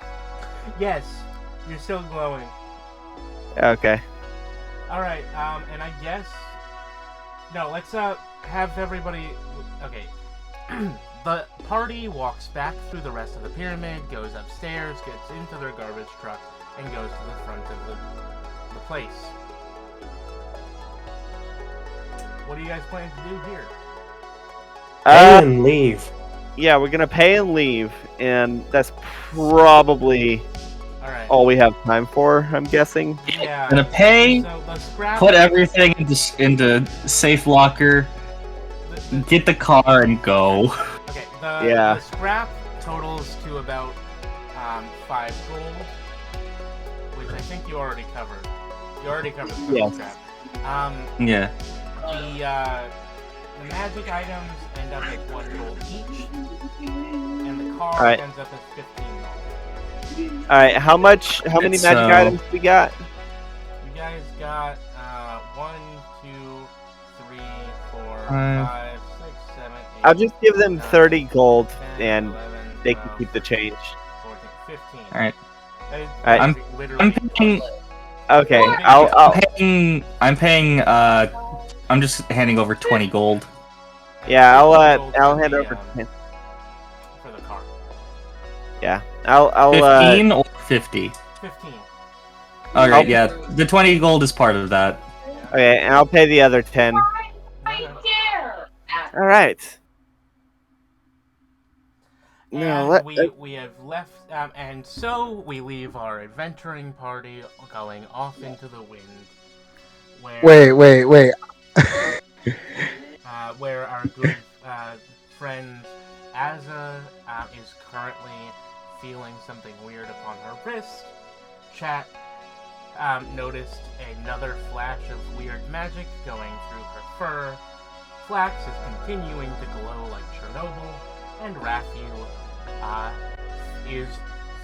Yes, you're still glowing. Okay. All right, and I guess no. Let's have everybody. Okay, the party walks back through the rest of the pyramid, goes upstairs, gets into their garbage truck, and goes to the front of the place. What do you guys plan to do here? And leave. Yeah, we're gonna pay and leave, and that's probably All right. all we have time for, I'm guessing. Yeah. Gonna pay, So the scrap. put everything into safe locker, get the car, and go. Okay. Yeah. The scrap totals to about 5 gold, which I think you already covered. You already covered the Yes. scrap. Yeah. The magic items end up at 1 gold each, and the car Alright. ends up at 15 gold. Alright, how many It's, magic items we got? You guys got 1, 2, 3, 4, 5, 5, 6, 7, I'll just give them 30 gold, 10, and 11, they can 12, keep the 13, change. 14, 15. All right. That is Alright. literally I'm paying. Okay, I'll- I'm paying. I'm just handing over 20 gold. yeah, 15 gold I'll for hand the, over 10. for the car. Yeah, I'll 15 or 50. 15. All right. I'll- Yeah. The 20 gold is part of that. okay, and I'll pay the other 10. Okay. All right. And No, we have left, and so we leave our adventuring party going off into the wind, where Wait. where our good friend Azza is currently feeling something weird upon her wrist. Chat noticed another flash of weird magic going through her fur. Flax is continuing to glow like Chernobyl, and Raphael is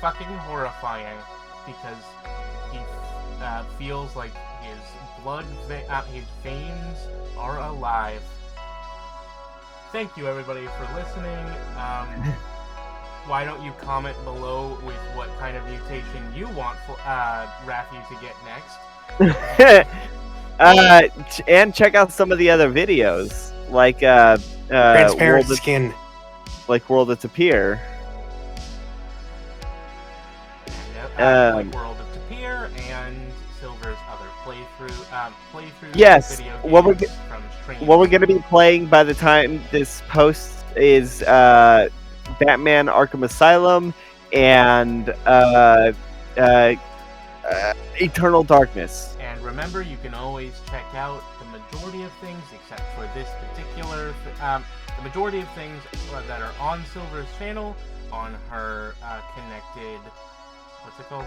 fucking horrifying because he feels like his his veins are alive. Thank you everybody for listening. Why don't you comment below with what kind of mutation you want for Raphael to get next? and check out some of the other videos, like Transparent World skin. like World It's Appear. Yep, like World of Tapir and Silver's other playthroughs. Yes, Video what we're games from streams. What we're gonna be playing by the time this posts is Batman: Arkham Asylum and Eternal Darkness. And remember, you can always check out the majority of things, except for this particular, the majority of things that are on Silver's channel, on her connected, what's it called?